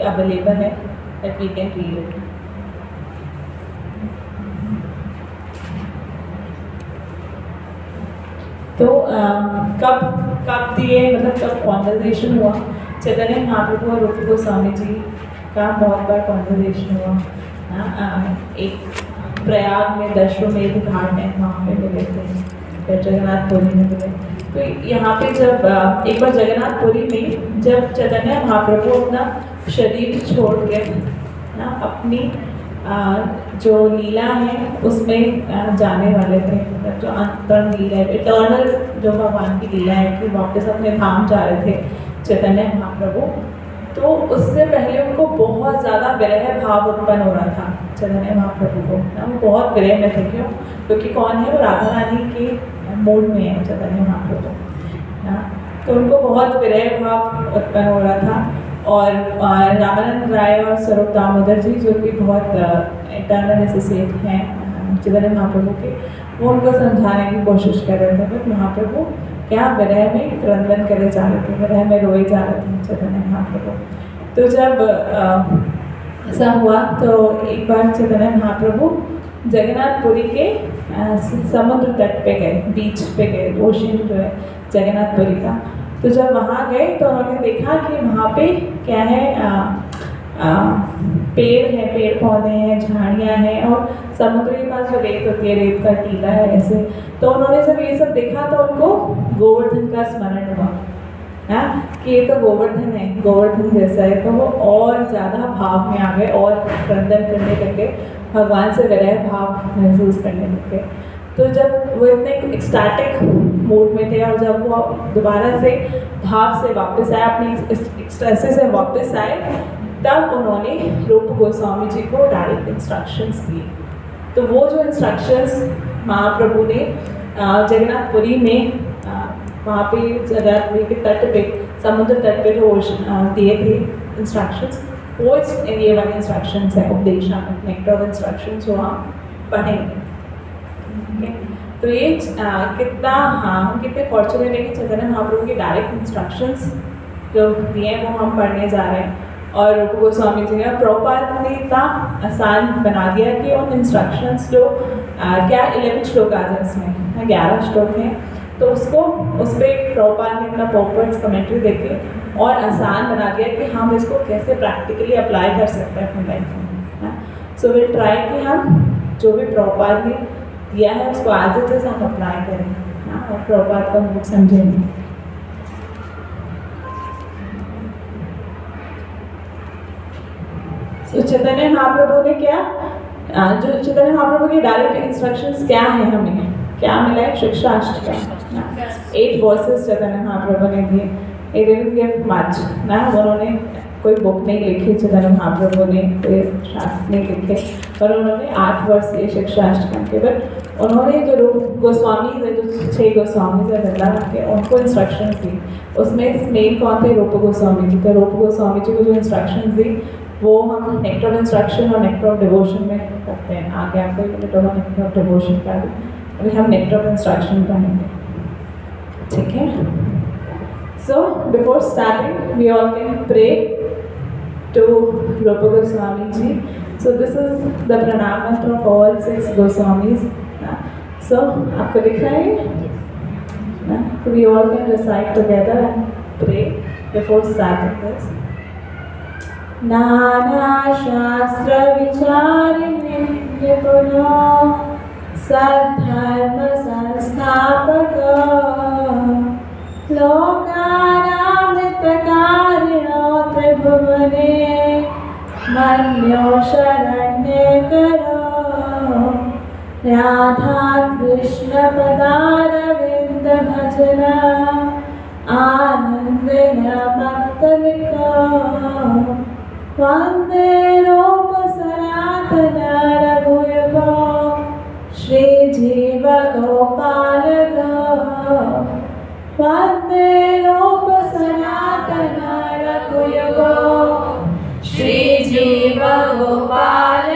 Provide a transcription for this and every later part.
Available है that we can read it. तो कब कब दिए, मतलब कब कॉन्वर्जेशन हुआ? चैतन्य महाप्रभु और रूप गोस्वामी जी का बहुत बार कॉन्वर्जेशन हुआ। एक प्रयाग में दशमेध घाट है, वहाँ पे मिले थे, फिर जगन्नाथपुरी में मिले। तो यहाँ पे जब एक बार जगन्नाथपुरी में जब चैतन्य महाप्रभु अपना शरीर छोड़ के ना अपनी जो लीला है उसमें जाने वाले थे, जो अंतरंग लीला है, इटर्नल जो भगवान की लीला है कि वापस अपने धाम जा रहे थे चैतन्य महाप्रभु, तो उससे पहले उनको बहुत ज़्यादा विरह भाव उत्पन्न हो रहा था चैतन्य महाप्रभु को ना। वो बहुत विरह में थे, क्यों? क्योंकि कौन है? वो राधा रानी के मूड में है चैतन्य महाप्रभु ना। तो उनको बहुत विरह भाव उत्पन्न हो रहा था। और रामानंद राय और स्वरूप दामोदर जी जो कि बहुत इंटरनल एसोसिएट हैं चैतन्य महाप्रभु के, वो उनको समझाने की कोशिश कर रहे थे, बट महाप्रभु क्या विरह में क्रंदन करे जा रहे थे, विरह में रोए जा रहे थे चैतन्य महाप्रभु। तो जब ऐसा हुआ तो एक बार चैतन्य महाप्रभु जगन्नाथपुरी के समुद्र तट पे गए, बीच पे गए, ओशन जो है जगन्नाथपुरी का। तो जब वहाँ गए तो उन्होंने देखा कि वहाँ पे क्या है, पेड़ है, पेड़ पौधे हैं, झाड़ियाँ हैं, और समुद्र के पास जो रेत होती है, रेत का टीला है ऐसे। तो उन्होंने जब ये सब देखा तो उनको गोवर्धन का स्मरण हुआ है कि ये तो गोवर्धन है, गोवर्धन जैसा है। तो वो और ज़्यादा भाव में आ गए और क्रंदन करने लगे, भगवान से विरह भाव महसूस करने लगे। तो जब वो इतने एक्सटैटिक मूड में थे और जब वो दोबारा से भाव से वापस आए, अपनी एक्सटेसी से वापस आए, तब उन्होंने रूप गोस्वामी जी को डायरेक्ट इंस्ट्रक्शंस दिए। तो वो जो इंस्ट्रक्शंस महाप्रभु ने जगन्नाथपुरी में वहाँ पे जगन्नाथपुरी के तट पे, समुद्र तट पे जो दिए थे इंस्ट्रक्शंस, वो ये वाले इंस्ट्रक्शंस है, उपदेशामृत नेक्टर ऑफ इंस्ट्रक्शंस, जो हम पढ़ेंगे। तो ये कितना, हम कितने फॉर्चुनेट है कि चैतन्य महाप्रभु के डायरेक्ट इंस्ट्रक्शंस जो दिए हैं वो हम पढ़ने जा रहे हैं। और रूप गोस्वामी जी ने, प्रभुपाद ने इतना आसान बना दिया कि उन इंस्ट्रक्शंस जो क्या 11 श्लोक आ जाए इसमें, 11 श्लोक हैं, तो उसको उस पर प्रभुपाद ने अपना पॉपर्स कमेंट्री देके और आसान बना दिया कि हम इसको कैसे प्रैक्टिकली अप्लाई कर सकते हैं अपनी लाइफ में। सो विल ट्राई कि हम जो भी प्रभुपाद ने दिया है उसको आज से हम अप्लाई करें और प्रभुपाद का मूड समझेंगे। तो चैतन्य महाप्रभु ने क्या, जो चैतन्य महाप्रभु के डायरेक्ट इंस्ट्रक्शंस क्या है, हमें क्या मिला है? शिक्षाष्टकम 8 वर्सेस चैतन्य महाप्रभु ने दिए। He didn't give much ना, उन्होंने कोई बुक नहीं लिखी चैतन्य महाप्रभु ने, कोई शास्त्र नहीं लिखे, पर उन्होंने 8 वर्ष दिए शिक्षाष्टकम के। बट उन्होंने जो रूप गोस्वामी है, जो 6 गोस्वामी है वृंदावन के, उनको इंस्ट्रक्शंस दी। उसमें मेन कौन थे? रूप गोस्वामी जी। तो रूप गोस्वामी जी को जो इंस्ट्रक्शंस दी वो हम नेक्टर ऑफ इंस्ट्रक्शन और नेक्टर ऑफ डिवोशन में करते हैं। आगे आपको नेक्टर ऑफ डिवोशन का, अभी हम नेक्टर ऑफ इंस्ट्रक्शन पढ़ेंगे, ठीक है? So before starting, we all can pray to Rupa Goswami ji. So this is the pranam mantra of all 6 Goswamis. So आपको दिख रहा है? So we all can recite together and pray before starting this. नाना शास्त्र विचारिणे निपुणो सद्धर्म संस्थापक लोकानां हितकारिणो त्रिभुवने मन्यो शरण्यकरो राधा कृष्ण पदारविन्द भजन आनन्देन भक्तमिको वन्दे रूप सनातन रघुयुगो श्रीजीव गोपाल वन्दे रूप सनातन रघुयुगो श्रीजीव गोपाल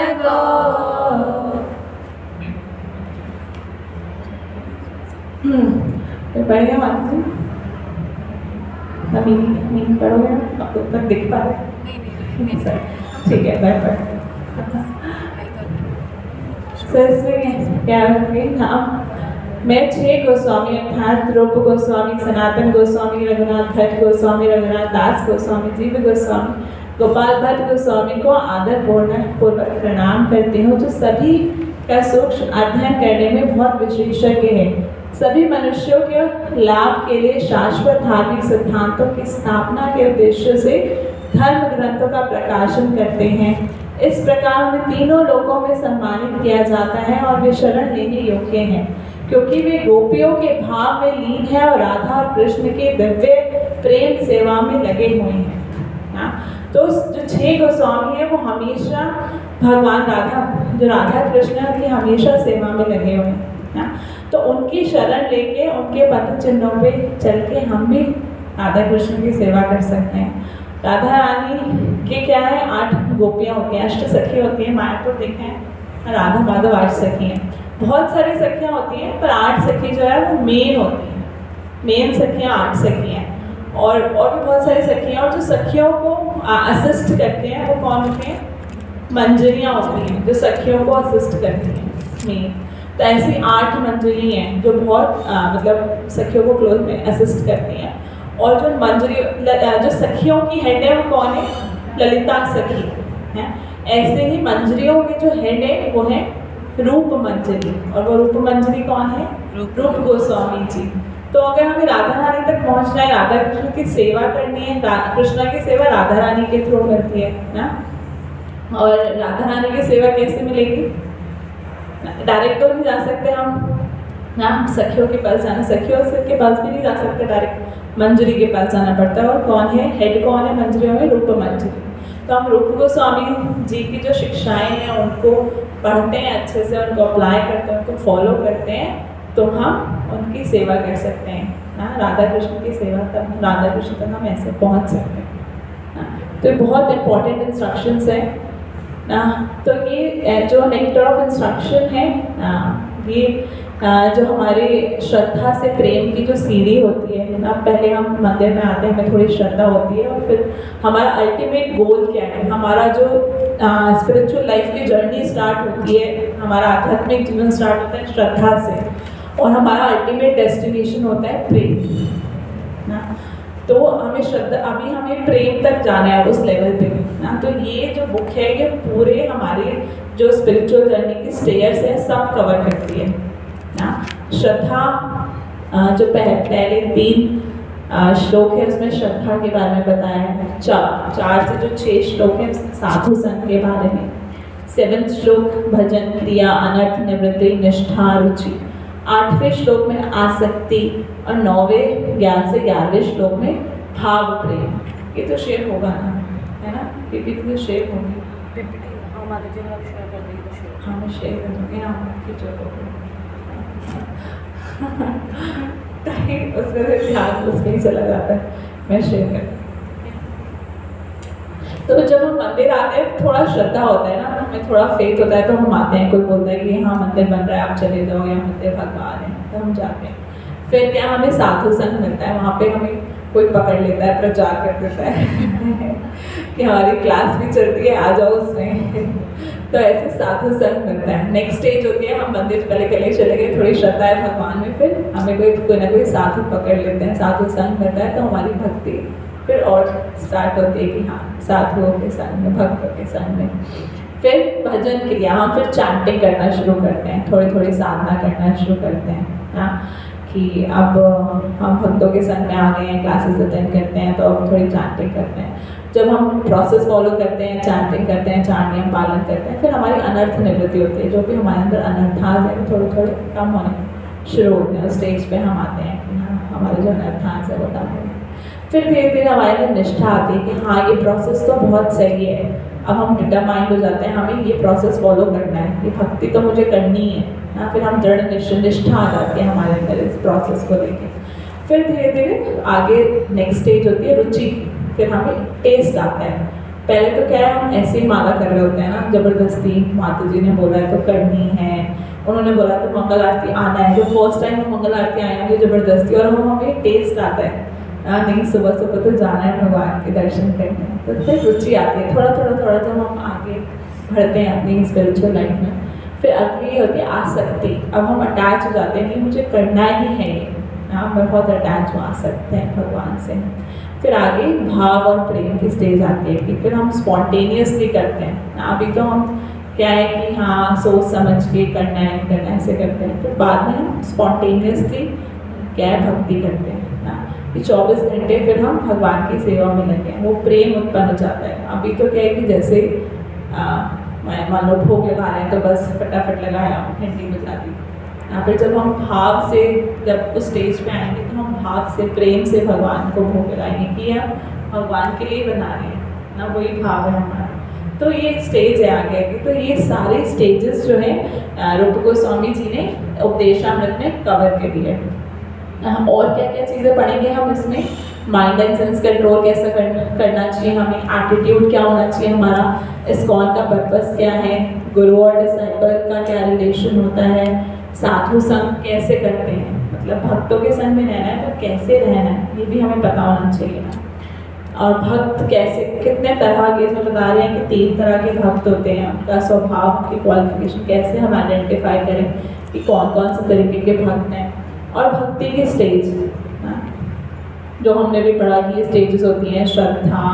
पढ़ेगा माता जी? मीनिंग पढ़ोगे? आपको ऊपर दिख पा रहे? सर ठीक है, मैं पढ़ सर इसमें क्या है नाम। मैं 6 गोस्वामी अर्थात रूप गोस्वामी, सनातन गोस्वामी, रघुनाथ भट्ट गोस्वामी, रघुनाथ दास गोस्वामी, जीव गोस्वामी, गोपाल भट्ट गोस्वामी को आदर पूर्वक प्रणाम करती हूँ, जो सभी का सूक्ष्म अध्ययन करने में बहुत विशेषज्ञ है। सभी मनुष्यों के लाभ के लिए शाश्वत धार्मिक सिद्धांतों की स्थापना के उद्देश्य से धर्म ग्रंथों का प्रकाशन करते हैं। इस प्रकार उन्हें तीनों लोकों में सम्मानित किया जाता है और वे शरण लेने योग्य हैं, क्योंकि वे गोपियों के भाव में लीन है और राधा और कृष्ण के दिव्य प्रेम सेवा में लगे हुए हैं। तो जो 6 गोस्वामी है वो हमेशा भगवान राधा, जो राधा कृष्ण है उनकी हमेशा सेवा में लगे हुए हैं। तो उनकी शरण लेके उनके पद चिन्हों पे चल के हम भी राधा कृष्ण की सेवा कर सकते हैं। राधा रानी के क्या है 8 गोपियाँ होती हैं, अष्ट सखी होती हैं। मायापुर देखे हैं राधा माधव 8 सखी हैं। बहुत सारी सखियाँ होती हैं पर 8 सखी जो है वो मेन होती हैं। मेन सखियाँ 8 सखी हैं और भी बहुत सारी सखियाँ, और जो सखियों को असिस्ट करते हैं वो कौन होते हैं? मंजरियाँ होती हैं जो सखियों को असिस्ट करती हैं मेन। तो ऐसी 8 मंजरी हैं जो बहुत मतलब सखियों को क्लोज में असिस्ट करती हैं। और जो मंजरी जो सखियों की हेड है वो कौन है? ललिता सखी है। ऐसे ही मंजरियों के जो हेड है वो है रूप मंजरी, और वो रूप मंजरी कौन है? रूप गोस्वामी जी। तो अगर हमें राधा रानी तक पहुंचना है, राधा कृष्ण की सेवा करनी है, कृष्ण की सेवा राधा रानी के थ्रू करती है ना। और राधा रानी की सेवा कैसे मिलेगी? डायरेक्ट तो नहीं जा सकते हम ना, सखियों के पास जाना, सखियों के पास भी नहीं जा सकते डायरेक्ट, मंजरी के पास जाना पड़ता है। और कौन है हेड, कौन है मंजरियों में? रूप मंजरी। तो हम रूप गोस्वामी जी की जो शिक्षाएं हैं उनको पढ़ते हैं अच्छे से, उनको अप्लाई करते हैं, उनको फॉलो करते हैं, तो हम उनकी सेवा कर सकते हैं ना। राधा कृष्ण की सेवा तक, राधा कृष्ण तक हम ऐसे पहुंच सकते हैं ना। तो ये बहुत इंपॉर्टेंट इंस्ट्रक्शंस है ना। तो ये जो नेक्टर ऑफ इंस्ट्रक्शन है ये जो हमारी श्रद्धा से प्रेम की जो सीढ़ी होती है ना, पहले हम मंदिर में आते हैं, हमें थोड़ी श्रद्धा होती है, और फिर हमारा अल्टीमेट गोल क्या है, हमारा जो स्पिरिचुअल लाइफ की जर्नी स्टार्ट होती है, हमारा आध्यात्मिक जीवन स्टार्ट होता है श्रद्धा से, और हमारा अल्टीमेट डेस्टिनेशन होता है प्रेम ना। तो हमें श्रद्धा, अभी हमें प्रेम तक जाना है उस लेवल पे ना। तो ये जो बुक है ये पूरे हमारे जो स्पिरिचुअल जर्नी की स्टेयर्स है सब कवर करती है ना। श्रद्धा जो पहले 3 श्लोक है उसमें श्रद्धा के बारे में बताया है। 4 से जो 6 श्लोक है साधु संघ के बारे में। 7th श्लोक भजन क्रिया अनर्थ निवृत्ति निष्ठा रुचि। 8वें श्लोक में आसक्ति, और 9वें 11 से 11वें श्लोक में भाव प्रेम। ये तो शेयर होगा ना, है ना? पीपीटी तो शेयर होगी। पीपीटी हमारे जो आप शेयर कर देंगे तो शेयर। हाँ मैं शेयर कर दूँगी ना टीचर को। उसमें से ध्यान उसमें ही चला जाता है, मैं शेयर कर। तो जब हम मंदिर आते हैं थोड़ा श्रद्धा होता है ना, हमें थोड़ा फेथ होता है, तो हम आते हैं। कोई बोलता है कि हाँ मंदिर बन रहा है आप चले जाओ, या मंदिर भगवान है, तो हम जाते हैं। फिर क्या हमें साधु संघ मिलता है, वहाँ पे हमें कोई पकड़ लेता है, प्रचार कर देता है कि हमारी क्लास भी चलती है, आ जाओ उसमें। तो ऐसे साधु संघ मिलता है। नेक्स्ट स्टेज होती है, हम मंदिर पहले चले गए, थोड़ी श्रद्धा है भगवान में, फिर हमें कोई ना कोई साधु पकड़ लेते हैं, साधु संघ मिलता है, तो हमारी भक्ति फिर और स्टार्ट होती है कि हाँ साधुओं के संग में, भक्तों के संग में। फिर भजन क्रिया, हम फिर चैंटिंग करना शुरू करते हैं, थोड़ी थोड़ी साधना करना शुरू करते हैं ना, कि अब हम भक्तों के संग में आ गए हैं, क्लासेस अटेंड करते हैं, तो अब थोड़ी चैंटिंग करते हैं। जब हम प्रोसेस फॉलो करते हैं, चैंटिंग करते हैं, 4 नियम पालन करते हैं, फिर हमारी अनर्थ निवृत्ति होती है। जो भी हमारे अंदर अनर्थास है वो थोड़े थोड़े कम होने शुरू होते हैं। उस स्टेज पे हम आते हैं कि हाँ हमारे जो अनर्थास है वो कम हो। फिर धीरे धीरे हमारे अंदर निष्ठा आती है कि हाँ ये प्रोसेस तो बहुत सही है। अब हम डिटरमाइंड हो जाते हैं, हमें ये प्रोसेस फॉलो करना है, ये भक्ति तो मुझे करनी है ना। फिर हम दृढ़ निष्ठा आ जाती है हमारे अंदर इस प्रोसेस को लेके। फिर धीरे धीरे आगे नेक्स्ट स्टेज होती है रुचि। फिर हमें टेस्ट आता है। पहले तो क्या है, हम ऐसे ही माला कर रहे होते हैं ना, जबरदस्ती माता जी ने बोला है तो करनी है, उन्होंने बोला तो मंगल आरती आना है। जो फर्स्ट टाइम हम मंगल आरती आए होंगे जबरदस्ती, और हमें टेस्ट आता है नहीं सुबह सुबह तो जाना है भगवान के दर्शन करने। तो फिर रुचि आती है थोड़ा थोड़ा जब हम आगे बढ़ते हैं अपनी स्पिरिचुअल लाइफ में। फिर अगली होती है आसक्ति। अब हम अटैच हो जाते हैं कि मुझे करना ही है ये, हाँ मैं बहुत अटैच हो सकते हैं भगवान से। फिर आगे भाव और प्रेम की स्टेज आती है कि फिर हम स्पॉन्टेनियसली करते हैं। अभी तो हम क्या है कि हाँ सोच समझ के करना है ऐसे करते हैं, फिर बाद में हम स्पॉन्टेनियसली क्या है भक्ति करते हैं ना, कि 24 घंटे फिर हम भगवान की सेवा में लगे हैं, वो प्रेम उत्पन्न हो जाता है। अभी तो क्या है कि जैसे मान लो भोग लगा रहे हैं तो बस फटाफट लगाया घंटी बजा दी। फिर जब हम भाव से जब उस स्टेज पे आएंगे तो हम भाव से प्रेम से भगवान को भोग लगाएंगे कि हम भगवान के लिए बना रहे हैं ना, वही भाव है हमारा। तो ये स्टेज है आगे की। तो ये सारे स्टेजेस जो है रूप गोस्वामी जी ने उपदेशामृत में कवर कर दिए। और क्या क्या चीज़ें पढ़ेंगे हम इसमें, माइंड एंड सेंस कंट्रोल कैसे करना चाहिए हमें, एटीट्यूड क्या होना चाहिए हमारा, इस्कॉन का पर्पस क्या है, गुरु और डिसाइपल का क्या रिलेशन होता है, साधु संग कैसे करते हैं, मतलब भक्तों के संग में रहना है तो कैसे रहना है ये भी हमें पता होना चाहिए ना। और भक्त कैसे कितने तरह के, इसमें बता रहे हैं कि 3 तरह के भक्त होते हैं, उनका स्वभाव की क्वालिफिकेशन कैसे हम आइडेंटिफाई करें कि कौन कौन से तरीके के भक्त हैं। और भक्ति की स्टेज जो हमने भी पढ़ा कि ये स्टेजेस होती हैं, श्रद्धा,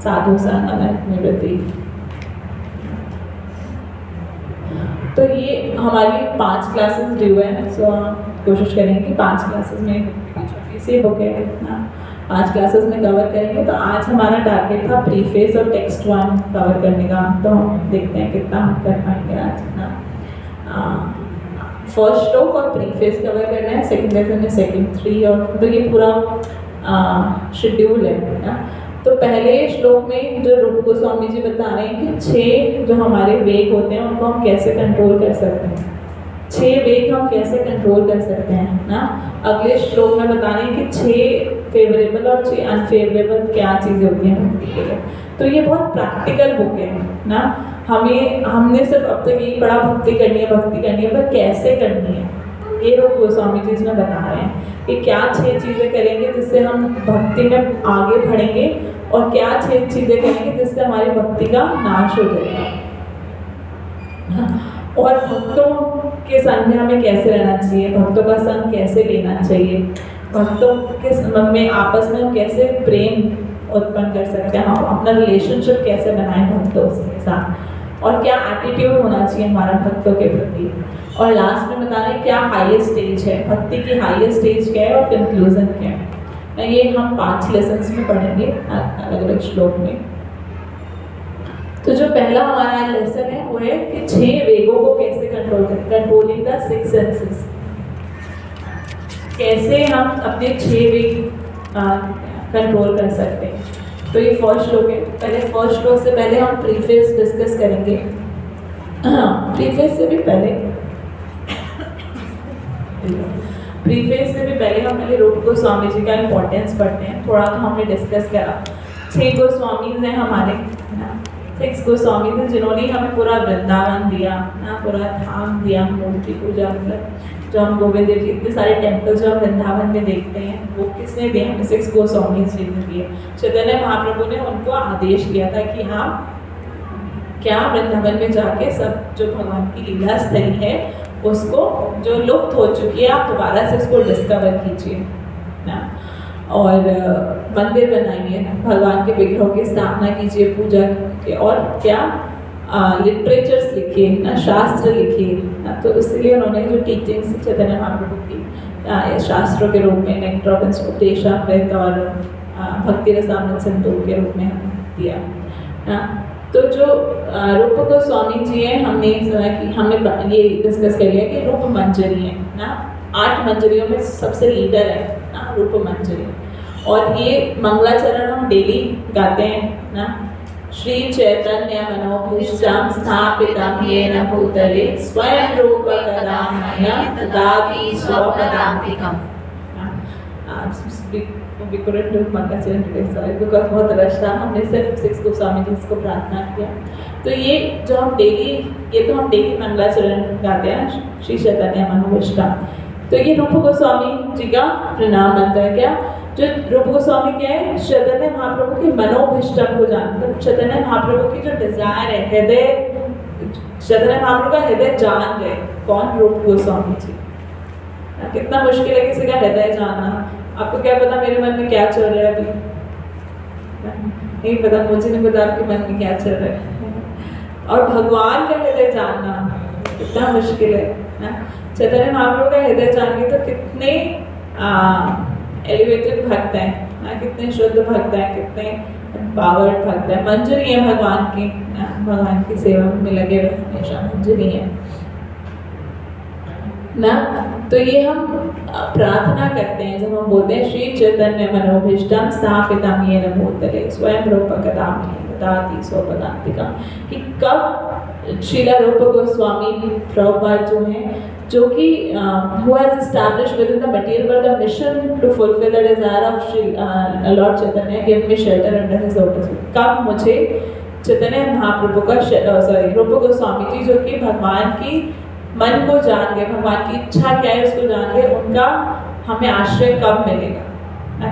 साधु संग, अनंत निवृत्ति। तो ये हमारी 5 क्लासेस ड्यू है, सो हम कोशिश करेंगे कि 5 क्लासेस में छोटी सी बुक है ना, 5 क्लासेस में कवर करेंगे। तो आज हमारा टारगेट था प्रीफेस और टेक्स्ट 1 कवर करने का, तो हम देखते हैं कितना हम कर पाएंगे आज ना। फर्स्ट श्लोक और प्रीफेस कवर करना है, सेकंड लेसन में सेकंड 3, और तो ये पूरा शेड्यूल है ना। तो पहले श्लोक में जो रूप गोस्वामी जी बता रहे हैं कि 6 जो हमारे वेग होते हैं उनको हम कैसे कंट्रोल कर सकते हैं, 6 वेग हम कैसे कंट्रोल कर सकते हैं ना। अगले श्लोक में बता रहे हैं कि 6 फेवरेबल और 6 अनफेवरेबल क्या चीज़ें होती हैं भक्ति के लिए। तो ये बहुत प्रैक्टिकल बुक है ना। हमने सिर्फ अब तक यही पढ़ा भक्ति करनी है, पर कैसे करनी है ये रूप गोस्वामी जी इसमें बता रहे हैं कि क्या 6 चीज़ें करेंगे जिससे हम भक्ति में आगे बढ़ेंगे, और क्या 6 चीज़ें करेंगे जिससे हमारी भक्ति का नाश हो जाएगा। और भक्तों के संग में हमें कैसे रहना चाहिए, भक्तों का संग कैसे लेना चाहिए, भक्तों के संग में आपस में हम कैसे प्रेम उत्पन्न कर सकते हैं, हम अपना रिलेशनशिप कैसे बनाएं भक्तों के साथ, और क्या एटीट्यूड होना चाहिए हमारा भक्तों के प्रति। और लास्ट में बता रहे हैं क्या हाईएस्ट स्टेज है, भक्ति की हाईएस्ट स्टेज क्या है और कंक्लूजन क्या है। ये हम 5 लेसन्स में पढ़ेंगे अलग अलग श्लोक में। तो जो पहला हमारा लेसन है वो है कि 6 वेगों को कैसे कंट्रोल करें, कंट्रोलिंग द 6 सेंसेस। कैसे हम अपने 6 वेग कंट्रोल कर सकते हैं। तो ये फर्स्ट श्लोक है। पहले फर्स्ट श्लोक से पहले हम प्रीफेस डिस्कस करेंगे। प्रीफेस से भी पहले हम पहले रूप गोस्वामी जी का इम्पोर्टेंस पढ़ते हैं। थोड़ा तो हमने डिस्कस करा, 6 गोस्वामीज हैं हमारे, 6 गोस्वामीज हैं जिन्होंने हमें पूरा वृंदावन दिया ना, पूरा धाम दिया, मूर्ति पूजा, मतलब जो हम गोविंद देव जी इतने सारे टेम्पल्स जो हम वृंदावन में देखते हैं वो किसने दिए, हमें 6 गोस्वामीज जी ने दिए। चैतन्य महाप्रभु ने उनको आदेश दिया था कि हाँ क्या वृंदावन में जाके सब जो भगवान की लीला स्थली है उसको जो लुप्त हो चुकी है आप दोबारा से उसको डिस्कवर कीजिए ना, और मंदिर बनाइए, भगवान के विग्रहों की स्थापना कीजिए, पूजा कीजिए, और क्या लिटरेचर्स लिखिए ना, शास्त्र लिखिए ना। तो इसलिए उन्होंने जो टीचिंग्स चैतन्य महाप्रभु की शास्त्रों के रूप में नेक्टर ऑफ उपदेशामृत और भक्ति रसामृत संतोष के रूप में हमें दिया ना। तो जो रूप गोस्वामी जी हैं, हमने ये डिस्कस कर लिया कि रूप मंजरी है ना, 8 मंजरियों में सबसे लीडर है ना रूप मंजरी। और ये मंगलाचरण हम डेली गाते हैं ना, श्री चैतन्य मनोभीष्टं स्थापितं येन भूतले स्वयं रूप कदा मह्यं ददाति स्वपदान्तिकम्। We couldn't do मंगलाचरण today, sorry, because बहुत रश था, हमने सिर्फ 6 गोस्वामी जी को प्रार्थना किया। तो ये जो हम डेली मंगलाचरण गाते हैं श्री चैतन्य मनोभीष्टं। तो ये रूप गोस्वामी जी का प्रणाम मंत्र है क्या, जो रूप गोस्वामी क्या है, चैतन्य महाप्रभु की मनोभिष्टम को जानते हैं। चैतन्य महाप्रभु की जो डिजायर है, हृदय, चैतन्य महाप्रभु का हृदय जान गए। कौन? रूप गोस्वामी जी। कितना मुश्किल है किसी का हृदय जानना। आपको क्या पता मेरे मन में क्या चल रहा है अभी? नहीं पता, मुझे नहीं पता आपके मन में क्या चल रहा है। और भगवान का हृदय जानना कितना मुश्किल है। चैतन्य महाप्रभु का हृदय जान के तो कितने एलिवेटेड भक्त हैं, कितने शुद्ध भक्त हैं, कितने पावर्ड भक्त हैं, मंजरी है भगवान की सेवा में लगे हुए हमेशा मंजरी है ना। तो ये हम प्रार्थना करते हैं जब हम बोलते हैं श्री चैतन्य मनोभीष्टम स्थापितम येन भूतले स्वयं रूपकदामि ददाति स्वपदान्तिकम्, कि कब श्रीला रूप गोस्वामी प्रभुपाद जो हैं, जो कि who has established within the material world the mission to fulfill the desire of Shri Lord Chaitanya, give me shelter under his lotus feet. कब मुझे चैतन्य महाप्रभु का रूप गोस्वामी जी, जो कि भगवान की मन को जान गए, भगवान की इच्छा क्या है उसको जान गए, उनका हमें आश्रय कब मिलेगा,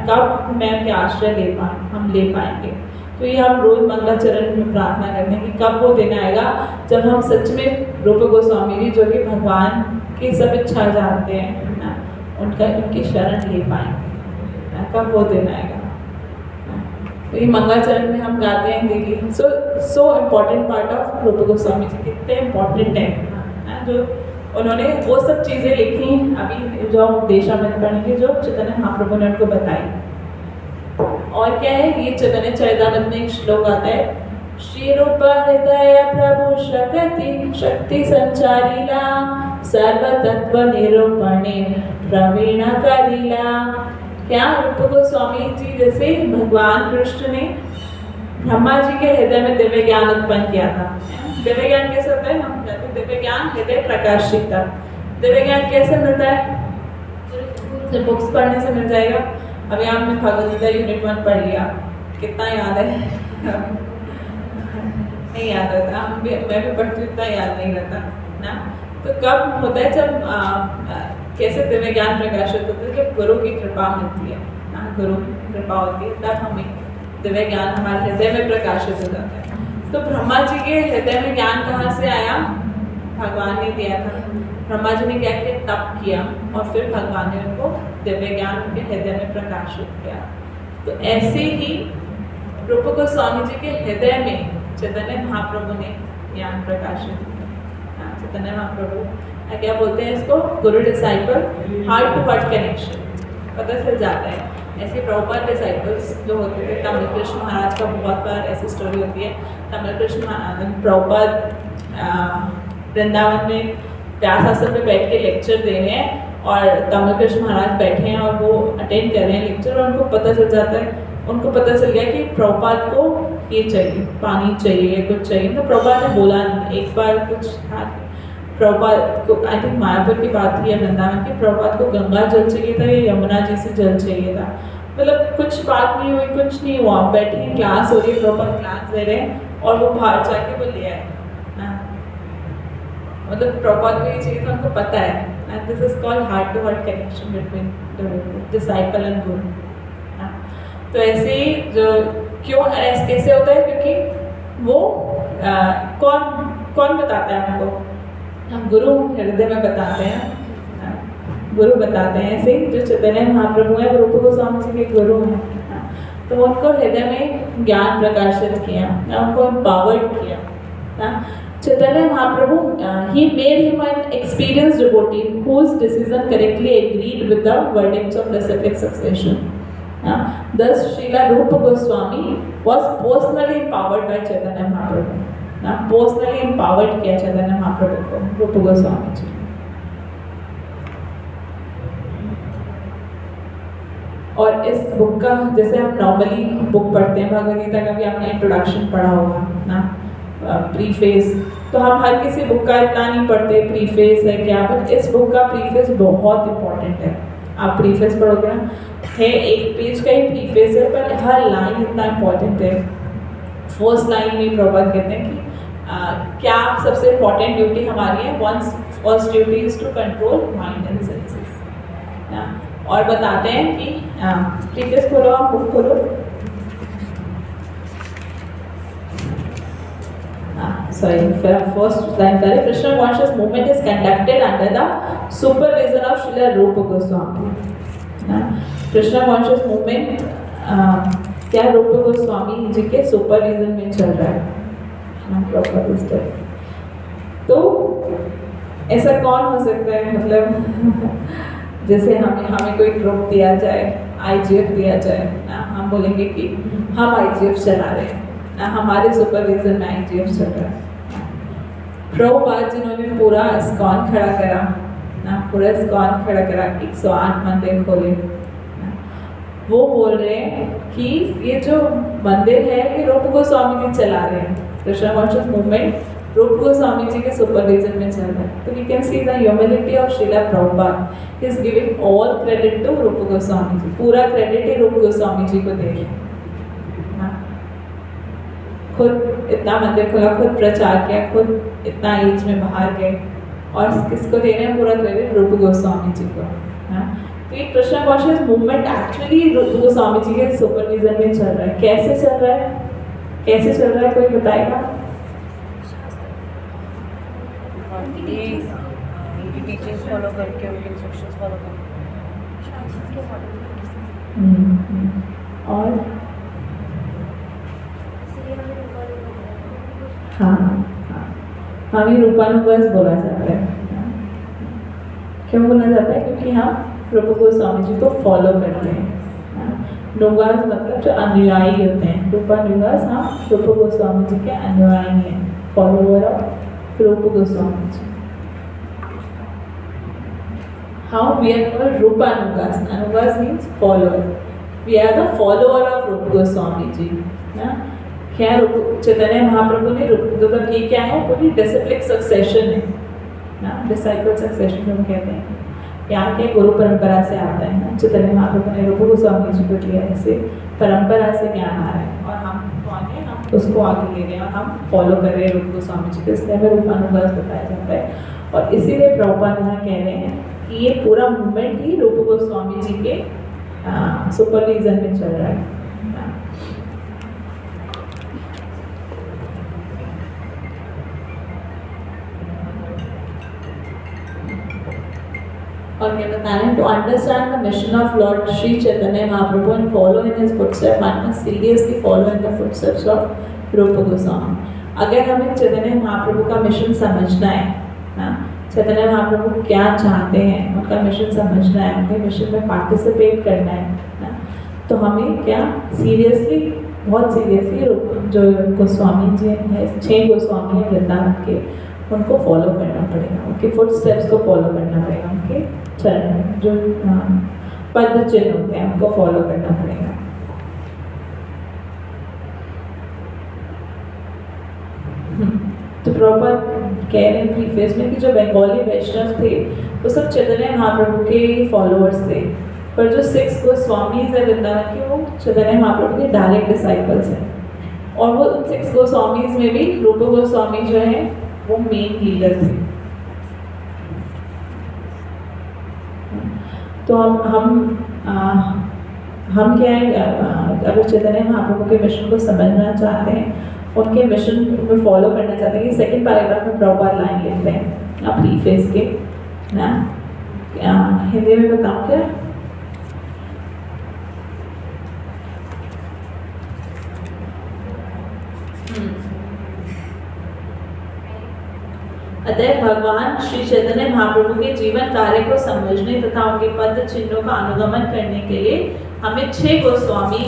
कब मैं उनके आश्रय हम ले पाएंगे। तो ये हम रोज मंगलाचरण में प्रार्थना करते हैं कि कब वो दिन आएगा जब हम सच में रूप गोस्वामी जी, जो कि भगवान की सब इच्छा जानते हैं ना, उनकी शरण ले पाएंगे, कब वो दिन आएगा। तो ये मंगलाचरण में हम गाते हैं देखिए, सो इम्पोर्टेंट पार्ट ऑफ रूप गोस्वामी जी, कितने इम्पोर्टेंट है जो उन्होंने वो सब चीज़ें लिखी। अभी जो देशामृत पढ़ेंगे, जो चैतन्य महाप्रभु ने उनको बताई। और क्या है, ये चैतन्य चरितामृत में एक श्लोक आता है, श्री रूप हृदय प्रभु शक्ति संचारीला सर्व तत्व निरूपणे प्रवीण करीला। क्या रूप गोस्वामी जी जैसे भगवान कृष्ण ने ब्रह्मा जी के हृदय में दिव्य ज्ञान उत्पन्न किया था। दिव्य ज्ञान कैसे होता है? हम कहते हैं दिव्य ज्ञान हृदय प्रकाशिता। दिव्य ज्ञान कैसे मिलता है? सिर्फ बुक्स पढ़ने से मिल जाएगा? अभी आपने भगवद गीता यूनिट 1 पढ़ लिया, कितना याद है? नहीं याद रहता। मैं भी पढ़ती हूँ, इतना याद नहीं रहता ना। तो कब होता है जब कैसे दिव्य ज्ञान प्रकाशित होता है? जब गुरु की कृपा मिलती है ना, गुरु की कृपा होती है, तब हमें दिव्य ज्ञान हमारे हृदय में प्रकाशित हो जाता है। तो ब्रह्मा जी के हृदय में ज्ञान कहाँ से आया? भगवान ने दिया था। ब्रह्मा जी ने क्या किया? तप किया, और फिर भगवान ने उनको दिव्य ज्ञान उनके हृदय में प्रकाशित किया। तो ऐसे ही रूप गोस्वामी जी के हृदय में चैतन्य महाप्रभु ने ज्ञान प्रकाशित किया। चैतन्य महाप्रभु क्या बोलते हैं इसको? Guru disciple heart to heart connection पता चल जाता है। ऐसे प्रभुपाद डिसाइपल्स जो होते थे, तमिल कृष्ण महाराज का बहुत बार ऐसी स्टोरी होती है। तमिल कृष्ण महाराज प्रभुपाद वृंदावन में व्यास आसन पे बैठ के लेक्चर दे रहे हैं, और तमिल कृष्ण महाराज बैठे हैं और वो अटेंड कर रहे हैं लेक्चर, और उनको पता चल जाता है, उनको पता चल गया कि प्रभुपाद को ये चाहिए, पानी चाहिए, कुछ चाहिए। तो प्रभुपाद ने बोला नहीं। एक बार कुछ प्रभुपाद को, आई थिंक मायापुर की बात थी या वृंदावन की, प्रभुपाद को गंगा जल चाहिए था या यमुना जी से जल चाहिए था। मतलब कुछ बात नहीं हुई, कुछ नहीं हुआ, बैठे क्लास हो रही है, प्रभुपाद क्लास दे रहे हैं और वो बाहर जाके वो ले आए। मतलब प्रभुपाद को ये चाहिए था, उनको पता है। And this is called heart to heart connection between disciple and guru. तो ऐसे ही जो क्यों कैसे होता है? क्योंकि वो कौन बताता है हमको? हम गुरु हृदय में बताते हैं, गुरु बताते हैं। ऐसे जो चैतन्य महाप्रभु हैं, रूप गोस्वामी जी के गुरु हैं, तो उनको हृदय में ज्ञान प्रकाशित किया, उनको एम्पावर्ड किया। Chaitanya Mahaprabhu he made him an experienced devotee whose decision correctly agreed with the verdicts of reciprocal succession. Thus Srila Rupa Goswami was personally empowered by Chaitanya Mahaprabhu. Personally empowered किया चैतन्य महाप्रभु को रूप गोस्वामी जी। और इस बुक का, जैसे हम नॉर्मली बुक पढ़ते हैं, भगवद गीता का भी आपने इंट्रोडक्शन पढ़ा होगा ना, प्रीफेस, तो हम हर किसी बुक का इतना नहीं पढ़ते प्रीफेस है क्या, बट इस बुक का प्रीफेस बहुत इंपॉर्टेंट है। आप प्रीफेस पढ़ोगे ना, है 1 पेज का ही प्रीफेस है, पर हर लाइन इतना इम्पोर्टेंट है। फर्स्ट लाइन में प्रभुपाद कहते हैं कि क्या सबसे इम्पोर्टेंट ड्यूटी हमारी है? Once first duty is to control mind and senses. और बताते हैं कि प्रीफेस खोलो, आप बुक खोलो। Sorry, first line करें। Krishna conscious movement is conducted under the supervision of Srila Rupa Goswami। Krishna conscious movement क्या रूप गोस्वामी जी के सुपरविजन में चल रहा है। तो ऐसा कौन हो सकता है, मतलब जैसे हमें कोई ग्रुप दिया जाए, आईजीएफ दिया जाए ना, हम बोलेंगे कि हम आईजीएफ चला रहे हैं ना, हमारे सुपरविजन में आईजीएफ चल रहा है। प्रभुपाद जिन्होंने पूरा इस्कॉन खड़ा करा ना, पूरा इस्कॉन खड़ा करा, 108 मंदिर खोले, वो बोल रहे हैं कि ये जो मंदिर है ये रूप गोस्वामी जी चला रहे हैं। कृष्णा कॉन्शियस मूवमेंट रूप गोस्वामी जी के सुपरविजन में चल रहा है। तो we can see the humility of Srila Prabhupada, he is giving all credit to Rupa Goswami जी, पूरा क्रेडिट ही रूप गोस्वामी जी को दे रहे हैं। खुद इतना मंदिर खोला, खुद प्रचार किया, खुद इतना एज में बाहर गए, और किसको दे रहे हैं पूरा क्रेडिट? रूप गोस्वामी जी को। तो ये कृष्णा कॉन्शियस मूवमेंट एक्चुअली रूप गोस्वामी जी के सुपरविजन में चल रहा है। कैसे चल रहा है, कैसे चल रहा है, कोई बताएगा? उनकी टीचिंग्स फॉलो करके, उनके इंस्ट्रक्शंस फॉलो करके। और हाँ, हमें रूपानुगस बोला जाता है। क्यों बोला जाता है? क्योंकि हम रूप गोस्वामी जी को फॉलो करते हैं। नुगास मतलब जो अनुयायी होते हैं, रूपानुगास हम रूप गोस्वामी जी के अनुयायी हैं, फॉलोअर ऑफ रूप Goswami ji. How we are called रूपानुगास? अनुगास means follower, we are the follower of रूप गोस्वामी जी ना। क्या रूप चैतन्य महाप्रभु ने मतलब ये क्या है, पूरी डिसिप्लिक सक्सेशन है ना, डिसाइपल सक्सेशन हम कहते हैं। यहाँ के गुरु परंपरा से आता है ना, चैतन्य महाप्रभु ने रूप गोस्वामी जी को दिया, ऐसे परंपरा से ज्ञान आ रहा है और हम कौन है, हम उसको आगे ले रहे हैं और हम फॉलो कर रहे हैं रूप गोस्वामी जी को, इसलिए हमें रूपानुगास बताया जाता है। और इसीलिए प्रभुपाद यहाँ कह रहे हैं कि ये पूरा मूवमेंट ही रूप गोस्वामी जी के सुपरविजन में चल रहा है। और क्या बता रहे हैं? To understand the mission of Lord Shri Chaitanya Mahaprabhu and follow in his footsteps, one must seriously follow in the footsteps of रूप गोस्वामी। अगर हमें चैतन्य महाप्रभु का मिशन समझना है ना, चैतन्य महाप्रभु क्या चाहते हैं, उनका मिशन समझना है, उनके मिशन में पार्टिसिपेट करना है ना, तो हमें क्या सीरियसली, बहुत सीरियसली जो गोस्वामी जी हैं, 6 गोस्वामी हैं वृंदावन के, उनको फॉलो करना पड़ेगा, उनके फुट स्टेप्स को फॉलो करना पड़ेगा, उनके चरण जो पद चिन्ह होते हैं उनको फॉलो करना पड़ेगा। तो प्रॉपर कह रहे हैं प्रीफेस में कि जो बंगाली वैष्णव थे वो सब चैतन्य महाप्रभु के फॉलोअर्स थे, पर जो 6 गोस्वामीज है वृंदावन के, वो चैतन्य महाप्रभु के डायरेक्ट डिसाइपल्स हैं। और वो उन 6 गोस्वामीज में भी रूप गोस्वामी जो है वो मेन लीडर थे। तो हम क्या है, अगर चैतन्य महाप्रभु के मिशन को समझना चाहते हैं, उनके मिशन में फॉलो करना चाहते हैं, ये सेकंड पैराग्राफ में प्रभुपाद लाइन लिखते हैं प्रीफेस के ना, हिंदी में बताऊँ क्या? अतः भगवान श्री चैतन्य महाप्रभु के जीवन कार्य को समझने तथा उनके पद चिन्हों का अनुगमन करने के लिए हमें 6 गोस्वामी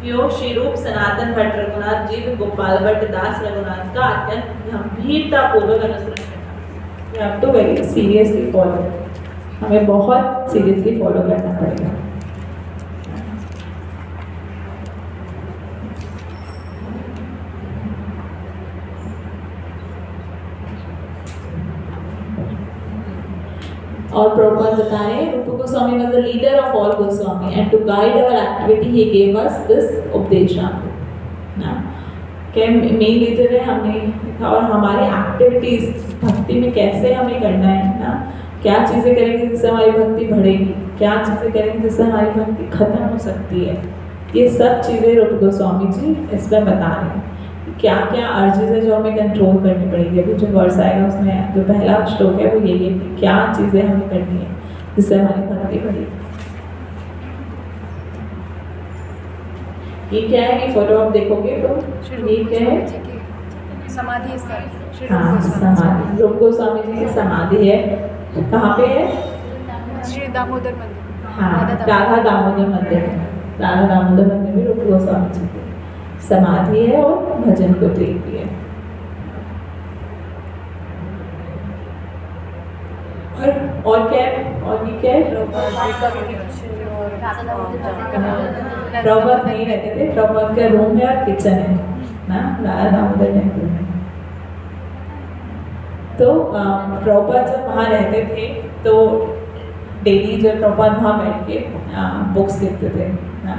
श्री रूप सनातन भट्ट रघुनाथ जी, गोपाल भट्ट दास रघुनाथ का अत्यंत गंभीरता पूर्वक अनुसरण करना। We have to very seriously follow, हमें बहुत सीरियसली फॉलो करना पड़ेगा। और प्रभुपाद बता रहे हैं, रूप Goswami was the leader of all Goswami and to guide our activity he gave us this उपदेशा ना, क्या मेन लीडर है हमने, और हमारे एक्टिविटीज भक्ति में कैसे हमें करना है ना, क्या चीज़ें करेंगे जिससे हमारी भक्ति बढ़ेगी, क्या चीज़ें करेंगे जिससे हमारी भक्ति खत्म हो सकती है। ये सब चीज़ें रूप गोस्वामी जी इसमें बता रहे हैं। क्या क्या अर्जेस है जो हमें कंट्रोल करनी पड़ेगी। अभी जो वर्स आएगा उसमें जो पहला श्लोक है वो यही है कि क्या चीज़ें हमें करनी है जिससे हमारी भक्ति बढ़ेगी। ये क्या है कि फोटो आप देखोगे तो ये क्या है, समाधि स्थल। हाँ समाधि, रूप गोस्वामी जी की समाधि है। कहाँ पे है? श्री दामोदर मंदिर। हाँ, राधा दामोदर मंदिर है। राधा दामोदर मंदिर में रूप गोस्वामी जी की समाधि है और भजन कुटीर भी है। और क्या है? और ये क्या है? प्रभुपाद नहीं रहते थे, प्रभुपाद का रूम है और किचन है ना राधा दामोदर टेम्पल में। तो प्रभुपाद जब वहाँ रहते थे तो डेली जब प्रभुपाद वहाँ बैठ के बुक्स लिखते थे ना,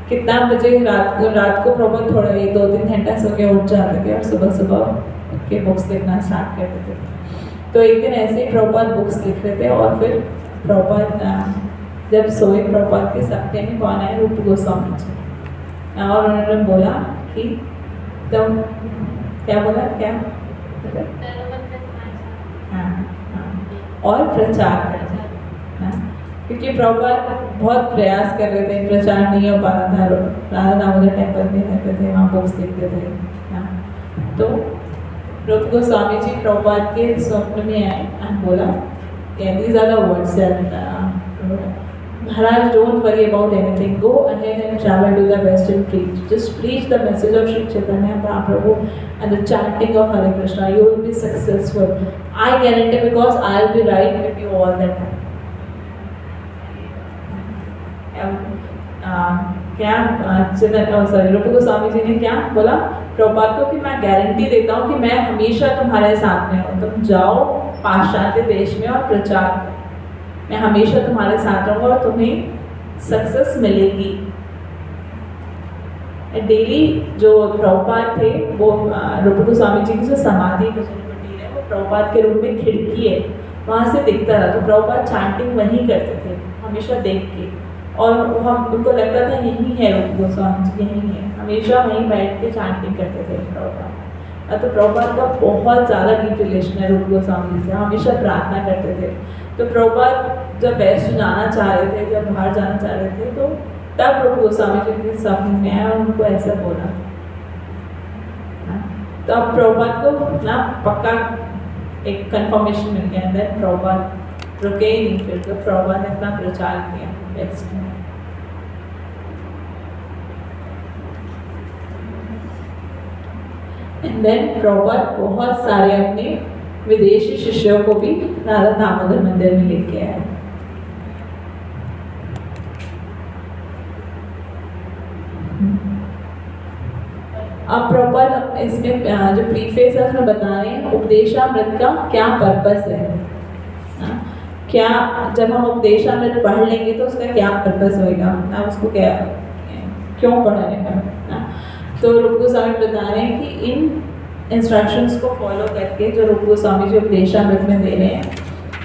कितना बजे रात को प्रभुपाद थोड़ा 2-3 घंटा सो के उठ जाते थे और सुबह सुबह के बुक्स लिखना स्टार्ट करते थे। तो एक दिन ऐसे ही प्रभुपाद बुक्स लिख रहे थे और फिर प्रभुपाद जब सोए, प्रभुपाद के सपने में कौन आए? रूप गोस्वामी जी। और उन्होंने बोला कि तुम क्या बोला, क्या और प्रचार करना, क्योंकि प्रभुपाद बहुत प्रयास कर रहे थे, प्रचार नहीं हो पा रहा था। राधा दामोदर टेम्पल में रहते थे, वहाँ बुक्स लिखते थे ना। तो रूप गोस्वामी जी प्रभुपाद के स्वप्न में आए और बोला, these are the words that Maharaj, don't worry about anything. Go ahead and travel to the west and preach. Just preach the message of Sri Chaitanya Mahaprabhu and the chanting of Hare Krishna. You will be successful. I guarantee, because I will be right with you all the time. रूप गोस्वामी जी ने क्या बोला प्रभुपाद को कि मैं guarantee देता हूँ कि मैं हमेशा तुम्हारे साथ में हूँ। तुम जाओ पाश्चात्य देश में और प्रचार करो, मैं हमेशा तुम्हारे साथ रहूँगा और तुम्हें सक्सेस मिलेगी। डेली जो प्रभुपाद थे वो रूप गोस्वामी जी की जो समाधि भजन कुटीर है वो प्रभुपाद के रूम में खिड़की है, वहाँ से दिखता था। तो प्रभुपाद चांटिंग वहीं करते थे हमेशा देख के, और हम उनको लगता था यही है रूप गोस्वामी जी, यही है, हमेशा वहीं बैठ के चांटिंग करते थे प्रभुपाद। तो प्रभुपाद का बहुत ज़्यादा डीप रिलेशन है रूप गोस्वामी जी से, हमेशा प्रार्थना करते थे। तो प्रभुपाद जब वेस्ट जाना चाह रहे थे, जब बाहर जाना चाह रहे थे, तो तब रूप गोस्वामी जी के सपने में आया और उनको ऐसा बोला। तो अब प्रभुपाद को ना पक्का एक कंफर्मेशन मिल गया अंदर, प्रभुपाद रुके ही नहीं। फिर तो प्रभुपाद ने अपना प्रचार किया वेस्ट में। एंड देन प्रभुपाद बहुत सारे अपने विदेशी शिष्यों को भी राधा दामोदर मंदिर में लेके आए। अब प्रभुपाद इसमें जो प्रीफेस है उसमें बता रहे हैं उपदेशामृत का क्या पर्पस है। क्या जब हम उपदेशामृत पढ़ लेंगे तो उसका क्या पर्पस होएगा ना, उसको क्या क्यों पढ़ रहे हैं। तो रूप गोस्वामी बता रहे हैं कि इन इंस्ट्रक्शंस को फॉलो करके जो रूप गोस्वामी जी उपदेशामृत में दे रहे हैं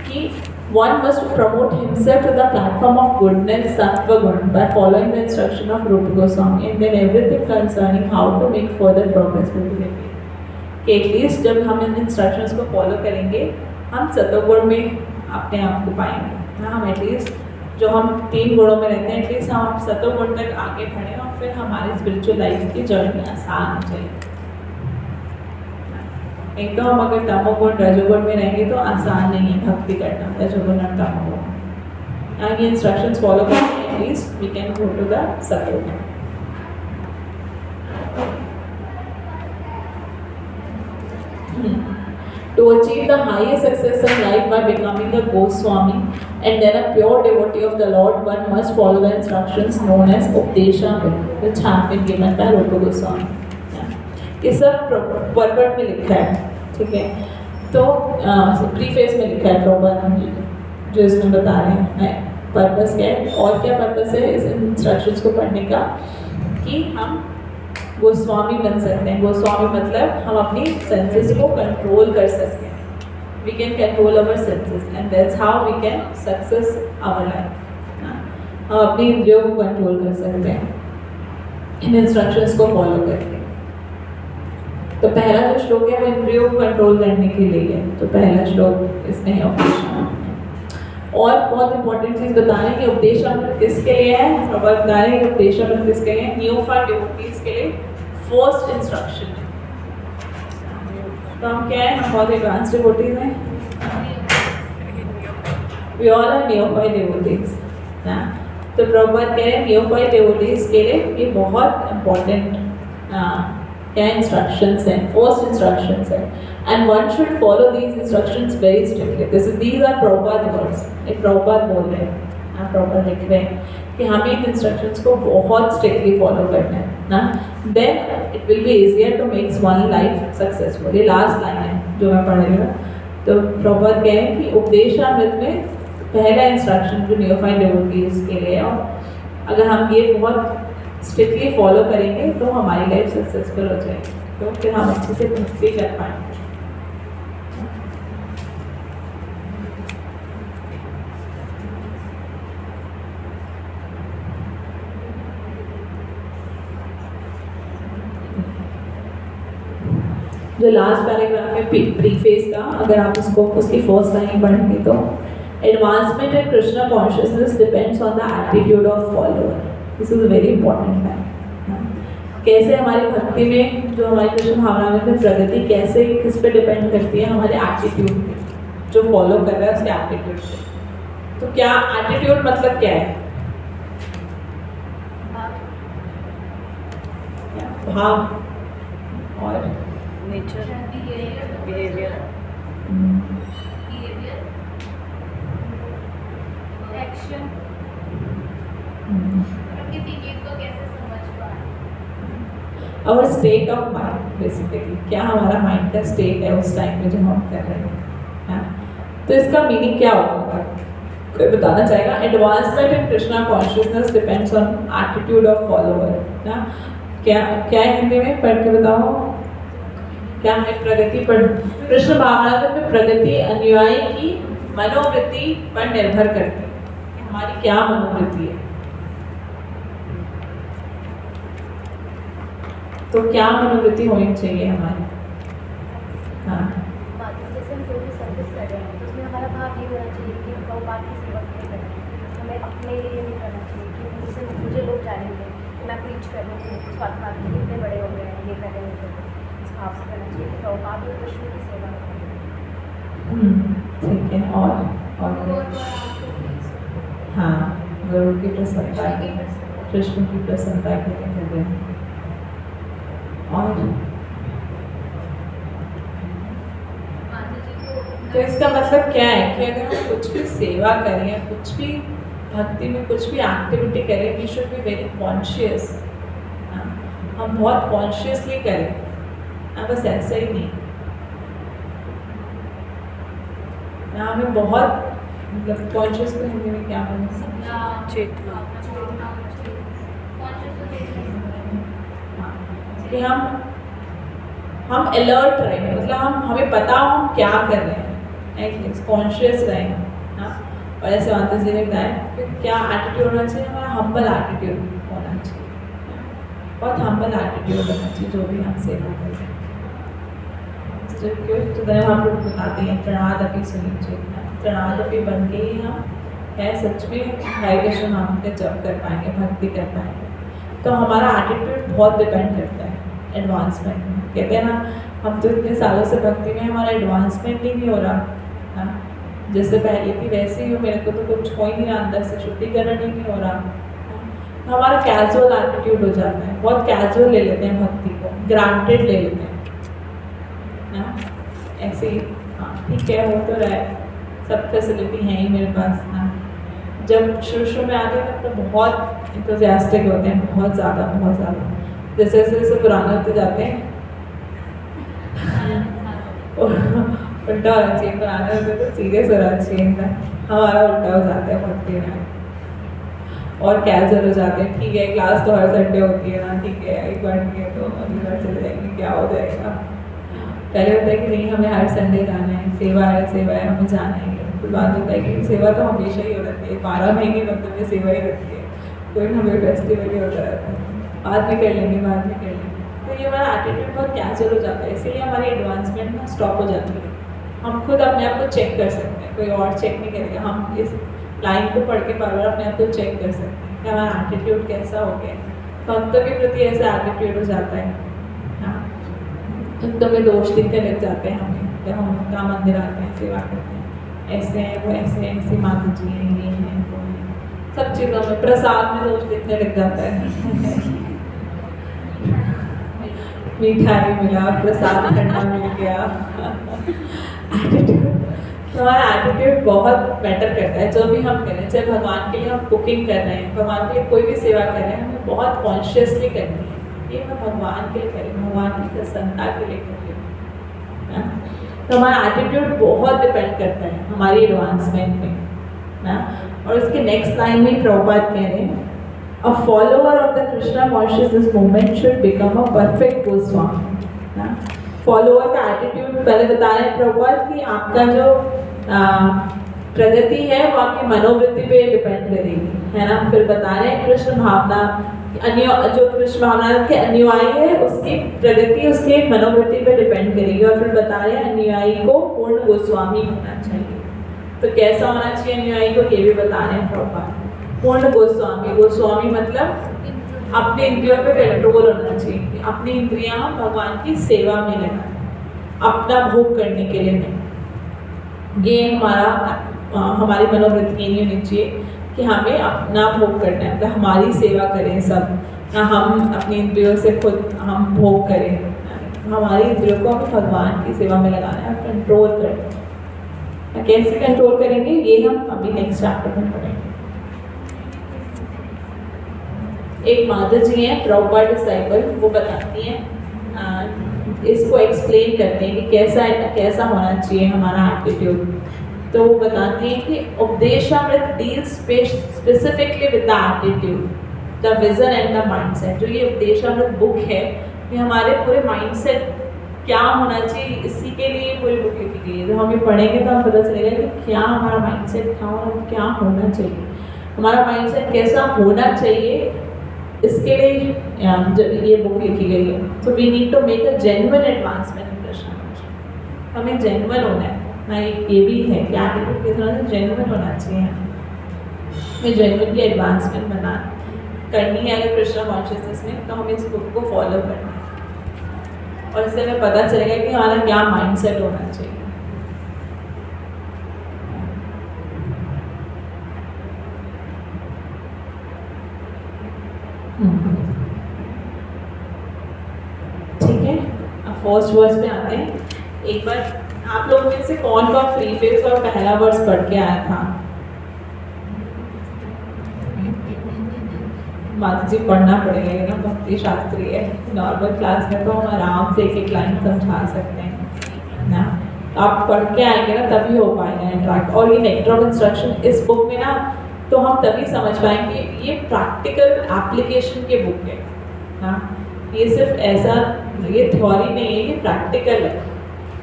कि one must promote himself to the platform of goodness, sattva gun, by following the instruction of Rupa Goswami, and then everything concerning how to make further progress will be revealed. कि at least जब हम इन instructions को follow करेंगे हम सत्वगुण में अपने आप को पाएंगे। हम एटलीस्ट जो हम 3 गुणों में रहते हैं एटलीस्ट हम सत्वगुण तक आगे बढ़ें और फिर हमारी स्पिरिचुअल लाइफ की जर्नी आसान हो जाएगी। एक तो हम अगर तमोगुण रजोगुण में रहेंगे तो आसान नहीं है भक्ति करना, रजोगुण और तमोगुण। ये इंस्ट्रक्शंस फॉलो करके at least we can go to the सत्वगुण। To achieve the highest success in life by becoming a Goswami and then a pure devotee of the Lord, one must follow the instructions known as Updeshamrita, which have been given by Rupa Goswami. ये सब वर्बट में लिखा है, ठीक है। तो preface में लिखा है प्रभुपाद जो इसमें बता रहे हैं पर्पस क्या है और क्या पर्पस है इस इंस्ट्रक्शंस को पढ़ने का, कि हम गोस्वामी बन सकते हैं। गोस्वामी मतलब हम अपनी सेंसेस को कंट्रोल कर सकते हैं। we can control our senses and that's how we can success our life. हम अपनी इंद्रियों को कंट्रोल कर सकते हैं इन इंस्ट्रक्शंस को फॉलो करके। तो पहला जो श्लोक है वो इंद्रियों को कंट्रोल करने के लिए है। तो पहला श्लोक इसमें है उपदेशामृत। और बहुत इंपॉर्टेंट चीज़ बता रहे हैं कि उपदेशामृत किसके लिए है, और बता रहे हैं कि उपदेशामृत किसके लिए है, न्यूफॉर्म डिवोटीज के लिए फर्स्ट इंस्ट्रक्शन है। तो हम क्या है, हम बहुत एडवांस डिवोटीज हैं, we all are neophyte devotees ना। तो प्रभुपाद कह रहे हैं नियोफाइट डिवोटीज के लिए ये बहुत इंपॉर्टेंट क्या इंस्ट्रक्शंस हैं, फर्स्ट इंस्ट्रक्शंस हैं, and one should follow these instructions very strictly. This these are Prabhupada words, एक प्रभुपाद बोल रहे हैं, प्रभुपाद लिख रहे हैं कि हमें इन इंस्ट्रक्शंस को बहुत स्ट्रिक्टली फॉलो करना है ना, then it will be easier to makes one life successful. ये लास्ट लाइन है जो मैं पढ़ रही हूँ। तो प्रभुपाद कह रहे हैं कि उपदेशामृत में पहला इंस्ट्रक्शन जो नियोफाइट डिवोटीज के लिए, और अगर हम ये बहुत स्ट्रिक्टली फॉलो करेंगे तो हमारी लाइफ सक्सेसफुल हो जाएगी, तो फिर हम अच्छे से भक्ति कर पाएंगे। जो लास्ट पैराग्राफ है प्रीफेस का, अगर आप उसको उसकी फर्स्ट लाइन पढ़ेंगे तो advancement in Krishna consciousness depends on the attitude of follower. This is very important है। कैसे हमारी भक्ति में जो हमारी कृष्ण भावना में प्रगति कैसे किस पे डिपेंड करती है, हमारे एटीट्यूड पे, जो फॉलो कर रहा है उसके एटीट्यूड पे। तो क्या एटीट्यूड मतलब क्या है? भाव और नेचर, बिहेवियर, एक्शन, किसी चीज को कैसे समझ पाए। और स्टेट ऑफ माइंड, बेसिकली क्या हमारा माइंड का स्टेट है उस टाइम पे जो हम कर रहे हैं। तो इसका मीनिंग क्या होगा, कोई बताना चाहेगा? Advancement in Krishna consciousness depends on attitude of follower ना। क्या क्या है हिंदी में, पढ़ के बताओ। क्या हमें प्रगति पर, कृष्ण भावना में प्रगति अनुयायी की मनोवृत्ति पर निर्भर करती है। हमारी क्या मनोवृत्ति है, तो क्या मनोवृत्ति होनी चाहिए हमारी? हाँ, जैसे हम कोई भी सर्विस कर रहे हैं तो उसमें हमारा भाव ये होना चाहिए कि हम बात की सेवा नहीं करना है, हमें अपने लिए नहीं करना चाहिए कि मुझसे मुझे लोग जानेंगे कि मैं प्रीच कर रही हूँ, स्वास्थ्य के इतने बड़े हो गए हैं, ये कर रहे हैं, इस भाव से करना चाहिए। तो बात ये कृष्ण की सेवा ठीक है। और हाँ, गुरु की प्रसन्नता के, कृष्ण की प्रसन्नता के लिए कर रहे हैं। और तो इसका मतलब क्या है कि अगर हम कुछ भी सेवा करें या कुछ भी भक्ति में कुछ भी एक्टिविटी करें, we should be very conscious. हम बहुत कॉन्शियसली करें, बस ऐसा ही नहीं। हमें बहुत मतलब कॉन्शियस को हिंदी में क्या बोलते, चेतना, कि हम अलर्ट रहें, मतलब हमें पता हो हम क्या कर रहे हैं, एटलीस्ट कॉन्शियस रहें ना। और ऐसे माता जी ने बताया कि क्या एटीट्यूड होना चाहिए, हमारा हम्बल एटीट्यूड होना चाहिए, बहुत हम्बल एटीट्यूड होना चाहिए जो भी हम सेवा कर रहे हैं। तो हम लोग बताते हैं प्रणादपि सुनिश्चित, प्रणादपि बन के ही हम है सच में हरे कृष्ण नाम के जप कर पाएंगे, भक्ति कर पाएंगे। तो हमारा एटीट्यूड बहुत डिपेंड करता है एडवांसमेंट में। कहते हैं ना, हम तो इतने सालों से भक्ति में, हमारा एडवांसमेंट ही नहीं हो रहा है, जैसे पहले थी वैसे ही हो, मेरे को तो कुछ हो ही नहीं रहा, अंदर से शुद्धिकरण ही नहीं हो रहा। हमारा कैजुअल एटीट्यूड हो जाता है, बहुत कैजुअल ले लेते हैं भक्ति को, ग्रांटेड ले लेते हैं ना, ऐसे ही हाँ ठीक है हो तो रहा है, सब फैसिलिटी है ही मेरे पास ना। जब शुरू में आते हैं तो बहुत इंथुजियास्टिक होते हैं, बहुत ज़्यादा। जैसे जैसे पुराने होते जाते हैं उल्टा होना चाहिए, पुराने होते तो सीरियस होना चाहिए ना, हमारा उल्टा हो जाता है भक्ति में, और कैजुअल हो जाते हैं। ठीक है क्लास तो हर संडे होती है ना, ठीक है एक बार नहीं है तो अगली बार चले जाएंगे, क्या हो जाएगा। पहले होता है कि नहीं हमें हर संडे जाना है, सेवा है हमें जाना है। फिर बात होता है कि सेवा तो हमेशा ही हो रहती है, 12 महीने मतलब में सेवा ही रहती है, कोई ना कोई फेस्टिवल ही होता रहता है, बाद में कर लेंगे। तो ये हमारा एटीट्यूड बहुत कैजुअल हो जाता है, इसीलिए हमारी एडवांसमेंट ना स्टॉप हो जाती है। हम खुद अपने आप को चेक कर सकते हैं, कोई और चेक नहीं करेगा। हम इस लाइन को पढ़ के बार बार अपने आप को चेक कर सकते हैं कि हमारा एटीट्यूड कैसा हो गया है। भक्तों के प्रति ऐसा एटीट्यूड हो जाता है, हाँ, उनको में दोष दिखने लग जाते हैं हमें जब हम उनका मंदिर आते हैं, सेवा करते हैं, ऐसे हैं वो ऐसे हैं, ऐसी माता जी हैं, ये हैं वो हैं, सब चीज़ों में प्रसाद में दोष दिखने लग जाता है। मिठाई मिला, प्रसाद ठंडा मिल गया। एटीट्यूड, हमारा एटीट्यूड बहुत मैटर करता है। जो भी हम करें, चाहे भगवान के लिए हम कुकिंग कर रहे हैं, भगवान के लिए कोई भी सेवा कर रहे हैं, हमें बहुत कॉन्शियसली करनी है। ये मैं भगवान के लिए करें, भगवान की प्रसन्नता के लिए कर रही हूँ। तो हमारा एटीट्यूड बहुत डिपेंड करता है हमारी एडवांसमेंट में ना। और इसके नेक्स्ट लाइन में प्रभुपाद कह रहे हैं, a follower of the Krishna consciousness movement should become a perfect Goswami ना। फॉलोअर का एटीट्यूड पहले बता रहे हैं प्रभुपाद कि आपका जो प्रगति है वो आपकी मनोवृत्ति पे डिपेंड करेगी, है ना। फिर बता रहे हैं कृष्ण भावना, जो कृष्ण भावना के अनुयायी है उसकी प्रगति उसके मनोवृत्ति पे डिपेंड करेगी। और फिर बता रहे हैं अनुयायी को पूर्ण गोस्वामी होना चाहिए। तो कैसा होना चाहिए अनुयायी को, ये भी बता रहे हैं प्रभुपाद। पूर्ण गोस्वामी, गोस्वामी मतलब अपने इंद्रियों पे कंट्रोल होना चाहिए, अपनी इंद्रियां भगवान की सेवा में लगाना, अपना भोग करने के लिए नहीं। ये हमारी मनोवृत्ति नहीं होनी चाहिए कि हमें अपना भोग करना है, मतलब हमारी सेवा करें सब, ना हम अपनी इंद्रियों से खुद हम भोग करें। हमारी इंद्रियों को हमें भगवान की सेवा में लगाना है, कंट्रोल करें। कैसे कंट्रोल करेंगे ये हम अभी नेक्स्ट चैप्टर में पढ़ेंगे। एक माता जी हैं प्रभुपाद डिसाइपल, वो बताती हैं, इसको एक्सप्लेन करते हैं कि कैसा होना चाहिए हमारा एटीट्यूड। तो वो बताते हैं कि Upadeshamrita deals specifically with the attitude, the vision and the mindset. जो ये उपदेशामृत बुक है ये हमारे पूरे माइंडसेट क्या होना चाहिए इसी के लिए पूरी बुक लिखी गई है। जब हम ये पढ़ेंगे तो हमें पता चलेगा कि क्या हमारा माइंडसेट क्या होना चाहिए, हमारा माइंडसेट कैसा होना चाहिए, इसके लिए जब ये बुक लिखी गई है। तो we need to make a genuine advancement in Krishna consciousness. हमें जेन्युइन होना है ना, ये भी है कि एटीट्यूड के थोड़ा सा जेन्युइन होना चाहिए। हमें जेन्युइनली एडवांसमेंट करनी है अगर कृष्णा कॉन्शियसनेस में, तो हमें इस बुक को फॉलो करना है और इससे हमें पता चलेगा कि हमारा क्या माइंडसेट होना चाहिए। ठीक है, अब फर्स्ट वर्स पे आते हैं। एक बार आप लोग में से कौन फ्री फेस और पहला वर्स पढ़ के आया था? माता जी पढ़ना पड़ेगा ना, भक्ति शास्त्री है। नॉर्मल क्लास में तो हम आराम से एक एक लाइन समझा सकते हैं ना, आप पढ़ के आएंगे ना तभी हो पाएगा इंट्रैक्ट। और ये नेक्टर ऑफ इंस्ट्रक्शन इस बुक में ना, तो हम तभी समझ पाएंगे ये प्रैक्टिकल एप्लीकेशन के बुक है ना। ये सिर्फ ऐसा ये थ्योरी नहीं है, ये प्रैक्टिकल है।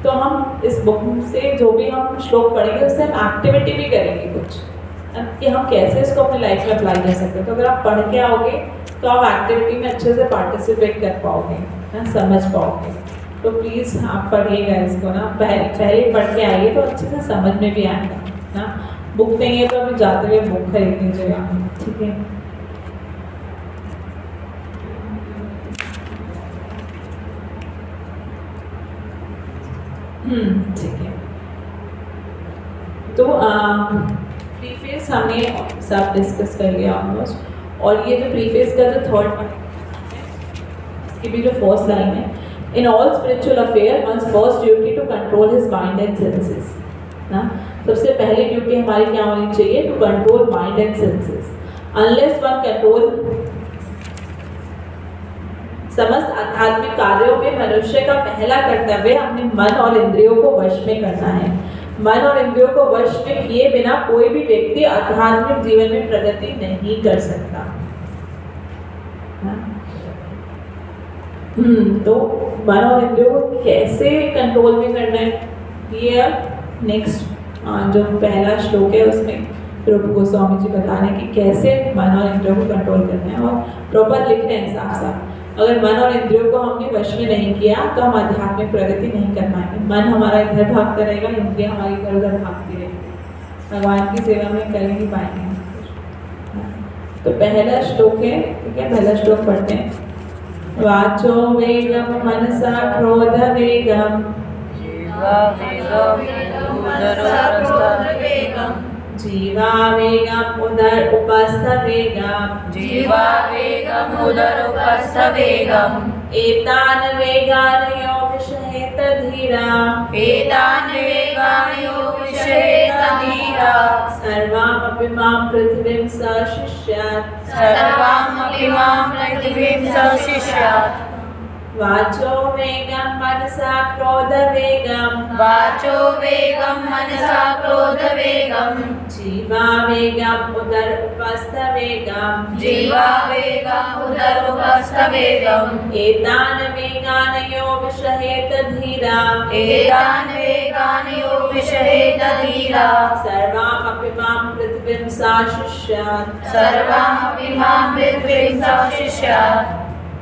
तो हम इस बुक से जो भी हम श्लोक पढ़ेंगे उससे हम एक्टिविटी भी करेंगे कुछ, कि हम कैसे इसको अपनी लाइफ में अप्लाई कर सकते हैं। तो अगर आप पढ़ के आओगे तो आप एक्टिविटी में अच्छे से पार्टिसिपेट कर पाओगे ना, समझ पाओगे। तो प्लीज़ आप पढ़िएगा इसको ना, पहले पढ़ के आइए तो अच्छे से समझ में भी आएगा ना। बुक नहीं है तो अभी जाते हुए बुक खरीद लीजिएगा, ठीक है। ठीक है। तो प्रीफेस हमने सब डिस्कस कर लिया ऑलमोस्ट। और ये जो प्रीफेस का जो थर्ड पार्ट है, इसकी भी जो फर्स्ट लाइन है, in all spiritual affair one's first duty to control his mind and senses ना। सबसे पहली ड्यूटी हमारी क्या होनी चाहिए? To control mind and senses. Unless one control समस्त आध्यात्मिक कार्यों में मनुष्य का पहला कर्तव्य अपने मन और इंद्रियों को वश में करना है। मन और इंद्रियों को वश में किए बिना कोई भी व्यक्ति आध्यात्मिक जीवन में प्रगति नहीं कर सकता। तो मन और इंद्रियों को कैसे कंट्रोल में करना है, ये अब नेक्स्ट जो पहला श्लोक है उसमें रूप गोस्वामी जी बता रहे हैं कि कैसे मन और इंद्रियों को कंट्रोल करना है। और प्रॉपर लिख रहे हैं साफ साफ, अगर मन और इंद्रियों को हमने वश में नहीं किया तो हम आध्यात्मिक प्रगति नहीं कर पाएंगे। मन हमारा इधर भागता रहेगा, इंद्रियां हमारी इधर उधर भागती रहेगी, भगवान की सेवा में कर नहीं पाएंगे। तो पहला श्लोक है, ठीक है, पहला श्लोक पढ़ते हैं। वाचो वेगम मनसा क्रोध वेगम जीवा वेगम उदर वेगम जीवा वेगम उदर उपस्थ वेगम जीवा वेगम उदर उपस्थ वेगम एतान वेगान यो विषहेत धीरा एतान वेगान यो विषयेत धीरा सर्वामपि मां पृथिवीं सशिष्यात् सर्वामपि मां पृथिवीं सशिष्यात् वाचो वेगं मनसा क्रोध वेगं वाचो वेगं मनसा क्रोध वेगं जीवा वेगं उदर उपस्थ वेगं जीवा वेगं उदर उपस्थ वेगं एतान वेगान यो विषहेत धीरा एतान वेगान यो विषयेत धीरा सर्वामपि मां पृथिवीं सशिष्यात् सर्वामपि मां पृथिवीं सशिष्यात्।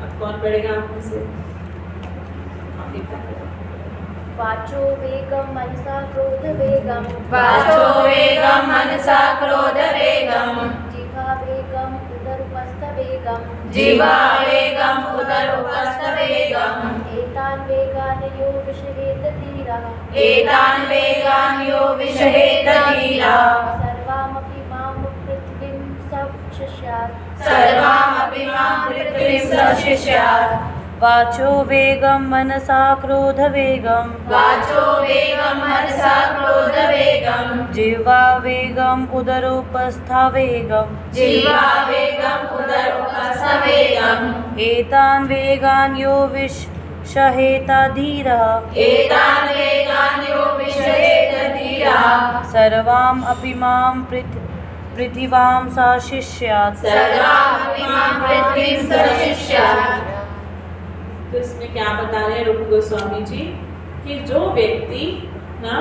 अब कौन पढ़ेगा आप में से? वाचो वेगम मनसा क्रोध वेगम वाचो वेगं मनसा क्रोध वेगं जिह्वा वेगम उदरुपस्थ वेगम जीवा वेगं उदर उपस्थ वेगं एतान वेगान यो विषहेत धीरा एतान वेगान यो विषयेत धीरा सर्वामपि मां पृथिवीं सशिष्यात् सर्वामपि मां पृथिवीं सशिष्यात्। वाचो वेगं मनसा क्रोध वेगं वाचो वेगं मनसा क्रोध वेगं जीवा वेगं उदरोपस्थ वेगं जीवा वेगं उदरोपस्थ वेगं एतान वेगान यो विषहेत धीरा एतान वेगान यो विषयेत धीरा सर्वाम् अपि मां पृथिवां सशिष्यात् सर्वामपि मां पृथ्वीं सशिष्यात्। तो इसमें क्या बता रहे हैं रूप गोस्वामी जी कि जो व्यक्ति ना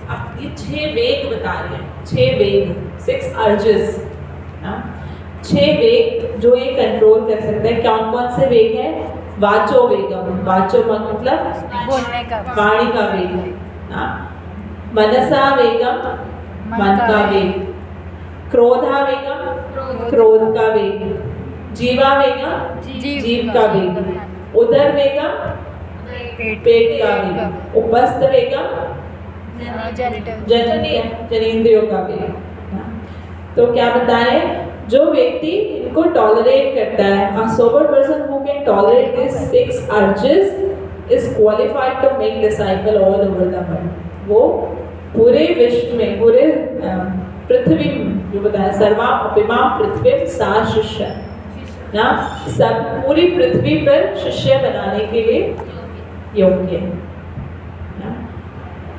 अपनी 6 वेग बता रहे हैं, 6 वेग, 6 अर्जेस, 6 वेग जो ये कंट्रोल कर सकता है। कौन कौन से वेग है? वाचो वेगम, वाचो मतलब बोलने का, वाणी का वेग है ना। मनसा वेगम, मन का वेग। क्रोधा वेगम, क्रोध का वेग। जीवा वेगम, जीव का वेग। उदर वेगम, पेट का वेग। उपस्थ वेगम, जनेंद्रियों का वेग। तो क्या बताएं, जो व्यक्ति इनको टॉलरेट करता है, a sober person who can tolerate these 6 urges is qualified to make disciple all over the world. वो पूरे विश्व में, पूरे पृथ्वी में, जो बताया सर्वामपि मां पृथ्वीं सशिष्य ना, सब पूरी पृथ्वी पर शिष्य बनाने के लिए योग्य है ना।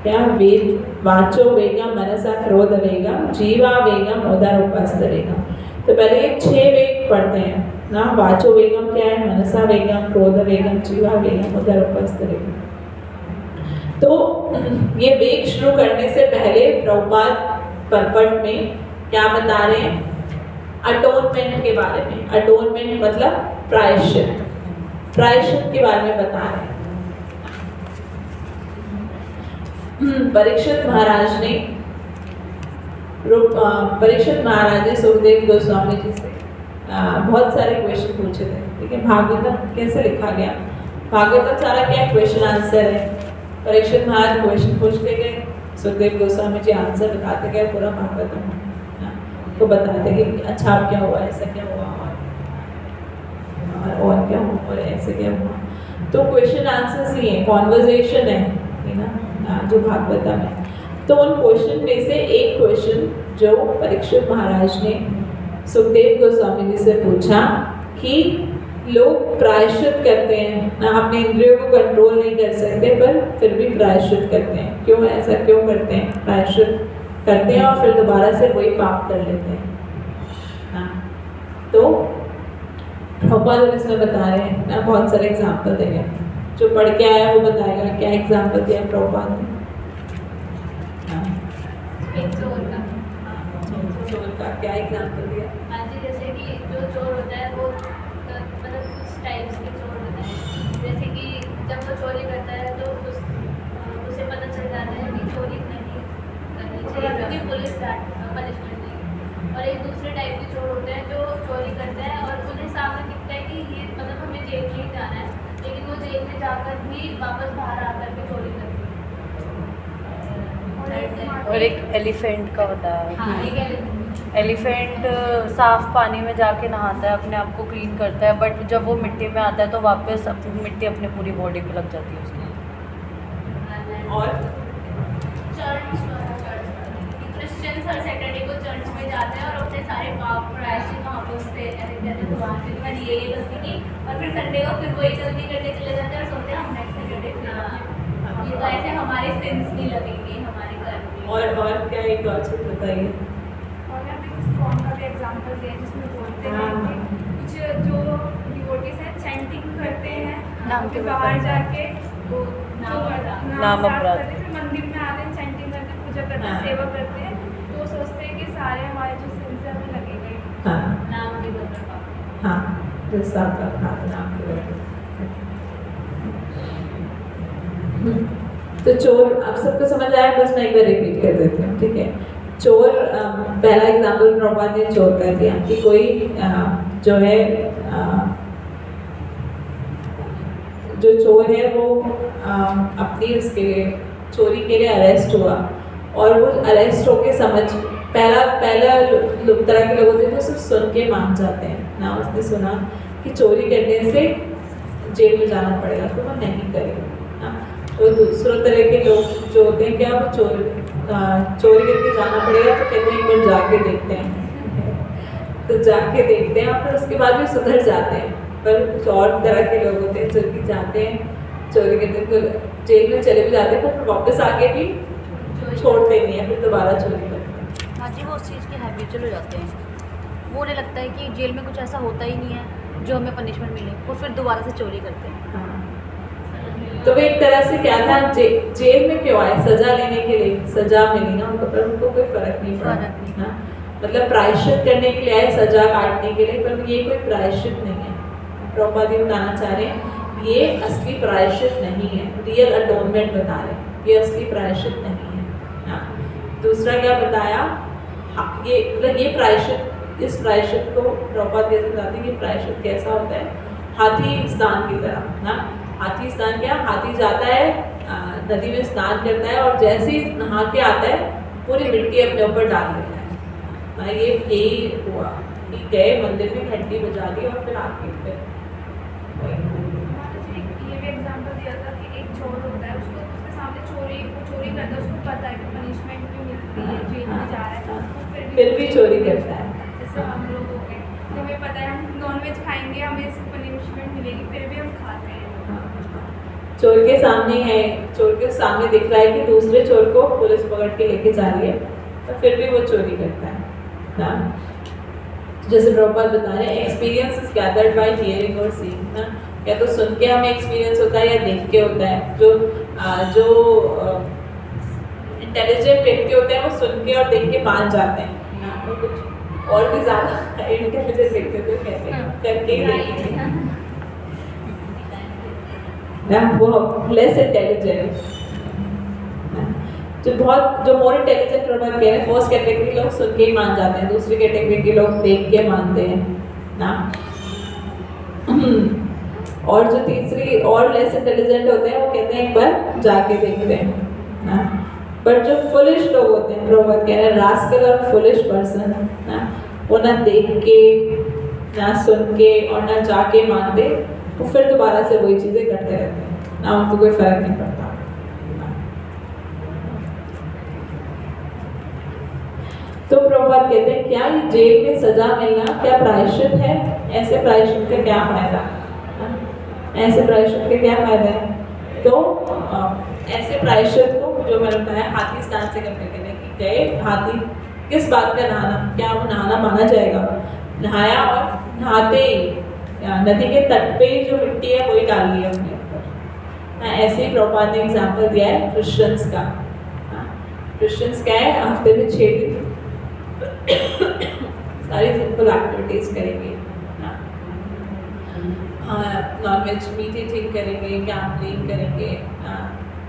क्या वेद? वाचो वेगम मनसा क्रोध वेगम जीवा वेगम उदर उपस्थ वेगम। तो पहले ये 6 वेग पढ़ते हैं ना। वाचो वेगम क्या है? मनसा वेगम, क्रोध वेगम, जीवा वेगम, उदर उपस्थ वेगम। तो ये वेग शुरू करने से पहले प्रभुपाद परपट में क्या बता रहे हैं? अटोनमेंट के बारे में। अटोनमेंट मतलब प्रायश्चित, प्रायश्चित के बारे में बता रहे हैं। परीक्षित महाराज ने सुखदेव गोस्वामी जी से बहुत सारे क्वेश्चन पूछे थे, ठीक है। भागवतम कैसे लिखा गया? भागवतम सारा क्या क्वेश्चन आंसर है। परीक्षित महाराज क्वेश्चन पूछते गए, सुखदेव गोस्वामी जी आंसर बताते गए पूरा भागवतम को बताते कि अच्छा क्या हुआ, ऐसा क्या हुआ, और क्या हुआ, और ऐसे क्या हुआ। तो क्वेश्चन आंसर्स ही है, कॉन्वर्जेशन है ना जो भागवतम है। तो उन क्वेश्चन में से एक क्वेश्चन जो परीक्षित महाराज ने सुखदेव गोस्वामी जी से पूछा कि लोग प्रायश्चित करते हैं ना, अपने इंद्रियों को कंट्रोल नहीं कर सकते पर फिर भी प्रायश्चित करते हैं, क्यों ऐसा क्यों करते हैं? प्रायश्चित करते हैं और फिर दोबारा से वही पाप कर लेते हैं ना। तो प्रभुपाद इसमें बता रहे हैं ना, बहुत सारे एग्जाम्पल देंगे। जो पढ़ के आया वो बताएगा क्या एग्जाम्पल दिया प्रभुपाद ने। हाँ, एक चोर का। चोर का क्या एग्जाम्पल दिया? हाँ जी, जैसे कि जो चोर होता है वो मतलब कुछ टाइप्स के चोर होते हैं। जैसे कि जब वो चोरी करता है तो उसे पता चल जाता है कि चोरी नहीं करनी चाहिए क्योंकि पुलिस पनिशमेंट देगी। और एक दूसरे टाइप के चोर होते हैं जो चोरी करते हैं और उन्हें सामने दिखता है कि ये मतलब हमें जेल में ही जाना है, लेकिन वो जेल में जाकर भी वापस बाहर आकर के चोरी करते हैं। और एक एलिफेंट का बताया। हाँ, एक एलिफेंट साफ पानी में जाके नहाता है, अपने आप को क्लीन करता है, बट जब वो मिट्टी में आता है तो वापस अपनी मिट्टी अपने पूरी बॉडी पे लग जाती है उसकी। और क्रिश्चियंस हर सैटरडे को चर्च में जाते हैं और अपने सारे पाप प्रायश्चित वहाँ पे उससे भगवान से मैंने ये गलती की, और फिर संडे को फिर वही गलती करके चले जाते हैं और सोचते हैं हम नेक्स्ट सैटरडे ये तो ऐसे हमारे सिंस नहीं लगेंगे हमारे घर में। और क्या एक और चीज बताइए। और मैं भी किसी कौन का भी एग्जाम्पल दिया जिसमें बोलते हैं कि कुछ जो डिवोटीज हैं चैंटिंग करते हैं नाम के बाहर जाके वो नाम अपराध करते हैं, फिर मंदिर में आते हैं चैंटिंग करते हैं, पूजा करते हैं, हाँ। सेवा करते हैं, तो वो सोचते हैं कि सारे हमारे जो सिंस है हमें लगेंगे। हाँ नाम के बदले हाँ, जो साथ का खाना नाम के वजह। तो चोर आप सबको समझ आया, बस मैं एक बार रिपीट कर देती हूँ, ठीक है। चोर पहला एग्जाम्पल प्रभुपाद ने चोर कर दिया कि कोई जो है जो चोर है वो अपनी उसके लिए चोरी के लिए अरेस्ट हुआ, और वो अरेस्ट होके समझ पहला तरह के लोग होते हैं जो सिर्फ सुन के मान जाते हैं ना। उसने सुना कि चोरी करने से जेल में जाना पड़ेगा तो वो नहीं करेगा ना। तो दूसरों तरह के लोग जो होते हैं क्या, वो चोरी करके जाना पड़ेगा तो कहते हैं एक बार जाके देखते हैं तो जाके देखते हैं और फिर उसके बाद भी सुधर जाते हैं। पर कुछ और तरह के लोग होते हैं जो कि जाते हैं चोरी करते तो जेल में चले भी जाते हैं, पर वापस आके भी छोड़ते नहीं है, फिर दोबारा चोरी करते हैं। हाँ जी, वो उस चीज़ के हैबिचुअल हो जाते हैं। वो उन्हें लगता है कि जेल में कुछ ऐसा होता ही नहीं है जो हमें पनिशमेंट मिले, वो फिर दोबारा से चोरी करते हैं। हाँ। तो वो एक तरह से क्या था, जेल में क्यों आए? सजा लेने के लिए, सजा मिली ना उनको, पर उनको कोई फर्क नहीं पड़ा। फर्क नहीं। हाँ, मतलब प्रायश्चित करने के लिए आए, सजा काटने के लिए, पर ये कोई प्रायश्चित नहीं है। प्रभुपाद ये बताना चाह रहे हैं ये असली प्रायश्चित नहीं है, रियल अटोनमेंट बता रहे हैं, ये असली प्रायश्चित नहीं है। हाँ। दूसरा क्या बताया, ये मतलब ये प्रायश्चित, इस प्रायश्चित को प्रभुपाद कैसे बताते हैं कि प्रायश्चित कैसा होता है, हाथी स्नान की तरह ना। हाथी स्नान क्या, हाथी जाता है नदी में स्नान करता है और जैसे ही नहा के आता है पूरी मिट्टी अपने ऊपर डाल देता है। हाँ, ये यही हुआ कि गए मंदिर में घंटी बजा दी और फिर आके फिर ये भी एग्जाम्पल दिया था कि एक चोर होता है, उसको उसके सामने चोरी करता है, उसको पता है कि पनिशमेंट भी मिलती है, जेल में जा रहा है, तो उसको फिर भी चोरी करता है। जैसे हम लोग हो गए, तो हमें पता है हम नॉनवेज खाएंगे, हमें इसकी पनिशमेंट मिलेगी, फिर भी हम खाते हैं। चोर के सामने है, चोर के सामने दिख रहा है कि दूसरे चोर को पुलिस पकड़ के लेके जा रही है, तो फिर भी वो चोरी करता है ना। जैसे प्रभुपाद बता रहे हैं, experience is gathered bye hearing और सीइंग ना। या तो सुन के हमें एक्सपीरियंस होता है या देख के होता है। जो इंटेलिजेंट व्यक्ति होते हैं वो सुन के और देख के मान जाते हैं ना। तो कुछ और भी ज़्यादा इंटेलिजेंट व्यक्ति होते हैं कहते हैं करके ही देखते हैं ना, वो लेस इंटेलिजेंट। जो मोर इंटेलिजेंट प्रभाव कह रहे हैं, फर्स्ट कैटेगरी लोग सुन के ही मान जाते हैं, दूसरी कैटेगरी के लोग देख के मानते हैं ना। और जो तीसरी और लेस इंटेलिजेंट होते हैं वो कहते हैं एक बार जाके देखते हैं ना। पर जो फुलिश लोग होते हैं, प्रभाव कह रहे हैं रास्कल और फुलिश पर्सन ना, वो ना देख के ना सुन के और ना जाके मानते, वो फिर दोबारा से वही चीज़ें करते रहते हैं ना, उनको कोई फर्क नहीं पड़ता। तो प्रभुपाद कहते हैं क्या ये जेल में सजा मिलना क्या प्रायश्चित है? ऐसे प्रायश्चित का क्या फायदा? ऐसे प्रायश्चित का क्या फायदा है? तो ऐसे प्रायश्चित को जो मैंने बताया हाथी स्नान से कंपेयर करने की गए, हाथी किस बात का नहाना, क्या वो नहाना माना जाएगा? नहाया और नहाते ही नदी के तट पे ही जो मिट्टी है वही डाल ली है अपने ऊपर। ऐसे ही प्रभुपाद ने एग्जाम्पल दिया है क्रिश्चियंस का। क्रिश्चियंस क्या है, हफ्ते में 6 दिन सारी सिंपल एक्टिविटीज करेंगे, नॉन वेज मीट ईटिंग करेंगे, गैम्बलिंग करेंगे।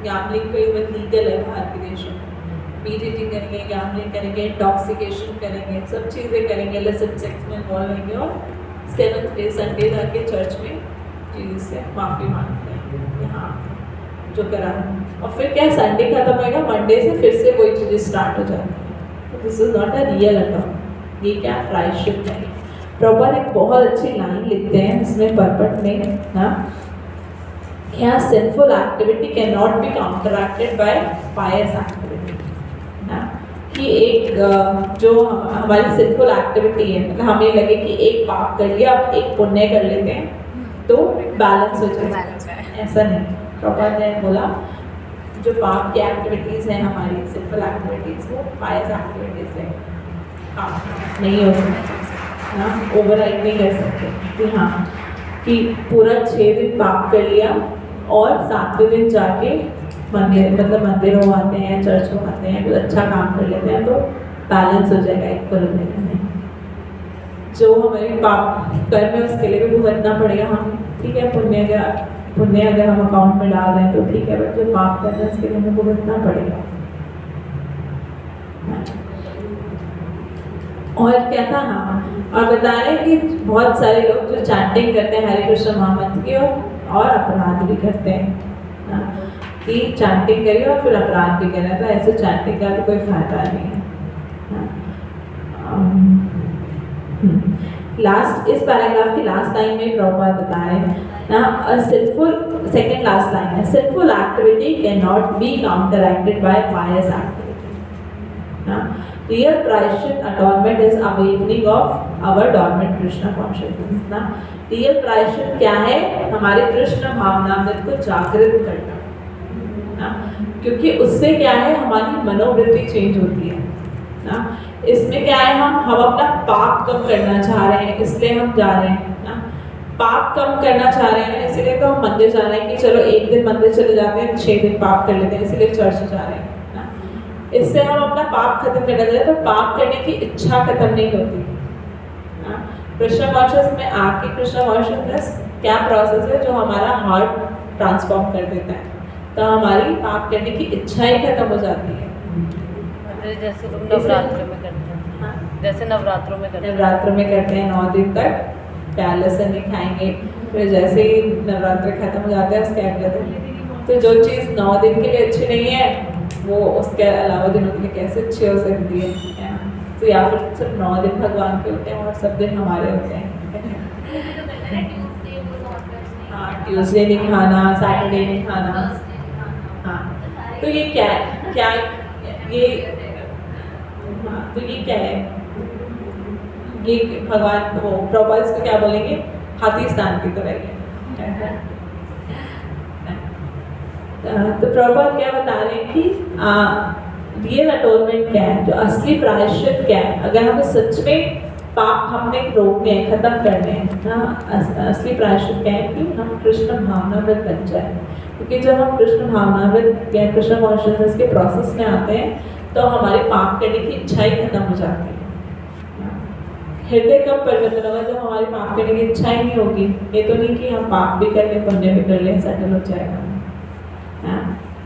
गैम्बलिंग कोई बहुत लीगल है बाहर के देशों में। मीट ईटिंग करेंगे, गैम्बलिंग करेंगे, इंटॉक्सिकेशन करेंगे, सब चीज़ें करेंगे, इलिसिट सेक्स में इन्वॉल्व रहेंगे और 7th डे संडे जाके चर्च में जीसस से माफ़ी मांगते हैं कि हाँ जो करा। और फिर क्या संडे खत्म होएगा, मंडे से फिर से वही चीज़ें स्टार्ट हो जाती हैं। This is not a real atonement, ये क्या प्रायश्चित है। प्रभुपाद एक बहुत अच्छी लाइन लिखते हैं इसमें परपट में ना, यहाँ sinful activity can not be counteracted by pious activity ना, कि एक जो हमारी सिंफुल एक्टिविटी है, मतलब हमें लगे कि एक पाप कर लिया अब एक पुण्य कर लेते हैं तो बैलेंस हो जाएगा, ऐसा नहीं। प्रभुपाद ने बोला जो पाप की एक्टिविटीज़ हैं हमारी सिंपल एक्टिविटीज़ वो पायस एक्टिविटीज़ है, काम नहीं हो सकते ना, ओवरराइड नहीं कर सकते कि हाँ कि पूरा 6 दिन पाप कर लिया और 7वें दिन जाके मंदिर मतलब मंदिरों आते हैं, चर्च में आते हैं, कुछ अच्छा काम कर लेते हैं तो बैलेंस हो जाएगा एक पुण्य में। जो हमारे पाप कर्म है उसके लिए भी भुगतना पड़ेगा हम, ठीक है। पुण्य अगर हम अकाउंट में डाल रहे हैं तो ठीक है, बट जो पाप करना है उसके लिए हमें भुगतना पड़ेगा। और क्या था, हाँ, और बता रहे कि बहुत सारे लोग जो चैंटिंग करते हैं हरे कृष्ण महामंत्र की और अपराध भी करते हैं कि चैंटिंग करिए और फिर अपराध भी करें, तो ऐसे चैंटिंग का तो कोई फायदा नहीं है। लास्ट इस पैराग्राफ की लास्ट लाइन में प्रभुपाद बता रहे हैं ना, a sinful second last line है, sinful activity can not be counteracted by pious activity. Real प्रायश्चित atonement is awakening of our dormant Krishna consciousness ना। रियल प्रायश्चित क्या है, हमारे कृष्ण भावनामृत को जागृत करना ना, क्योंकि उससे क्या है हमारी मनोवृत्ति चेंज होती है ना। इसमें क्या है, हम अपना पाप कम करना चाह रहे हैं इसलिए हम जा रहे हैं ना, पाप कम करना चाह रहे हैं इसलिए तो हम मंदिर जा रहे हैं कि चलो एक दिन मंदिर चले जाते हैं, 6 दिन पाप कर लेते हैं इसलिए चर्च जा रहे हैं ना। इससे हम अपना पाप खत्म करना चाहते हैं, तो पाप करने की इच्छा खत्म नहीं होती ना। कृष्ण कॉन्शियस में आके कृष्ण कॉन्शियसनेस क्या प्रोसेस है जो हमारा हार्ट ट्रांसफॉर्म कर देता है, तो हमारी पाप करने की इच्छा ही खत्म हो जाती है। जैसे तुम नवरात्र में करते हैं, हाँ, जैसे नवरात्रों में करते हैं, नवरात्र में करते हैं 9 दिन तक प्यार लहसुन नहीं खाएंगे, फिर जैसे ही नवरात्र खत्म हो जाते हैं उसके अगले दिन, तो जो चीज़ 9 दिन के लिए अच्छी नहीं है वो उसके अलावा दिनों के लिए कैसे अच्छी हो सकती है। तो या फिर सिर्फ 9 दिन भगवान के होते हैं और सब दिन हमारे होते हैं। हाँ, ट्यूसडे नहीं खाना, सैटरडे नहीं खाना। हाँ, तो ये क्या है, क्या ये, हाँ, तो ये क्या है, ये भगवान वो प्रभुपाद इसको क्या बोलेंगे, हाथी स्नान की तरह है। तो प्रभुपाद क्या बता रहे हैं कि रियल अटोनमेंट क्या है, जो असली प्रायश्चित क्या है, अगर हमें सच में पाप हमने रोकने हैं, खत्म करने हैं ना, असली प्रायश्चित क्या है कि हम कृष्ण भावनामृत बन जाए। क्योंकि जब हम कृष्ण भावनामृत या कृष्ण कॉन्शियसनेस के प्रोसेस में आते हैं तो हमारे पाप करने की इच्छा ही खत्म हो जाती है। हृदय कब परिवर्तन होगा, जब हमारी पाप करने की इच्छा ही नहीं होगी। ये तो नहीं कि हम पाप भी कर लें पुण्य भी कर लें सेटल हो जाएगा।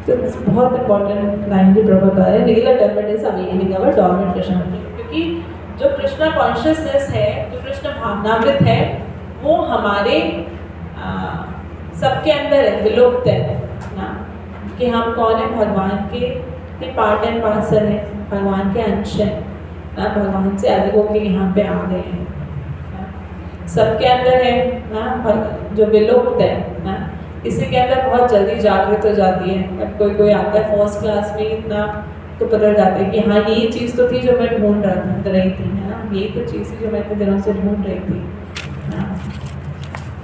तो बहुत इंपॉर्टेंट लाइन भी प्रभु बता रहे हैं, real atonement is awakening our dormant Krishna. क्योंकि जो कृष्ण कॉन्शियसनेस है, जो कृष्ण भावनामृत है, वो हमारे सबके अंदर है, विलुप्त है ना, कि हम कौन है, भगवान के पार्ट एंड पार्सल है, भगवान के अंश है ना, भगवान से अलग होकर यहाँ पे आ गए हैं, सबके अंदर है ना, जो विलुप्त है ना, किसी के अंदर बहुत जल्दी जागृत हो जाती है। अब कोई आता है फर्स्ट क्लास में इतना तो पता जाता है कि हाँ ये चीज़ तो थी जो मैं ढूंढ रही थी, है ना, यही तो चीज़ थी जो मैं इतने दिनों से ढूंढ रही थी।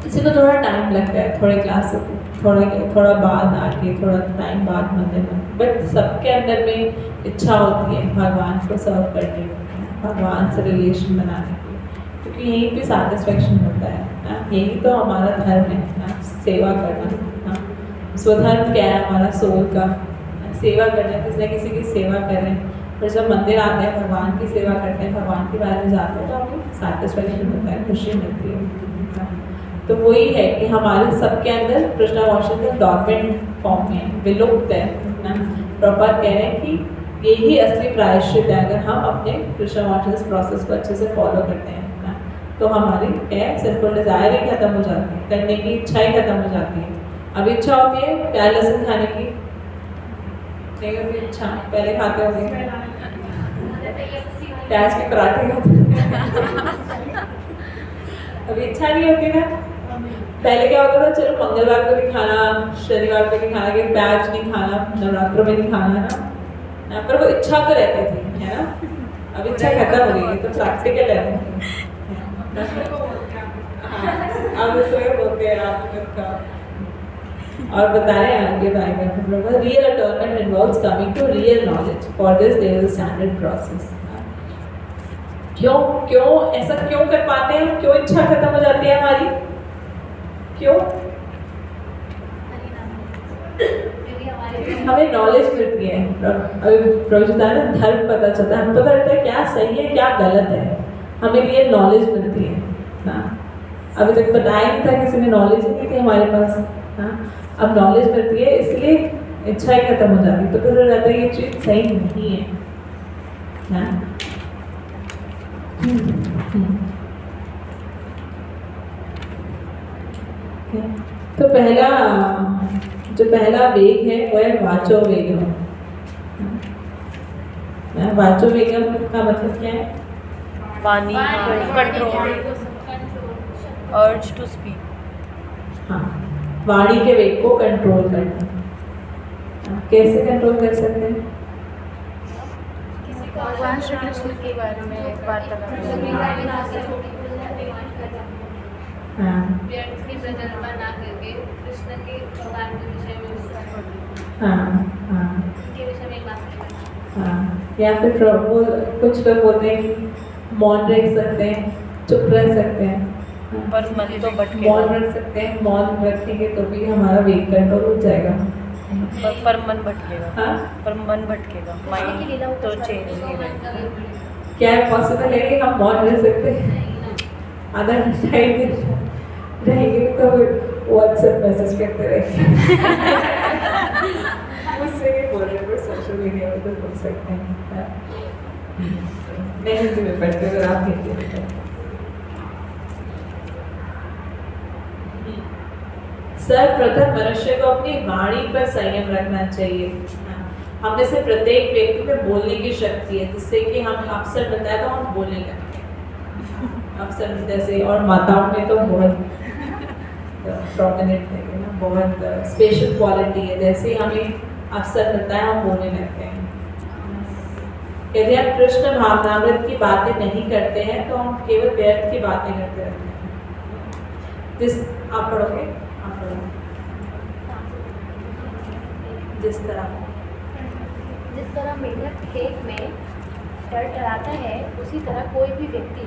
किसी को थोड़ा टाइम लगता है, थोड़े क्लास थोड़ा बाद आके, थोड़ा टाइम बाद मंदिर में, बट सबके अंदर में इच्छा होती है भगवान को सर्व करने की, भगवान से रिलेशन बनाने की। क्योंकि यहीं पे सेटिस्फेक्शन होता है ना, यही तो हमारा धर्म है ना, सेवा करना ना। स्वधर्म क्या है हमारा सोल का, सेवा करना, किसी न किसी की सेवा करें। और जब मंदिर आते हैं, भगवान की सेवा करते हैं, भगवान के बारे में जाते हैं, तो हमें सेटिस्फेक्शन होता है, खुशी मिलती है। तो वही है कि हमारे सबके अंदर कृष्णा कॉन्शियसनेस डॉर्मेंट फॉर्म में विलुप्त है ना। प्रॉपर कह रहे हैं कि यही असली प्रायश्चित है, अगर हम अपने कृष्णा कॉन्शियसनेस प्रोसेस को अच्छे से फॉलो करते हैं ना, तो हमारी क्या सिंपल डिज़ायर ही खत्म हो जाती है, करने की इच्छा ही खत्म हो जाती है। अब इच्छा होती है प्याज लहसुन खाने की, नहीं होती इच्छा, पहले खाते होंगे प्याज के पराठे खाते अभी इच्छा नहीं होती ना। पहले क्या होता था, चलो मंगलवार को नहीं खाना, शनिवार को नहीं खाना, कि प्याज नहीं खाना, नवरात्रों में नहीं खाना ना, पर वो इच्छा तो रहती थी, है ना। अब इच्छा खत्म हो गई है, तो प्रैक्टिकल है। अब इसमें बोलते हैं आपका और बता रहे हैं आगे बाएगा, real atonement involves coming to real knowledge, for this there is standard process. क्यों ऐसा क्यों कर पाते हैं, क्यों इच्छा खत्म हो जाती है हमारी, क्यों? हमें नॉलेज मिलती है, अभी प्रभुता है ना, धर्म पता चलता है, हमें पता चलता है क्या सही है क्या गलत है, हमें रियल नॉलेज मिलती है ना। अभी तक बताया नहीं था, किसी ने नॉलेज नहीं थी हमारे पास ना, अब नॉलेज मिलती है, इसलिए इच्छा ही खत्म हो जाती है, पता चल जाता है ये चीज़ सही नहीं है ना। तो पहला वेग है वो है वाचो वेगम। वाचो वेगम का मतलब क्या है? वाणी कंट्रोल, अर्ज टू स्पीक। हाँ, वाणी के वेग को कंट्रोल करना। कैसे कंट्रोल कर सकते हैं? भगवान श्री कृष्ण के बारे में एक बात हाँ व्यर्थ की प्रजनता ना करके कृष्ण के भगवान के विषय में हाँ हाँ उनके विषय में बात करना। हाँ, या फिर कुछ लोग होते हैं कि मौन रह सकते हैं, चुप रह सकते हैं, पर मन तो भटकेगा, मौन रख सकते हैं, मौन रखेंगे तो भी हमारा वेग कंट्रोल हो जाएगा। पर मन भटकेगा। हाँ, पर मन भटकेगा, माइंड तो चेंज नहीं होगा। क्या पॉसिबल है कि हम मौन रह सकते हैं? आधा घंटा ही रहेंगे तो व्हाट्सएप मैसेज करते रहेंगे। मुझसे भी बोल रहे, सोशल मीडिया में तो बोल सकते हैं, नहीं हिंदी में पढ़ते अगर आप हिंदी में पढ़ते। सर्वप्रथम मनुष्य को अपनी वाणी पर संयम रखना चाहिए। हम में से प्रत्येक व्यक्ति में बोलने की शक्ति है, जिससे कि हम अवसर मिलता है तो हम बोलने लगते हैं। अवसर मिलते से, और माताओं में तो बहुत प्रोमिनेंट है ना, बहुत स्पेशल क्वालिटी है, जैसे ही हमें अवसर मिलता है हम बोलने लगते हैं। यदि हम कृष्ण भावनामृत की बातें नहीं करते हैं तो हम केवल व्यर्थ की बातें करते रहते हैं। आप पढ़ोगे? आप पढ़ो। जिस तरह मेढक खेत में टरटराता है, उसी तरह कोई भी व्यक्ति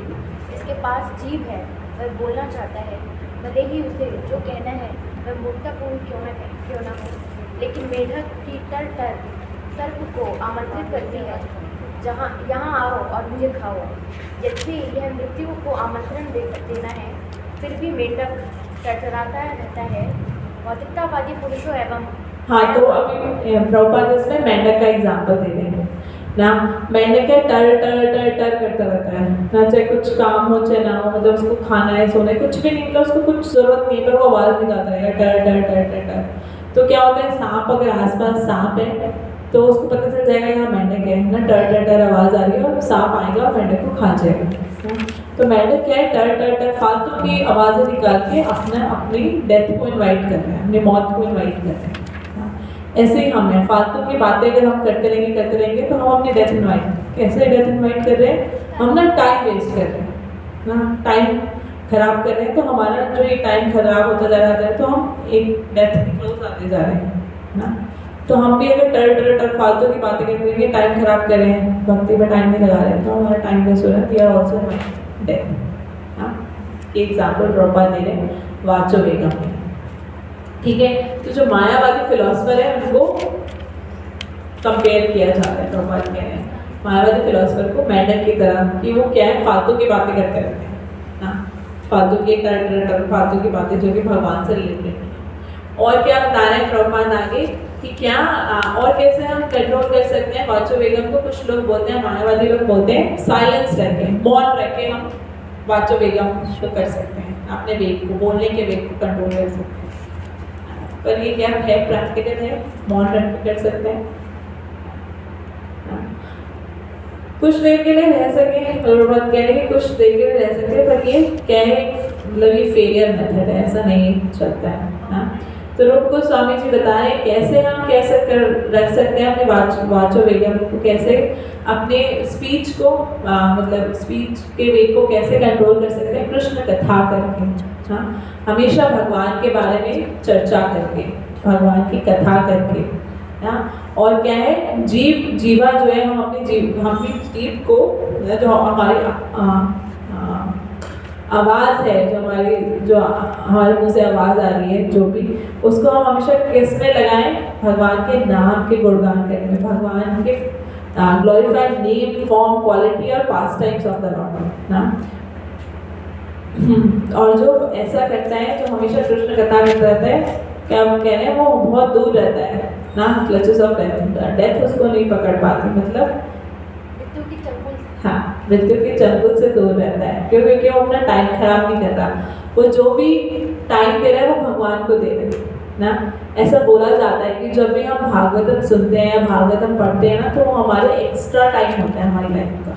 जिसके पास जीभ है वह बोलना चाहता है, भले ही उसे जो कहना है वह मूर्खतापूर्ण क्यों न हो, लेकिन मेढक की टर सर्प को आमंत्रित करती है, यहाँ आओ और मुझे खाओ। यदि यह मृत्यु को आमंत्रण देना है, फिर भी मेढक टरटराता रहता है। भौतिकतावादी पुरुषों एवं हाँ, तो अभी प्रभुपाद इसमें मेंढक का एग्जाम्पल दे रहे हैं ना। मेंढक क्या टर टर टर टर करता रहता है ना, चाहे कुछ काम हो चाहे ना हो, मतलब उसको खाना है सोना है कुछ भी नहीं, मतलब उसको कुछ जरूरत नहीं, पर वो आवाज़ निकालता रहेगा टर टर टर टर टर। तो क्या होता है, सांप अगर आसपास सांप है तो उसको पता चल जाएगा यहाँ मेंढक है ना, टर टर टर आवाज़ आ रही है और सांप आएगा और मेंढक को खा जाएगा। तो मेंढक क्या है, टर टर टर फालतू की आवाज़ें निकाल के अपनी डेथ को इन्वाइट कर रहे हैं, अपनी मौत को इन्वाइट कर रहे हैं। ऐसे ही हम हैं, फालतू की बातें अगर हम करते रहेंगे तो हम अपनी डेथ इन्वाइट, कैसे डेथ इन्वाइट कर रहे हैं, हम ना टाइम वेस्ट कर रहे हैं ना, टाइम खराब कर रहे हैं। तो हमारा जो ये टाइम खराब होता जा रहा है, तो हम एक डेथ की क्लोज आते जा रहे हैं ना। तो हम भी अगर टर टर टर फालतू की बातें करते रहेंगे, टाइम खराब कर रहे हैं, भक्ति में टाइम नहीं लगा रहे हैं, तो हमारा टाइम वेस्ट हो रहा है, वी आर ऑल्सो डेथ। ये एग्जाम्पल प्रभुपाद दे रहे हैं वाचो वेगम में। ठीक है, तो जो मायावादी फिलोसफर है उनको कंपेयर किया जा रहा है। प्रभुपाद कह रहे हैं मायावादी फिलोसफर को मेंढक की तरह कि वो क्या है, फालतू की बातें करते रहते हैं ना, फालतू की फालतू की बातें जो कि भगवान से रिलेटेड है। और क्या बता रहे हैं प्रभुपाद आगे कि क्या और कैसे हम कंट्रोल कर सकते हैं वाचो वेगम को। कुछ लोग बोलते हैं, मायावादी लोग बोलते हैं साइलेंस रह के, मौन रह के हम वाचो वेगम को कर सकते हैं, अपने वेग को, बोलने के वेग को कंट्रोल कर सकते हैं। पर ये क्या है, प्रैक्टिकल है, मौन रह के कर सकते हैं। कुछ देर के लिए रह सके, प्रभुपाद कह रहे हैं कुछ देर के लिए रह सकते, पर ये क्या है, मतलब ये फेलियर मेथड है, ऐसा नहीं चलता है ना। तो रूप गोस्वामी जी बता रहे हैं कैसे हम कैसे रख सकते हैं अपने वाचो वेगम को, कैसे अपने स्पीच को मतलब स्पीच के वेग को कैसे कंट्रोल कर सकते हैं, कृष्ण कथा करके, हाँ, हमेशा भगवान के बारे में चर्चा करके, भगवान की कथा करके, हाँ। और क्या है, जीवा जो है, हम अपनी जीव को, जो हमारी आवाज़ है, जो हमारे मुंह से आवाज़ आ रही है, जो भी, उसको हम हमेशा किस में लगाएं, भगवान के नाम के गुणगान करने में, भगवान के ग्लोरीफाइड नेम, फॉर्म, क्वालिटी और पास टाइम्स ऑफ द लॉर्ड ना। और जो ऐसा करता है, जो हमेशा कृष्ण कथा करता रहता है, क्या हम कह रहे हैं, वो बहुत दूर रहता है ना, क्लचेस ऑफ डेथ उसको नहीं पकड़ पाती, मतलब हाँ, मृत्यु के चंगुल से दूर रहता है, क्योंकि वो अपना टाइम खराब नहीं कर रहा, वो जो भी टाइम दे रहा है वो भगवान को दे रहे हैं ना। ऐसा बोला जाता है कि जब भी हम भागवतम सुनते हैं या भागवतम पढ़ते हैं ना, तो वो हमारे एक्स्ट्रा टाइम होता है हमारी लाइफ का,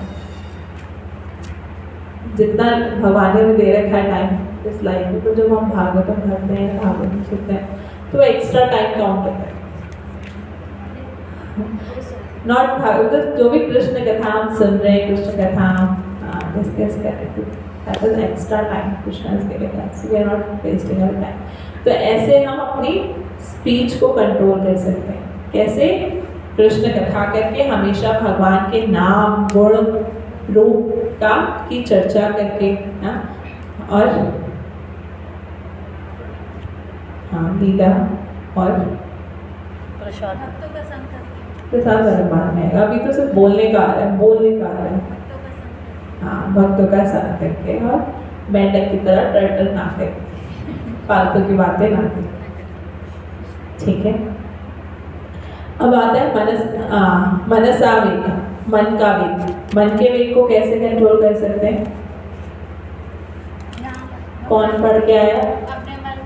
जितना भगवान ने दे रखा है टाइम इस लाइफ में, तो जब हम भागवतम पढ़ते हैं, भागवतम सुनते हैं, तो एक्स्ट्रा टाइम काउंट होता है। नॉट भागवत, जो भी कृष्ण कथा हम सुन रहे हैं, कृष्ण कथा डिस्कस कर रहे हैं, that is extra time Krishna is giving us, we are not wasting our time. तो ऐसे हम अपनी स्पीच को कंट्रोल कर सकते हैं, कैसे, कृष्ण कथा करके, हमेशा भगवान के नाम, गुण, रूप का की चर्चा करके ना, और हाँ, लीला और प्रसाद प्रसाद बाद में आएगा, अभी तो सिर्फ बोलने का आ रहा है, बोलने का आ रहा है, हाँ, भक्तों का साथ करके, और मेंढक की तरह टर्टल ना करके, फालतू की बातें ना करके, ठीक है। अब आता है मनसा वेग, मन का वेग, मन के वेग को कैसे कंट्रोल कर सकते हैं, कौन पढ़ के आया, अपने मन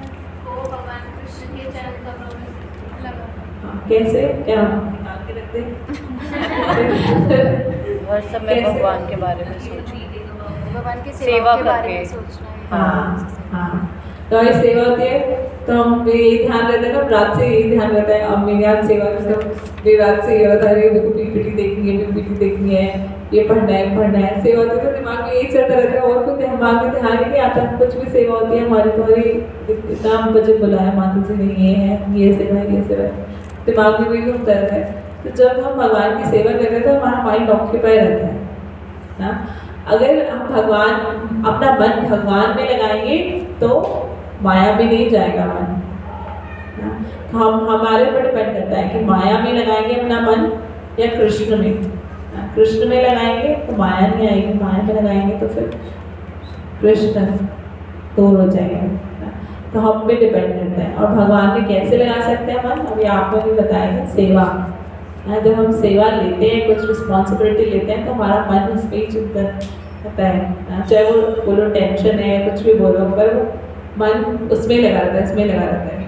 को भगवान कृष्ण के चरण कमलों में लगाओ। कैसे, क्या आगे रख दे हर समय भगवान के बारे में सोचना, भगवान की सेवा सेवा के बारे करके। में सोचना है। हाँ हाँ, तो हमारी सेवा होती है, तो हम यही ध्यान रहता है ना, रात से यही ध्यान रहता है, अब मेरी आज सेवा करते हो, मेरी रात से ये होता है, मेरे को पीपीटी देखनी है, पीपीटी देखनी है, ये पढ़ना है, सेवा होती है तो दिमाग में यही चलता रहता है, और कुछ दिमाग में ध्यान ही नहीं आता। कुछ भी सेवा होती है हमारी, तुम्हारी इतना बजे बुलाया माता जी ने, ये है, ये सेवा है, ये सेवा है, दिमाग में वही घूमता रहता है। तो जब हम भगवान की सेवा करते हैं तो हमारा माइंड ऑक्यूपाई रहता है ना। अगर हम अपना मन भगवान में लगाएंगे तो माया में नहीं जाएगा मन, हम हमारे ऊपर डिपेंड करता है कि माया में लगाएंगे अपना मन या कृष्ण में। कृष्ण में लगाएंगे तो माया नहीं आएगी, माया में लगाएंगे तो फिर कृष्ण दूर हो जाएंगे। तो हम पे डिपेंड करता है। और भगवान में कैसे लगा सकते हैं मन, अभी आपको भी बताएंगे, सेवा। जब हम सेवा लेते हैं, कुछ रिस्पॉन्सिबिलिटी लेते हैं, तो हमारा मन उस पर ही चिंतन होता है, चाहे वो बोलो टेंशन है, कुछ भी बोलो, पर मन उसमें लगा रहता है, इसमें लगा रहता है।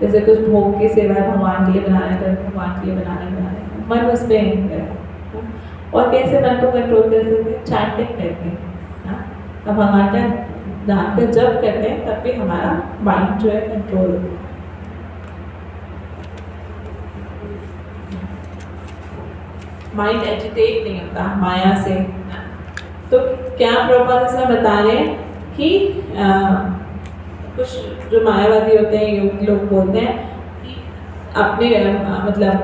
जैसे कुछ भोग की सेवा है, भगवान के लिए बनाना है, भगवान के लिए बनाना है, मन उसमें है। और कैसे मन को कंट्रोल कर सकते हैं, चैंटिंग करके। अब भगवान का नाम का जप करते हैं, तब भी हमारा माइंड जो है कंट्रोल होता है। माइंड एजिटेट नहीं होता माया से। तो क्या प्रभुपाद इसमें बता रहे हैं कि कुछ जो मायावादी होते हैं, योगी लोग बोलते हैं कि अपने मतलब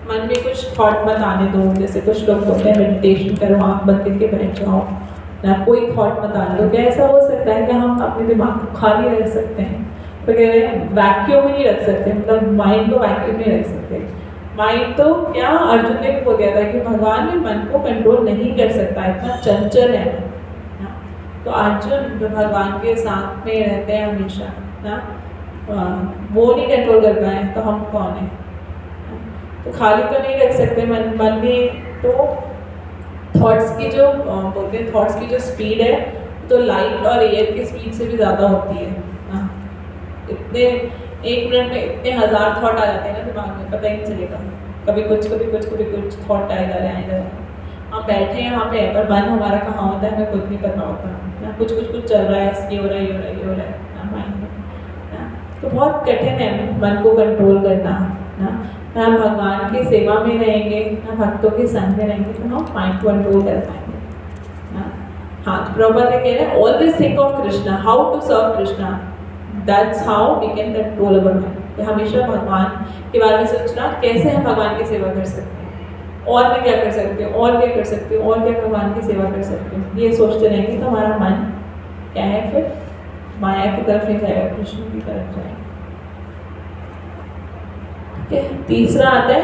मन में कुछ थॉट मत आने दो। जैसे कुछ लोग बोलते हैं मेडिटेशन करो, आँख बंद करके बैठ जाओ ना कोई थॉट मत आने दो। क्या ऐसा हो सकता है कि हम अपने दिमाग को खाली रख सकते हैं? तो कह रहे हैं वैक्यूम ही नहीं रख सकते, मतलब माइंड को वैक्यूम नहीं रख सकते। माइंड तो क्या, अर्जुन ने भी बोल दिया था कि भगवान भी मन को कंट्रोल नहीं कर सकता, इतना चंचल है ना। तो अर्जुन जो भगवान के साथ में रहते हैं हमेशा ना, वो नहीं कंट्रोल कर पाए तो हम कौन है? तो खाली तो नहीं रख सकते मन में। तो थॉट्स की जो बोलते हैं, थॉट्स की जो स्पीड है तो लाइट और एयर की स्पीड से भी ज़्यादा होती है ना। इतने 1 मिनट में इतने 1000 थॉट आ जाते हैं ना दिमाग में, पता ही नहीं चलेगा। कभी कुछ थॉट आएगा आएगा। हम बैठे हैं यहाँ पे पर मन हमारा कहाँ होता है हमें खुद नहीं पता होता ना। कुछ चल रहा है, ये हो रहा है ना माइंड में ना। तो बहुत कठिन है मन को कंट्रोल करना ना। हम भगवान की सेवा में रहेंगे ना, भक्तों के संग में रहेंगे तो हम माइंड को कंट्रोल कर पाएंगे ना। हाँ, तो प्रभुपाद कह रहे हैं always think of Krishna, how to serve Krishna, that's how we can control our mind. हमेशा भगवान के बारे में सोचना, कैसे हम भगवान की सेवा कर सकते हैं, और मैं क्या कर सकती हूँ, और क्या कर सकती हूँ, और क्या भगवान की सेवा कर सकती हूँ। ये सोचते रहेंगे तो हमारा मन क्या है, फिर माया की तरफ नहीं जाएगा, कृष्ण की तरफ जाएगा। तीसरा आता है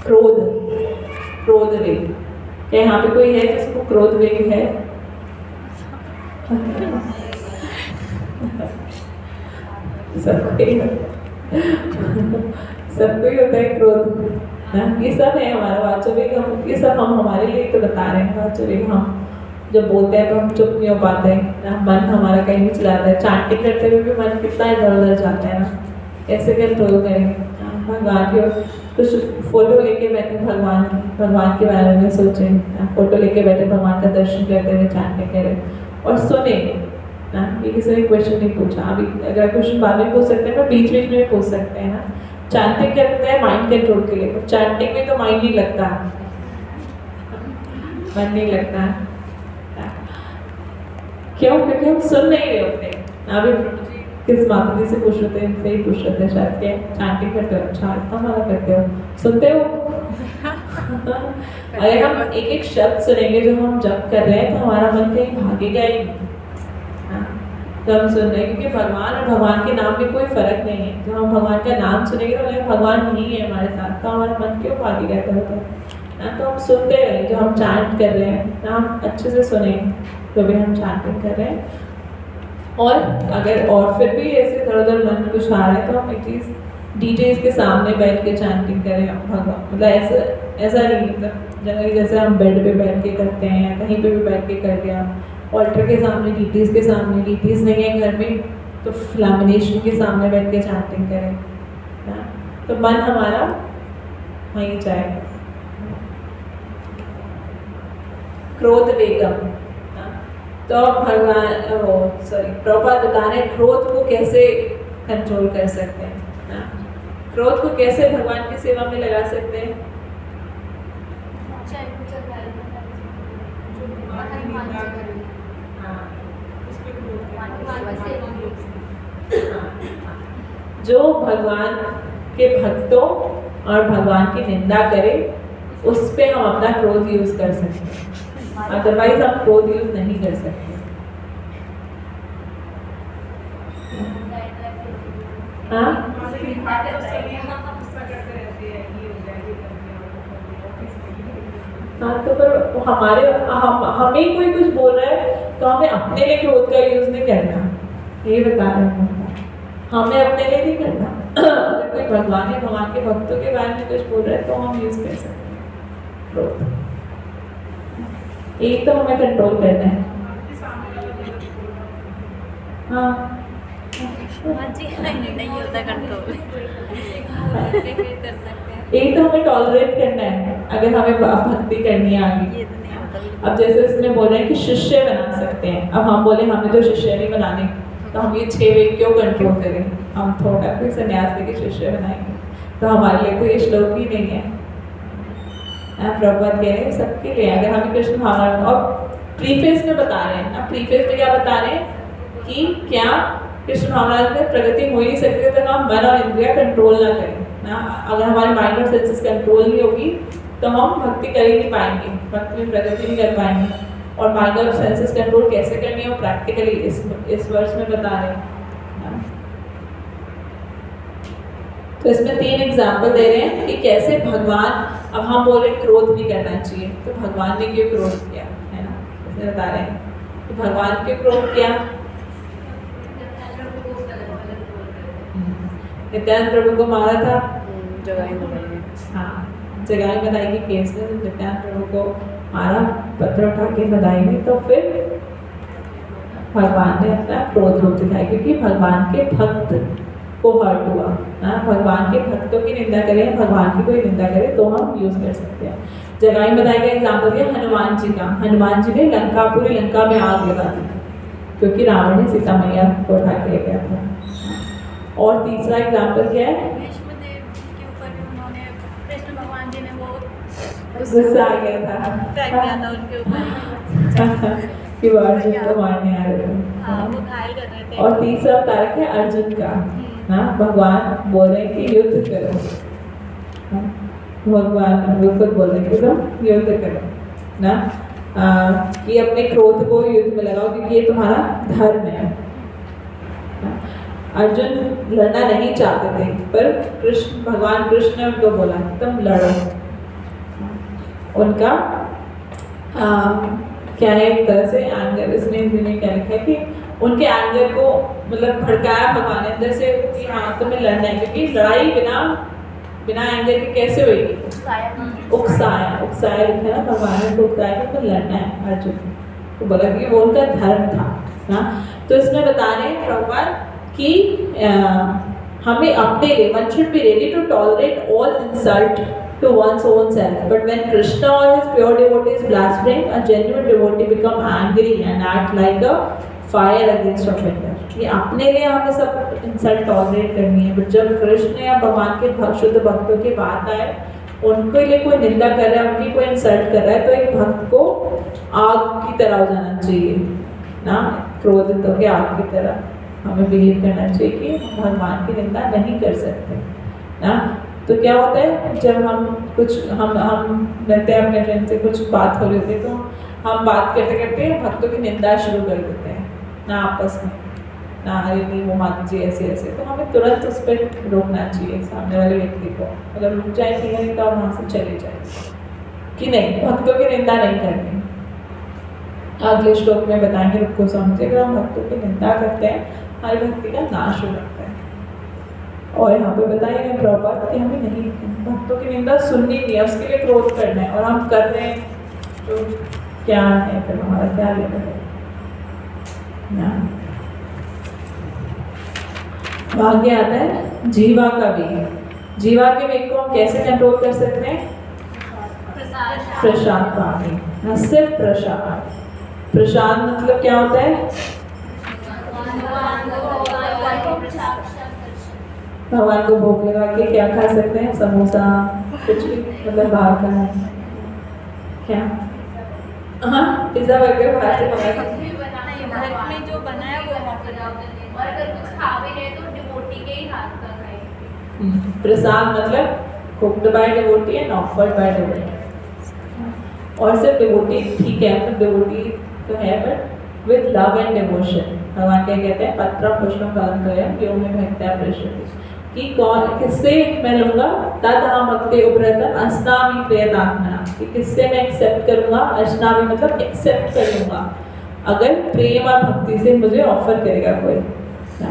क्रोध वेग। क्या यहाँ पे कोई है जिसको क्रोध वेग है? सबको ही होता है क्रोध ना। ये सब है हमारा वाचो वेग। हम ये सब हम हमारे लिए तो बता रहे हैं। वाचो वेग हम जब बोलते हैं तो हम चुप नहीं हो पाते हैं ना, मन हमारा कहीं नहीं चलाता है। चैंटिंग करते हुए भी मन कितना इधर उधर जाता है ना, कैसे कंट्रोल करेंगे? भगवान के कुछ फोटो लेके बैठे, भगवान के बारे में सोचें, फोटो लेके बैठे भगवान का दर्शन करते हुए चैंटिंग करें और सुने ना। ये किसी ने क्वेश्चन नहीं पूछा, अभी अगर क्वेश्चन बाद में पूछ सकते हैं पर बीच में पूछ सकते हैं ना। चैंटिंग करते हैं माइंड कंट्रोल के लिए, पर चैंटिंग में तो माइंड नहीं लगता, मन नहीं लगता। क्यों? क्योंकि हम सुन नहीं रहे होते। अभी किस माता जी से पूछ रहे थे, इनसे ही पूछ रहे थे शायद, क्या चैंटिंग करते हो? अच्छा, इतना माला करते हो, सुनते हो? अगर हम एक एक शब्द सुनेंगे जो हम जप कर रहे हैं तो हमारा मन कहीं भागेगा ही नहीं। तो हम सुन रहे हैं क्योंकि भगवान और भगवान के नाम में कोई फर्क नहीं है। जब हम भगवान का नाम सुनेंगे तो भगवान नहीं है हमारे साथ, तो हमारा मन क्यों भागेगा इधर-उधर ना। तो हम सुनते रहे, जो हम चैंट कर रहे हैं ना, हम अच्छे से सुने तो भी हम चैंटिंग कर रहे हैं। और अगर और फिर भी ऐसे इधर उधर मन कुछ आ रहा है तो हम एटलीस्ट डीजेस के सामने बैठ के चैंटिंग करें भगवान। मतलब ऐसा नहीं, मतलब जनरली जैसे हम बेड पे बैठ के करते हैं या कहीं पे भी बैठ के कर लिया, ऑल्टर के सामने, डीटीज के सामने, डीटीज नहीं है घर में तो फ्लैमिनेशन के सामने बैठ के चैंटिंग करें ना, तो मन हमारा वहीं जाएगा। क्रोध वेगम, तो प्रभुपाद बता रहे हैं क्रोध को कैसे कंट्रोल कर सकते हैं ना। क्रोध को कैसे भगवान की सेवा में लगा सकते हैं? जो भगवान के भक्तों और भगवान की निंदा करे उस पे हम अपना क्रोध यूज कर सकते हैं, अदरवाइज हम क्रोध यूज नहीं कर सकते। हाँ, तो पर हमें कोई कुछ बोल रहा है तो हमें अपने लिए क्रोध का यूज नहीं करना, ये बता रहे हैं। हमें अपने लिए नहीं करना। अगर कोई भगवान या भगवान के भक्तों के बारे में कुछ बोल रहा है तो हम यूज कर सकते हैं क्रोध। एक तो हमें कंट्रोल करना है। हाँ जी, नहीं होता कंट्रोल। एक तो हमें टॉलरेट करना है अगर हमें भक्ति करनी है आगे। ये तो नहीं होता। अब जैसे इसमें बोल रहे हैं कि शिष्य बना सकते हैं, अब हम बोले हमें तो शिष्य नहीं बनाने, तो हम ये 6 वेग क्यों कंट्रोल करें? हम थोड़ा कोई संन्यास लेके शिष्य बनाएंगे तो हमारे लिए तो ये श्लोक ही नहीं है। प्रभुपाद कह रहे हैं सबके लिए, अगर हमें कृष्ण भावना, और प्रीफेस में बता रहे हैं ना, प्रीफेस में क्या बता रहे हैं कि क्या कृष्ण भावना में प्रगति हो ही नहीं सकती तो हम मन और इंद्रिया कंट्रोल ना करें ना। अगर हमारे माइंड और सेंसेस कंट्रोल नहीं होगी तो हम भक्ति कर ही नहीं पाएंगे, भक्ति में प्रगति नहीं कर पाएंगे और माइंड और सेंसेस कंट्रोल कैसे करनी है वो प्रैक्टिकली इस वर्ष में बता रहे हैं। तो इसमें 3 एग्जाम्पल दे रहे हैं कि कैसे भगवान, अब हम बोल रहे क्रोध नहीं करना चाहिए, तो भगवान ने क्यों क्रोध किया, है ना, इसमें बता रहे हैं कि भगवान क्यों क्रोध किया। नित्यानंद प्रभु को मारा था, हाँ, जगाई बधाई के केस में नित्यानंद प्रभु को मारा, पत्थर उठा के बधाई में, तो फिर भगवान ने अपना क्रोध रूप दिखाया क्योंकि भगवान के भक्त को हर्ट हुआ। भगवान के भक्तों की निंदा करें, भगवान की कोई निंदा करे तो हम यूज कर सकते हैं। जगाई बधाई का एग्जाम्पल दिया हनुमान जी का। हनुमान जी ने पूरी लंका में आग लगा दी क्योंकि रावण ने सीता मैया को उठा के ले गया था। और तीसरा एग्जाम्पल क्या है, भीष्मदेव के ऊपर भी उन्होंने, कृष्ण भगवान जी ने वो गुस्सा आ गया था, फेंक दिया था उनके ऊपर कि वो अर्जुन को मारने आ रहे थे। हाँ, वो घायल कर रहे थे। और तीसरा उतारक है अर्जुन का, ना, भगवान बोल रहे हैं कि युद्ध करो, हाँ, भगवान वो खुद बोल रहे हैं कि तुम युद्ध करो ना, कि अपने क्रोध को युद्ध में लगाओ क्योंकि ये तुम्हारा धर्म है। अर्जुन लड़ना नहीं चाहते थे पर भगवान कृष्ण ने उनको बोला तुम लड़ो। उनका क्या है, एक तरह से एंगर, इसमें हिंदी में क्या लिखा है कि उनके एंगर को मतलब भड़काया भगवान ने अंदर से कि हाँ तुम्हें लड़ना है, क्योंकि लड़ाई बिना एंगर के कैसे होगी, उकसाया लिखा है ना, भगवान ने उकसाया कि तो लड़ना है अर्जुन को, बोला कि वो उनका धर्म था ना। तो इसमें बता रहे हैं भगवान कि हमें अपने लिए one should be ready to tolerate all insult to one's own self, but when Krishna or his pure devotees blaspheme, a genuine devotee become angry and act like a fire against offender। ये अपने लिए हमें सब insult tolerate करनी है, but जब कृष्ण या भगवान के शुद्ध भक्तों की बात आए, उनके लिए कोई निंदा कर रहा है, उनकी कोई इंसल्ट कर रहा है, तो एक भक्त को आग की तरह हो जाना चाहिए ना, क्रोधित होकर आग की तरह हमें बिलीव करना चाहिए कि भगवान की निंदा नहीं कर सकते ना। तो क्या होता है, जब हम मिलते हैं अपने फ्रेंड से, कुछ बात हो रही होती है तो हम बात करते करते भक्तों की निंदा शुरू कर देते हैं ना आपस में ना, अरे नहीं वो मान लीजिए ऐसे ऐसे, तो हमें तुरंत उस पर रोकना चाहिए सामने वाले व्यक्ति को, अगर रुक जाए ठीक है, तो आप वहाँ से चले जाए कि नहीं, भक्तों की निंदा नहीं करनी। अगले श्लोक में बताएंगे, रुको समझे, अगर हम भक्तों की निंदा करते हैं हर भक्ति का नाश हो जाता है। और यहाँ पे बताइए प्रॉपर कि हमें नहीं, भक्तों की निंदा सुननी नहीं है, उसके लिए क्रोध करना है, और हम कर रहे हैं तो क्या है, फिर हमारा क्या लेना है ना। आगे आता है जीवा का वेग। जीवा के वेग को हम कैसे कंट्रोल कर सकते हैं, प्रसाद पानी, ना सिर्फ प्रसाद। प्रसाद मतलब क्या होता है, भगवान को भोग लगा के क्या खा सकते हैं, समोसा, कुछ भी, मतलब बाहर का है क्या, हाँ पिज्जा बर्गर बाहर से मंगा सकते हैं, घर में जो बना है वो और अगर कुछ खा भी रहे तो डिवोटी के ही हाथ का खाए। प्रसाद मतलब cooked bye devotee and offered by devotee, और सिर्फ डिवोटी ठीक है, मतलब डिवोटी तो है but with love and devotion. भगवान क्या कहते हैं, पत्रम पुष्पम फलम तोयम यो में भक्त्या पृच्छति, कि कौन किससे मैं लूंगा, तद हम भक्ति उपरतम अस्नामि प्रियतात्मना, कि किससे मैं एक्सेप्ट करूंगा, अस्नामि मतलब एक्सेप्ट कर लूंगा, अगर प्रेम और भक्ति से मुझे ऑफर करेगा कोई ना।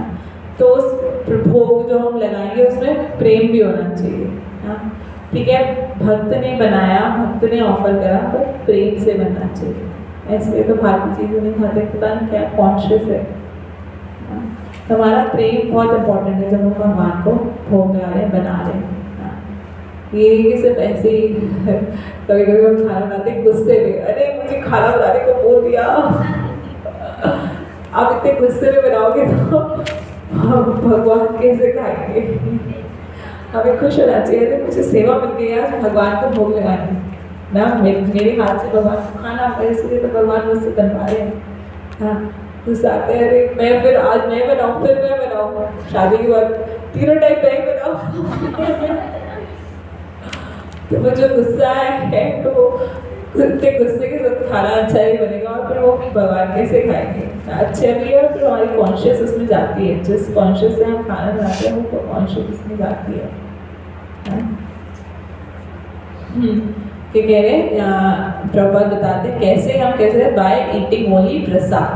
तो उस भोग जो हम लगाएंगे उसमें प्रेम भी होना चाहिए ना, ठीक है। भक्त ने बनाया, भक्त ने ऑफर करा, तो प्रेम से बनना चाहिए, ऐसे तो भारतीय चीज़ें नहीं खाते, पता नहीं क्या कॉन्शियस है। हमारा प्रेम बहुत इम्पोर्टेंट है जब हम भगवान को भोग लगा रहे हैं, बना रहे हैं। ये कि सिर्फ ऐसे ही कभी कभी हम खाना बनाते गुस्से में, अरे मुझे खाना बनाने को बोल दिया, आप इतने गुस्से में बनाओगे तो हम भगवान कैसे खाएंगे। हमें खुश होना चाहिए, अरे मुझे सेवा मिल गई आज भगवान को भोग लगाने ना, मेरे हाथ से भगवान को खाना, इसलिए तो भगवान मुझसे बनवा रहे हैं। हाँ गुस्सा आते हैं, अरे मैं फिर आज मैं बनाऊँ, फिर मैं बनाऊँ, शादी के बाद तीनों टाइम मैं ही बनाऊँ। तो वो जो गुस्सा है तो इतने गुस्से के साथ खाना अच्छा नहीं बनेगा और फिर वो भगवान कैसे खाएंगे? अच्छे भी है और फिर हमारी कॉन्शियस उसमें जाती है, जिस कॉन्शियस से हम खाना बनाते हैं वो कॉन्शियस उसमें जाती है। क्या कह रहे हैं प्रभुपाद बताते हैं कैसे हम कैसे बाय ईटिंग ओनली प्रसाद।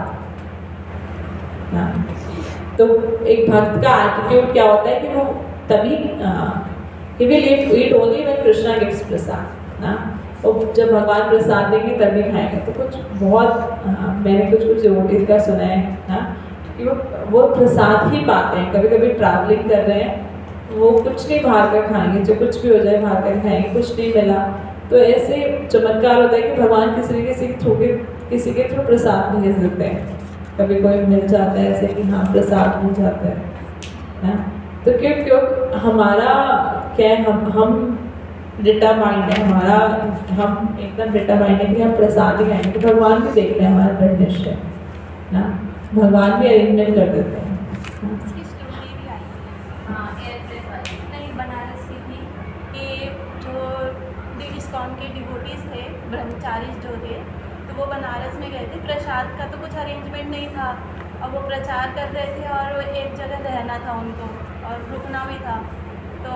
तो एक भक्त का एटीट्यूड क्या होता है कि वो तभी he will eat only when Krishna gives प्रसाद ना। और जब भगवान प्रसाद देंगे तभी खाएंगे। तो कुछ बहुत मैंने कुछ डिवोटीज का सुना है ना कि वो प्रसाद ही पाते हैं। कभी कभी ट्रैवलिंग कर रहे हैं वो कुछ नहीं बाहर का खाएंगे, जो कुछ भी हो जाए बाहर का खाएंगे, कुछ नहीं मिला तो ऐसे चमत्कार होता है कि भगवान किसी के थ्रू प्रसाद भेज देते हैं। कभी कोई मिल जाता है ऐसे कि हाँ प्रसाद मिल जाता है ना। तो क्यों हमारा क्या है, हम डिटरमाइंड है, हम एकदम डिटरमाइंड है कि हम प्रसाद ही खाएंगे। तो भगवान भी देख रहे हैं हमारा दृढ़ निश्चय ना, भगवान भी अरेंजमेंट कर देते हैं। इसकी स्टोरी भी आई है। हाँ, एयरप्लेन वाली नहीं, बनारस की थी कि जो इस्कॉन के डिवोटीज थे, ब्रह्मचारी जो थे, तो वो बनारस में गए थे। प्रसाद का तो कुछ अरेंजमेंट नहीं था और वो प्रचार कर रहे थे और एक जगह रहना था उनको और रुकना भी था। तो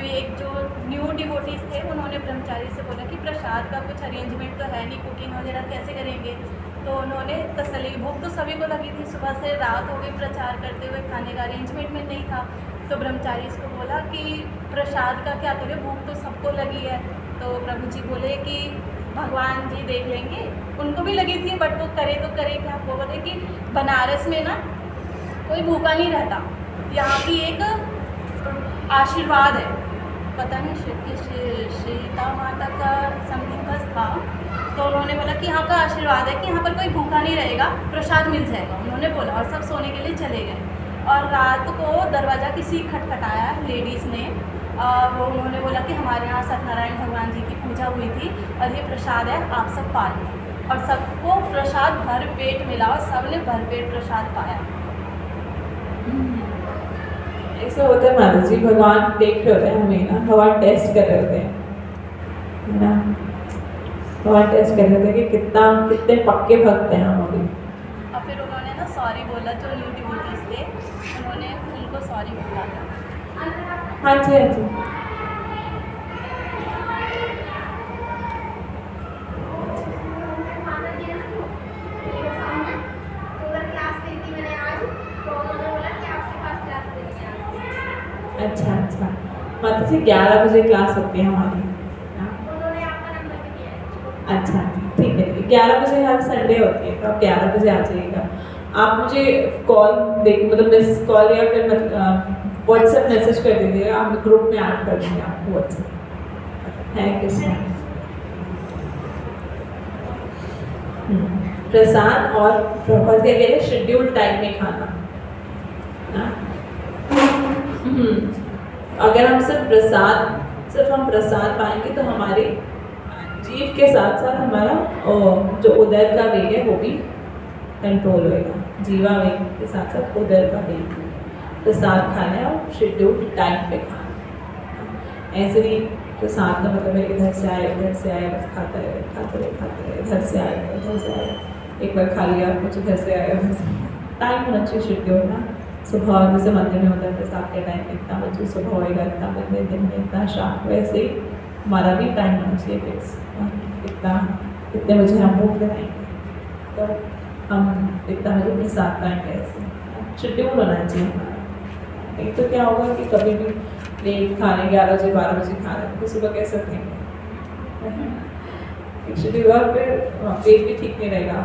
एक जो न्यू डिवोटीज थे उन्होंने ब्रह्मचारी से बोला कि प्रसाद का कुछ अरेंजमेंट तो है नहीं, कुकिंग वगैरह कैसे करेंगे। तो उन्होंने तसल्ली, भूख तो सभी को लगी थी, सुबह से रात हो गई प्रचार करते हुए, खाने का अरेंजमेंट में नहीं था। तो ब्रह्मचारी इसको बोला कि प्रसाद का क्या करें, भूख तो सबको लगी है। तो प्रभु जी बोले कि भगवान जी देख लेंगे, उनको भी लगी थी बट वो करे तो करे क्या। वो बोले कि बनारस में ना कोई भूखा नहीं रहता, यहाँ की एक आशीर्वाद है, पता नहीं सीता माता का समथिंग बस था। तो उन्होंने बोला कि यहाँ का आशीर्वाद है कि यहाँ पर कोई भूखा नहीं रहेगा, प्रसाद मिल जाएगा। उन्होंने बोला और सब सोने के लिए चले गए। और रात को दरवाज़ा किसी खटखटाया लेडीज़ ने, वो उन्होंने बोला कि हमारे यहाँ सत्यनारायण भगवान जी की पूजा हुई थी और ये प्रसाद है, आप सब पा लें। और सबको प्रसाद भर पेट मिला और सब ने भर पेट प्रसाद पाया। ऐसा होता है माता जी, भगवान देख रहे होते हैं हमें ना, भगवान टेस्ट कर रहे होते हैं ना, भगवान टेस्ट कर रहे होते हैं कि कितने पक्के भक्त हैं हम अभी। और फिर उन्होंने ना सॉरी बोला, जो न्यू डिवोटीज थे उन्होंने उनको सॉरी बोला था। हाँ जी हाँ जी। अच्छा अच्छा माता जी 11 बजे क्लास होती है हमारी। उन्होंने आपका नंबर भी दिया है। अच्छा ठीक है, 11 बजे हर संडे होती है, तो आप 11 बजे आ जाइएगा। आप मुझे कॉल मतलब मैसेज कॉल या फिर व्हाट्सएप मैसेज कर दीजिएगा, आप ग्रुप में ऐड कर देंगे आपको व्हाट्सएप। है कृष्ण प्रसाद और प्रभात के लिए शेड्यूल टाइम में खाना। अगर हम सिर्फ हम प्रसाद पाएंगे तो हमारे जीव के साथ साथ हमारा जो उदर का वेग है वो भी कंट्रोल होएगा। जीवा वेग के साथ साथ उदर का वेग, प्रसाद खाना है और शेड्यूल टाइम पे खाना। ऐसे नहीं प्रसाद का मतलब है इधर से आए बस खाता रहे, इधर से आए एक बार खा लिया, कुछ इधर से आया, टाइम होना चाहिए शेड्यूल ना। सुबह जैसे मंदिर में होता है प्रसाद के टाइम इतना बजे सुबह होएगा, इतना बजे दिन में, इतना शाम, वैसे ही हमारा भी टाइम होना चाहिए फिक्स। कितने बजे हम भूख लगाएंगे तो हम इतना बजे प्रसाद पाएंगे, ऐसे शेड्यूल होना चाहिए हमारा। एक तो क्या होगा कि कभी भी लेट खाने 11 बजे 12 बजे खा रहे हैं तो सुबह कैसे उठेंगे, शेड्यूल। और फिर पेट भी ठीक नहीं रहेगा,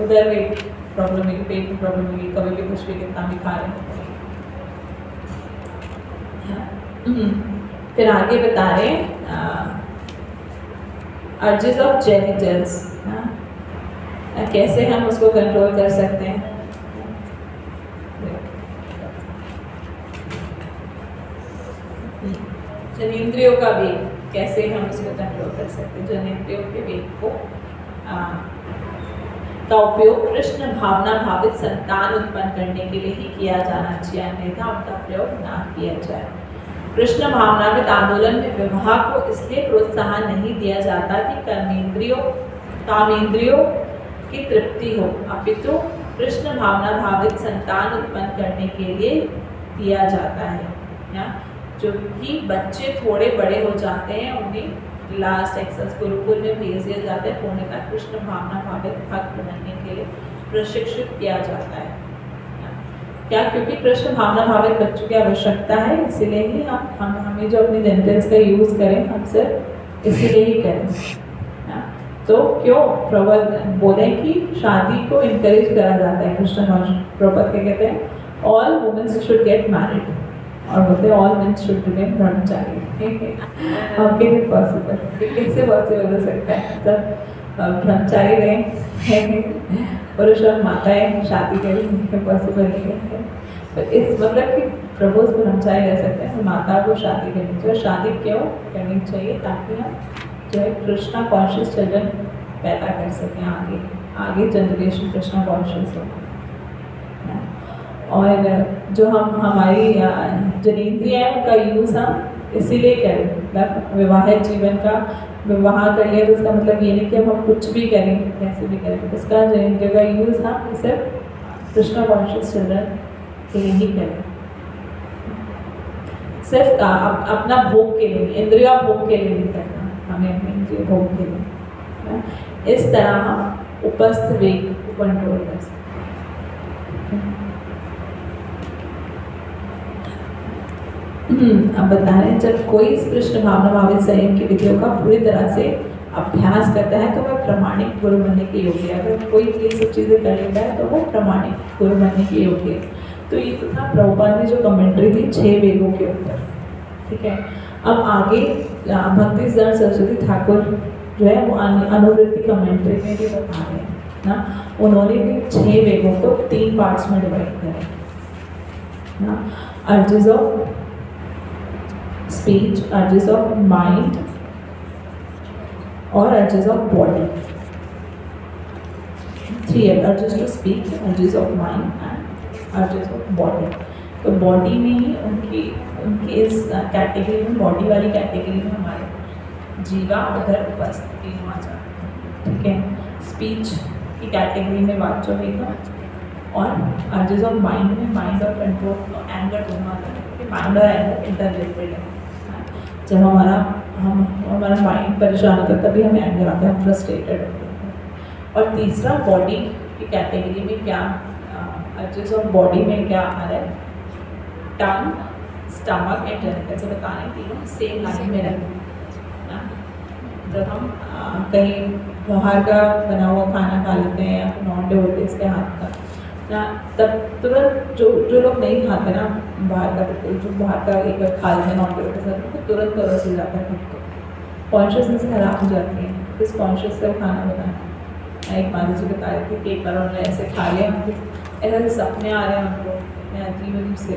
उधर वेट प्रॉब्लम है, पेट में प्रॉब्लम है, कभी भी कुछ भी कितना भी खा रहे हैं। फिर आगे बता रहे हैं अर्जेस ऑफ जेनिटल्स, कैसे हम उसको कंट्रोल कर सकते हैं। जनेंद्रियों का वेग कैसे हम उसको कंट्रोल कर सकते हैं। जनेंद्रियों के वेग को का उपयोग कृष्ण भावना भावित संतान उत्पन्न करने के लिए ही किया जाना चाहिए, अन्यथा उनका प्रयोग ना किया जाए। कृष्ण भावनामृत आंदोलन में विवाह को इसलिए प्रोत्साहन नहीं दिया जाता कि कामेंद्रियों की तृप्ति हो, अपितु कृष्ण भावना भावित संतान उत्पन्न करने के लिए दिया जाता है। या जो कि बच्चे थोड़े बड़े हो जाते हैं उन्हें लास्ट एक्सेस गुरुकुल में भेज दिया जाता है, पूर्णतः कृष्ण भावना भावित भक्त बनने के लिए प्रशिक्षित किया जाता है। क्या? क्योंकि कृष्ण भावना भावित बच्चों की आवश्यकता है, इसीलिए ही हम हमें जो अपने जेनिटल्स का यूज़ करें हम सिर्फ इसीलिए ही करें। तो क्यों प्रभुपाद बोले कि शादी को इनकरेज करा जाता है। कृष्ण प्रभुपाद क्या कहते हैं? All womens should get married, और बोलते हैं all men should become brahmachari. How can it possible? कैसे पॉसिबल हो सकता है? सब ब्रह्मचारी रहे, पुरुष और माताएं शादी करें, पॉसिबल नहीं है। तो इस मतलब कि प्रभु ब्रह्मचारी रह सकते हैं, माता को शादी करनी चाहिए। शादी क्यों करनी चाहिए? ताकि हम जो है कृष्णा कॉन्शियस चिल्ड्रन पैदा कर सकें, आगे जनरेशन कृष्णा कॉन्शियस हो। और जो हम हमारी जनेंद्रियाँ हैं उनका यूज़ हम इसीलिए करें, मतलब विवाहित जीवन का विवाह कर लिया तो उसका मतलब ये नहीं कि हम कुछ भी करें, कैसे भी करें, उसका जनेंद्रिय का यूज़ हम सिर्फ कृष्णा कॉन्शियस चिल्ड्रन के लिए ही करें, सिर्फ अपना भोग के लिए, इंद्रिया भोग के लिए नहीं करना, हमें अपने इंद्रिय भोग के लिए। इस तरह हम उपस्थ वेग को कंट्रोल कर सकते हैं। अब बता रहे हैं, जब कोई कृष्ण भावना भावित संयम की विधियों का पूरी तरह से अभ्यास करता है तो वह प्रामाणिक गुरु बनने के योग्य है। अगर कोई ये सब चीज़ें कर लेता है तो वो प्रामाणिक गुरु बनने के योग्य है। तो ये तो था प्रभुपाद ने जो कमेंट्री थी 6 वेगों के ऊपर, ठीक है। अब आगे भक्ति सरस्वती ठाकुर जो है वो अनुवृत्ति कमेंट्री में भी बता रहे हैं ना, उन्होंने भी 6 वेगों को 3 पार्ट्स में डिवाइड करें ना, urges of speech, urges of mind और urges of body. 3 urges to speak, urges of mind and urges of body. तो बॉडी में ही उनकी इस कैटेगरी में, बॉडी वाली कैटेगरी में हमारे जीवा उधर उपस्थिति आ जाते हैं, ठीक है। स्पीच की कैटेगरी में वाच्य होगा और अर्जेस ऑफ माइंड में माइंड और कंट्रोल, एंगर दोनों आता है। माइंड और एंगर इंटररिलेटेड है। जब हमारा माइंड परेशान होता है तभी हमें एंगर आता है, हम फ्रस्ट्रेटेड होते हैं। और तीसरा बॉडी की कैटेगरी में क्या अर्जेस ऑफ बॉडी में क्या आ रहा है? टंग, स्टमक एंड जेनिटल्स बताने तीनों सेम लाइन में रहते हैं। जब हम कहीं बाहर का बना हुआ खाना खा लेते हैं या नॉन डिवोटीज के हाथ का ना, तब तुरंत जो लोग नहीं खाते ना बाहर का, जो बाहर का एक खा लेते हैं नॉन डिवोटीज तो तुरंत तरस हो जाता है खुद को, कॉन्शियसनेस खराब हो जाती है। किस कॉन्शियस से वो खाना बनाना। एक माता जी बता रही थी कि एक बार उन्होंने ऐसे खा लिया, ऐसे सपने आ रहे हैं उनको, अजीब से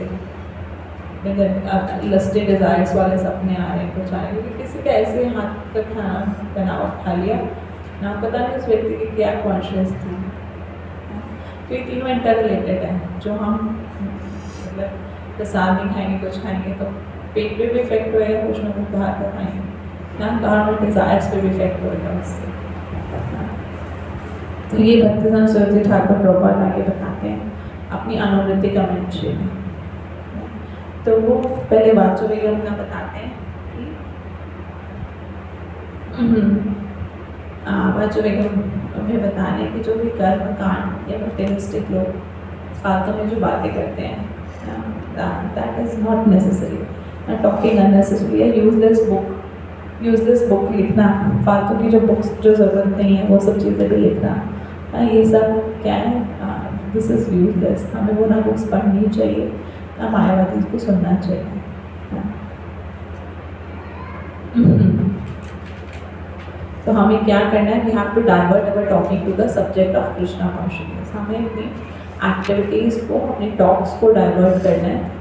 लस्टे डिज़ायर्स वाले सपने आ रहे हैं, कुछ आ रहे हैं, क्योंकि किसी का ऐसे हाथ का खाना बनावा खा लिया ना, पता नहीं उस व्यक्ति की क्या कॉन्शियस थी। तो ये तीनों इंटर रिलेटेड है। जो हम मतलब प्रसाद नहीं खाएंगे, कुछ खाएंगे तो पेट पे भी इफेक्ट होएगा, कुछ ना कुछ बाहर का खाएंगे ना, बाहर में डिज़ायर्स पे भी इफेक्ट होएगा उससे। तो ये भक्तिधाम सरस्वती ठाकुर प्रभुपाद आगे बताते हैं अपनी अनुवृत्ति कमेंट्री में। तो वो पहले वाच्य वेगम का बताते हैं कि वाच्य वेगम में बता रहे हैं कि जो भी कर्म कांड या मटेरियलिस्टिक लोग फालतू में जो बातें करते हैं, that is not necessary. Talking unnecessary है, यूजलेस बुक लिखना, फालतू की जो बुक्स जो ज़रूरत नहीं है वो सब चीज़ें भी लिखना, ये सब क्या है? This is useless. हमें वो ना बुक्स पढ़नी चाहिए ना मायावादी को सुनना चाहिए। तो हमें क्या करना है? We have to divert our talking to the subject of Krishna consciousness. हमें अपनी एक्टिविटीज़ को, अपने टॉक्स को डाइवर्ट करना है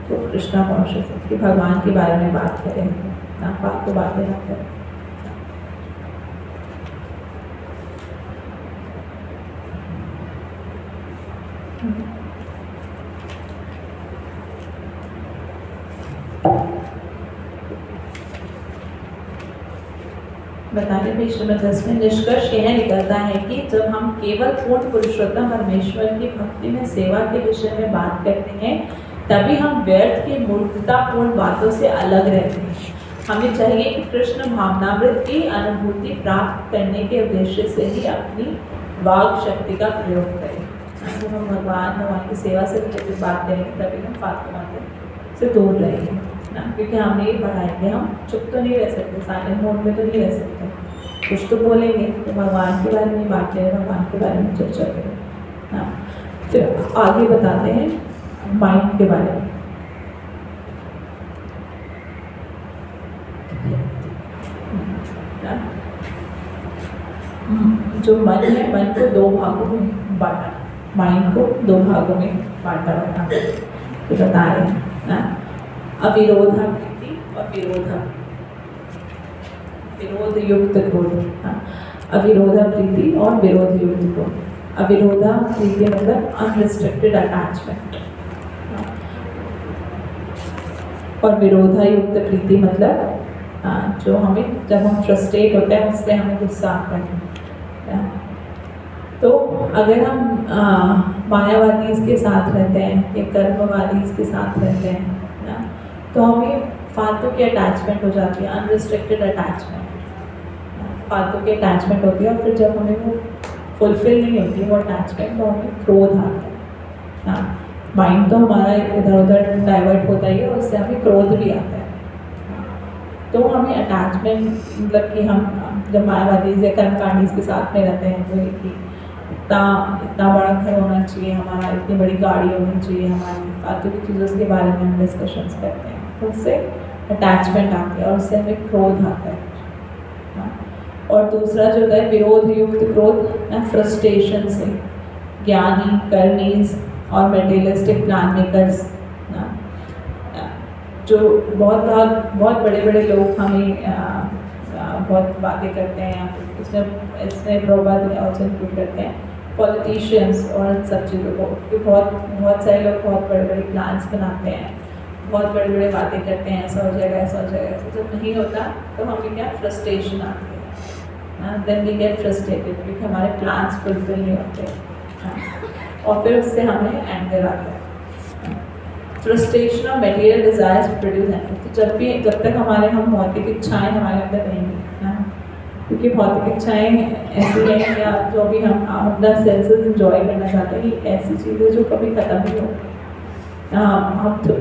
तो कृष्णा कॉन्शियसनेस कि भगवान के बारे में बात करें, ना फालतू बातें ना करें। बताने में श्रीमद् रस में निष्कर्ष यह निकलता है कि जब हम केवल पूर्ण पुरुषोत्तम परमेश्वर की भक्ति में सेवा के विषय में बात करते हैं, तभी हम व्यर्थ की मूर्खतापूर्ण बातों से अलग रहते हैं। हमें चाहिए कि कृष्ण भावनामृत की अनुभूति प्राप्त करने के उद्देश्य से ही अपनी वाग शक्ति का प्रयोग करें। जब हम भगवान की सेवा से रिलेटेड बात करेंगे तभी हम फालतू बातें से दूर रहेंगे ना, क्योंकि हमने ये पढ़ा है कि हम चुप तो नहीं रह सकते, साइलेंट मोड में तो नहीं रह सकते, कुछ तो बोलेंगे। तो भगवान के बारे में बात करें, भगवान के बारे में चर्चा करें ना। फिर आगे बताते हैं माइंड के बारे में। जो मन है, मन को दो भागों में बांटा, माइंड को दो भागों में बांटा तो बता रहे हैं ना, अविरोधा प्रीति और विरोधा, विरोध युक्त क्रोध। अविरोधा प्रीति और विरोध युक्त क्रोध। अविरोधा प्रीति मतलब अनरिस्ट्रिक्टेड अटैचमेंट, और विरोधा युक्त प्रीति मतलब जो हमें, जब हम फ्रस्ट्रेट होते हैं उससे हमें गुस्सा आता है। तो अगर हम मायावादी इसके साथ रहते हैं या कर्मवादी इसके साथ रहते हैं ना, तो हमें फालतू की अटैचमेंट हो जाती है, अनरिस्ट्रिक्टेड अटैचमेंट, फालतू की अटैचमेंट होती है। और फिर जब हमें वो फुलफिल नहीं होती है वो अटैचमेंट, तो हमें क्रोध आता है ना। माइंड तो हमारा इधर उधर डाइवर्ट होता ही है, और उससे हमें क्रोध भी आता है। तो हमें अटैचमेंट मतलब कि हम जब मायावादी या कर्मकांडी के साथ में रहते हैं तो कि इतना बड़ा घर होना चाहिए हमारा, इतनी बड़ी गाड़ी होनी चाहिए हमारी, फालतू की चीज़ों के बारे में हम डिस्कशंस करते हैं, तो उससे अटैचमेंट आती है और उससे हमें क्रोध आता है। और दूसरा जो है विरोध युक्त क्रोध ना, फ्रस्ट्रेशन से ज्ञानी, कर्मीज और मेटेरियलिस्टिक प्लान मेकर्स ना, जो बहुत बड़े बड़े लोग हमें बहुत बातें करते हैं, इसमें प्रभाव और इंक्लूड करते हैं पॉलिटिशियंस और इन सब चीज़ों को, कि बहुत सारे लोग बहुत बड़े बड़े प्लान्स बनाते हैं, बहुत बड़े बड़े बातें करते हैं, ऐसा हो जाएगा, ऐसा हो जाएगा। ऐसा जब नहीं होता तो हमें क्या फ्रस्ट्रेशन आती है, देन वी गेट फ्रस्ट्रेटेड क्योंकि हमारे प्लान्स फुलफिल नहीं होते, और फिर उससे हमें एंगर आता है। फ्रस्ट्रेशन और मटेरियल डिजायर्स प्रोड्यूस एंगर। तो जब तक हम भौतिक इच्छाएं हमारे अंदर रहेंगी ना, क्योंकि भौतिक इच्छाएं ऐसी हैं या जो भी हम अपना सेंसेस इंजॉय करना चाहते हैं, ये ऐसी चीज़ें जो कभी ख़त्म नहीं होती। हम तो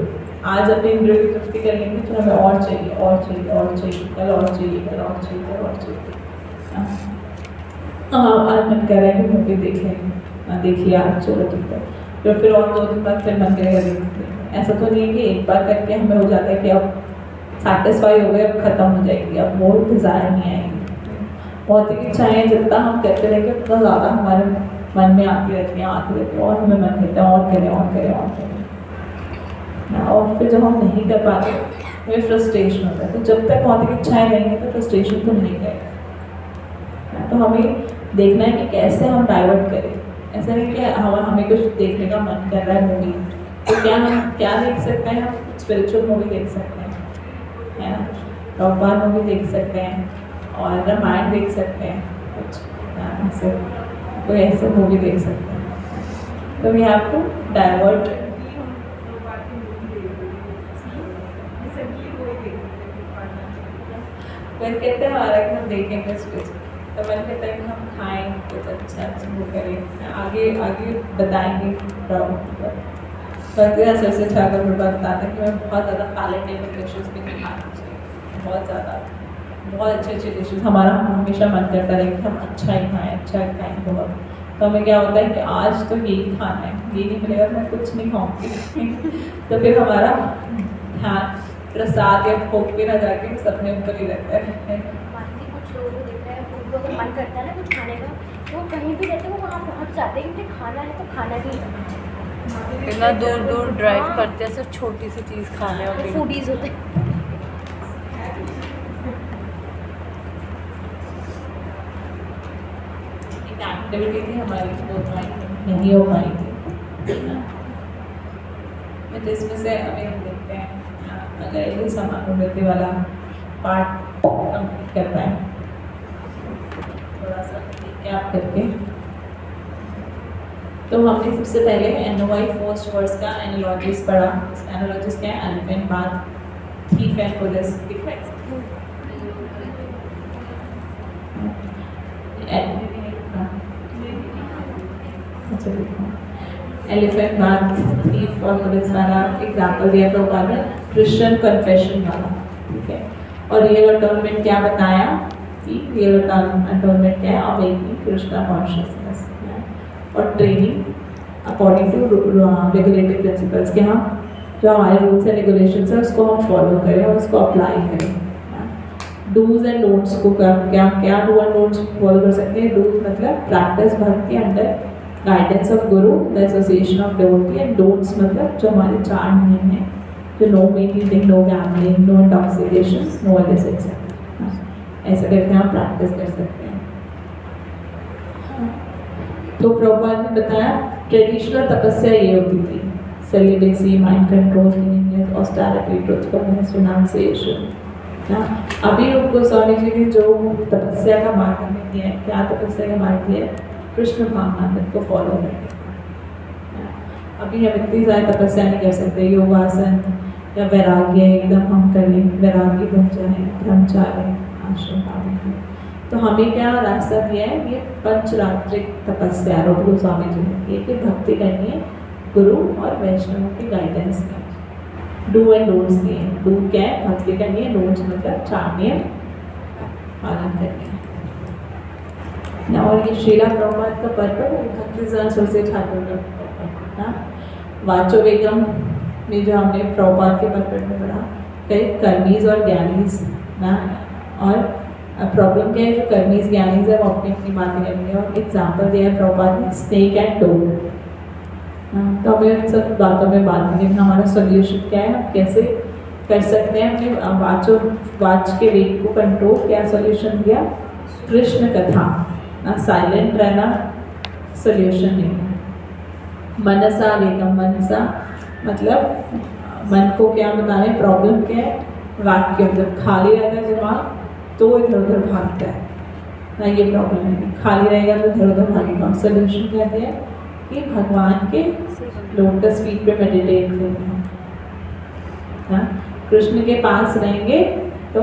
आज अपने इंद्रियों की तृप्ति करेंगे तो हमें और चाहिए, और चाहिए, और चाहिए, कल और चाहिए, कल और चाहिए, कल और चाहिए। आज मन कर रहा है कि मूवी देख लेंगे, देखिए आज चलो ठीक है, तो फिर और 2 दिन बाद फिर मन करेगा देखते। ऐसा तो नहीं है कि एक बार करके हमें हो जाता है कि अब सेटिस्फाई हो गए, अब ख़त्म हो जाएगी, अब वो डिज़ायर नहीं आएगी। भौतिक इच्छाएं जितना हम करते रहेंगे उतना ज़्यादा हमारे मन में आती रहती हैं, और हमें मन करता है और करें, और करें, और करें। और फिर जब हम नहीं कर पाते हमें फ्रस्ट्रेशन होता है। तो जब तक भौतिक इच्छाएं रहेंगी तो फ्रस्ट्रेशन तो नहीं रहेगा। तो हमें देखना है कि कैसे हम डाइवर्ट करें। ऐसा नहीं कि हमें कुछ देखने का मन कर रहा है मूवी, तो क्या देख सकते हैं हम? स्पिरिचुअल मूवी देख सकते हैं, है ना, भगवान मूवी देख सकते हैं, और रामायण देख सकते हैं, कुछ ऐसे कोई ऐसे मूवी देख सकते हैं। तो वी हैव टू डाइवर्ट। फिर कहते हैं हमारा कि हम देखेंगे कुछ, तो मन कहता है कि हम खाएँ कुछ अच्छा वो करें, आगे बताएंगे। सरसे ठाकुर बताते हैं कि मैं बहुत ज़्यादा पैलेटेबल डिशेज़ भी नहीं खानी चाहिए, बहुत अच्छे डिशेज़। हमारा हमेशा मन करता है कि हम अच्छा ही खाएँ बहुत। तो हमें क्या होता है कि आज तो यही खाना है, ये नहीं मिलेगा तो मैं कुछ नहीं खाऊँगी। तो फिर हमारा ध्यान प्रसाद या भोग पे ना जाके सपने ऊपर ही रहता है। कुछ लोगों को देखते हैं, उनको अगर मन करता है ना कुछ खाने का, तो वो कहीं भी रहते हैं, वो वहाँ पहुँच जाते हैं, क्योंकि खाना है तो खाना भी है। इतना दूर ड्राइव करते हैं सिर्फ छोटी सी चीज़ खाने, और फूडीज होते हैं। एक्टिविटी थी हमारी, वो नहीं हो पाई थी। जिसमें से अभी हम देखते हैं करेंगे, समानुवृत्ति वाला पार्ट कंप्लीट कर पाए। थोड़ा सा रिकैप करके, तो हमने सबसे पहले NOI फर्स्ट वर्ड्स का एनालॉजीज पढ़ा। एनालॉजीज क्या है? Elephant, bath, thief and police. दिख रहा है? एलिफेंट, बाथ, थीफ और पुलिस वाला एग्जाम्पल दिया प्रभुपाद ने, क्रिश्चियन कन्फेशन वाला, ठीक है। और रियल अटोनमेंट क्या बताया कि रियल अटोनमेंट क्या है? अवेकनिंग कृष्णा कॉन्शियसनेस और training according to regulatory principles के हम जो हमारे रूल्स एंड रेगुलेशंस है उसको हम फॉलो करें और उसको अप्लाई करें। डूज एंड नोट्स को क्या क्या डू एंड नोट्स फॉलो कर सकते हैं? डूज मतलब प्रैक्टिस भक्त के under guidance of guru, the association of devotee, and don'ts मतलब जो हमारे 4 नियम हैं, जो no meat eating, no gambling, no intoxication, no illicit. ऐसे करके हम प्रैक्टिस कर सकते हैं। तो प्रभुपाद ने बताया ट्रेडिशनल तपस्या ये होती थी, celibacy, mind control, cleanness, austerity, truthfulness, renunciation. अभी रूप गोस्वामी जी ने जो तपस्या का मार्ग हमें दिया है, क्या तपस्या का मार्ग दिया है? कृष्ण भावनामृत को फॉलो करके। अभी हम इतनी ज़्यादा तपस्या नहीं कर सकते, योगासन या वैराग्य एकदम हम करें, वैराग्य बन जाए, ब्रह्मचार्य आश्रम पालन। तो हमें क्या रास्ता दिया है? ये पंचरात्रिक तपस्या रूप गोस्वामी जी ने की कि भक्ति करनी है गुरु और वैष्णवों की गाइडेंस में। डू एंड डोंट्स दिए। डू क्या है? भक्ति करनी है, डोंट्स मतलब 4 नियम पालन करने हैं। और ये श्रीला प्रभुपाद का पर्पल भक्ति सरस्वती ठाकुर का वाचो वेगम में जो हमने प्रभुपाद के पर्पल में पढ़ा, कई कर्मीज और ज्ञानीज ना। और प्रॉब्लम क्या है? जो कर्मीज ज्ञानीज है वो अपनी अपनी बातें करेंगे और एग्जाम्पल दिया है प्रभुपाद ने स्नेक एंड डॉग। तो हमें इन सब बातों में बात करें, हमारा सोल्यूशन क्या है, हम कैसे कर सकते हैं अपने वाच के वेग को कंट्रोल। क्या सोल्यूशन दिया? कृष्ण कथा ना, साइलेंट रहना सोल्यूशन नहीं है। मनसा वेगम, मनसा मतलब मन को क्या बता रहे हैं? प्रॉब्लम क्या है? वाक्य मतलब खाली रहता है दिमाग तो इधर उधर भागता है ना, ये प्रॉब्लम है। खाली रहेगा तो इधर उधर भागेगा। सोल्यूशन क्या दिया है? कि भगवान के लोटस फीट पे मेडिटेट करना। कृष्ण के पास रहेंगे तो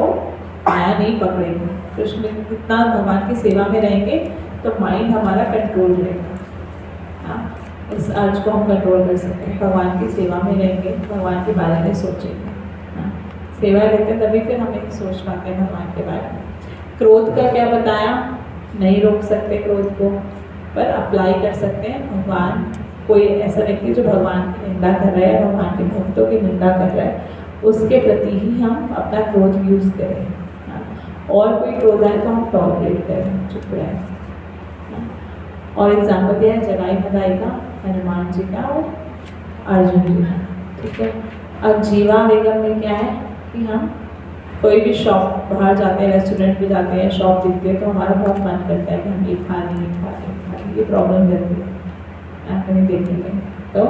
माया नहीं पकड़ेगी। कृष्ण कितना भगवान की सेवा में रहेंगे तो माइंड हमारा कंट्रोल रहेगा। इस अर्ज को हम कंट्रोल कर सकते हैं। भगवान की सेवा में रहेंगे, भगवान के बारे में सोचेंगे। सेवा लेते हैं तभी फिर हमें सोच पाते हैं भगवान के बारे में। क्रोध का क्या बताया? नहीं रोक सकते क्रोध को, पर अप्लाई कर सकते हैं। भगवान कोई ऐसा व्यक्ति जो भगवान की निंदा कर रहा है, भगवान के भक्तों की निंदा कर रहा है, उसके प्रति ही हम अपना क्रोध यूज़ करें। और कोई क्रोध आए तो हम टॉलरेट करें, चुप रहें। और एग्जाम्पल दिया है जगाई मदाई का, हनुमान जी का और अर्जुन जी का, ठीक है। अब जीवा वेगम में क्या है कि हम कोई भी शॉप बाहर जाते हैं, रेस्टोरेंट भी जाते हैं, शॉप दिखते हैं तो हमारा बहुत मन करता है कि हम ये खा लें, ये प्रॉब्लम रहती है आप कहीं देखेंगे। तो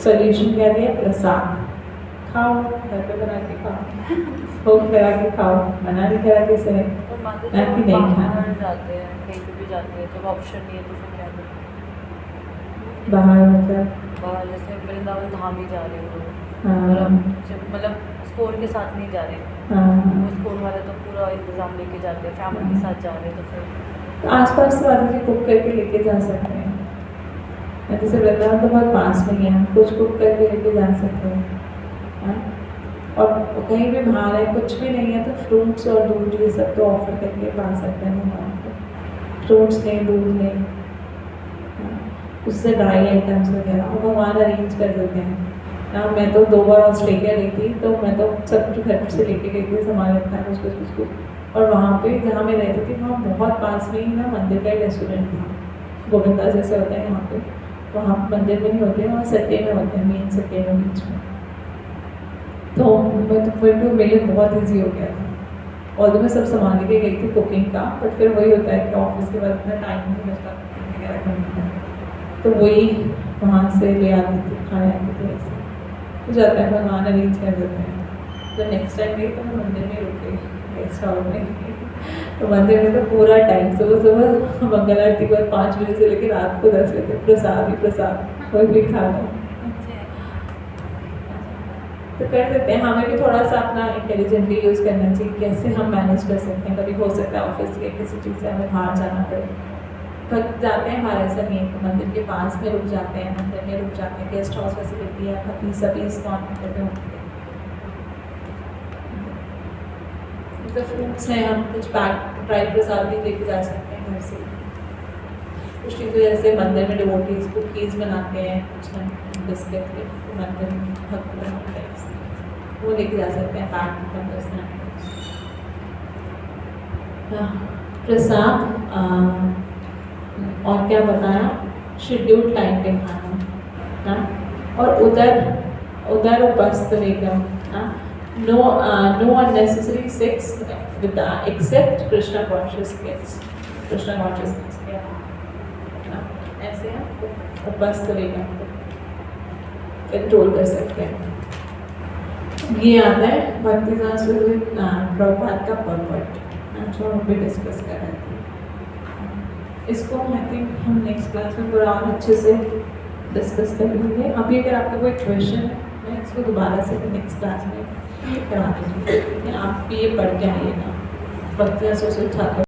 सोल्यूशन क्या दिया? प्रसाद खाओ, घर पे बना के खाओ, भोग करा के खाओ, मना नहीं करा के सही तो माता ना कि नहीं खाना। बाहर जाते हैं, कहीं पे भी जाते हैं, जब ऑप्शन नहीं है तो फिर क्या करें? बाहर मतलब बाहर जैसे वृंदावन धाम ही जा रहे हो, हाँ, मतलब स्कूल के साथ नहीं जा रहे, हाँ। वो स्कूल वाले तो पूरा इंतज़ाम लेके जाते हैं, फैमिली के साथ जा रहे हैं तो फिर तो आसपास तो आदमी कुक करके लेके जा सकते हैं। जैसे वृंदावन तो बहुत पास में ही है, कुछ कुक करके लेके जा सकते हैं। हाँ? और कहीं भी बाहर है, कुछ भी नहीं है तो फ्रूट्स और दूध ये सब तो ऑफर करके पा सकते हैं भगवान को। फ्रूट्स लें, दूध लें, उससे ड्राई आइटम्स वगैरह वो भगवान अरेंज कर देते हैं ना। मैं तो 2 बार ऑस्ट्रेलिया गई थी तो मैं तो सब कुछ घर से लेके गई थी, सामान इतना कुछ। और वहाँ पे जहाँ मैं रहती थी वहाँ बहुत पास में ही ना मंदिर का एक रेस्टोरेंट था, गोविंदा जैसे होता है यहाँ पे। वहाँ मंदिर में नहीं होते हैं, वहाँ सत्य में होते हैं, मेन सत्य में बीच में। तो मेरे लिए बहुत ईजी हो गया था। और तो मैं सब सामान लेके गई थी कुकिंग का, बट फिर वही होता है कि ऑफिस के बाद इतना टाइम नहीं बचता कुकिंग वगैरह करने का, तो वही वहाँ से ले आती थी, खाने आती थी। ऐसे हो जाता है, भगवान अरेंज कर देते हैं। तो नेक्स्ट टाइम गई तो मैं मंदिर में रुक गई, गेस्ट हाउस में। तो मंदिर में तो पूरा टाइम सुबह सुबह मंगल आरती के बाद 5 बजे से लेकर रात को 10 बजे तक प्रसाद ही प्रसाद, कोई भी खाना। तो कर देते हैं, हमें भी थोड़ा सा अपना इंटेलिजेंटली यूज़ करना चाहिए, कैसे हम मैनेज कर सकते हैं। कभी हो सकता है ऑफिस के किसी चीज़ से हमें बाहर जाना पड़े, थक जाते हैं, हमारे ऐसा नहीं है कि मंदिर के पास में रुक जाते हैं, मंदिर में रुक जाते हैं, गेस्ट हाउस फैसिलिटी है, बाकी सभी इस्कॉन मंदिर में होते हैं। तो फ्रूट्स हैं, हम कुछ पैक ड्राई प्रसाद भी लेके जा सकते हैं घर से। कुछ चीज़ें जैसे मंदिर में डिवोटीज कुकीज़ बनाते हैं, कुछ बिस्किट मंदिर में भक्त बनाते हैं, वो लेके जा सकते हैं पैक मंदिर से। प्रसाद और क्या बताया, शेड्यूल टाइम पे खाना, हाँ, और उधर उपस्थ वेगम, no unnecessary sex with except Krishna conscious kids, Krishna conscious kids के ऐसे हम उपस्थ वेगम को कंट्रोल कर सकते हैं। ये आता है भक्ति प्रभुपाद का पर्पट, जो हम भी डिस्कस कर रहे थे। इसको आई थिंक हम नेक्स्ट क्लास में पूरा और अच्छे से डिस्कस कर लेंगे। अभी अगर आपका कोई क्वेश्चन है, मैं इसको दोबारा से नेक्स्ट क्लास में करा दूँगी, आप भी ये पढ़ के आइएगा। भक्ति सोशल छात्र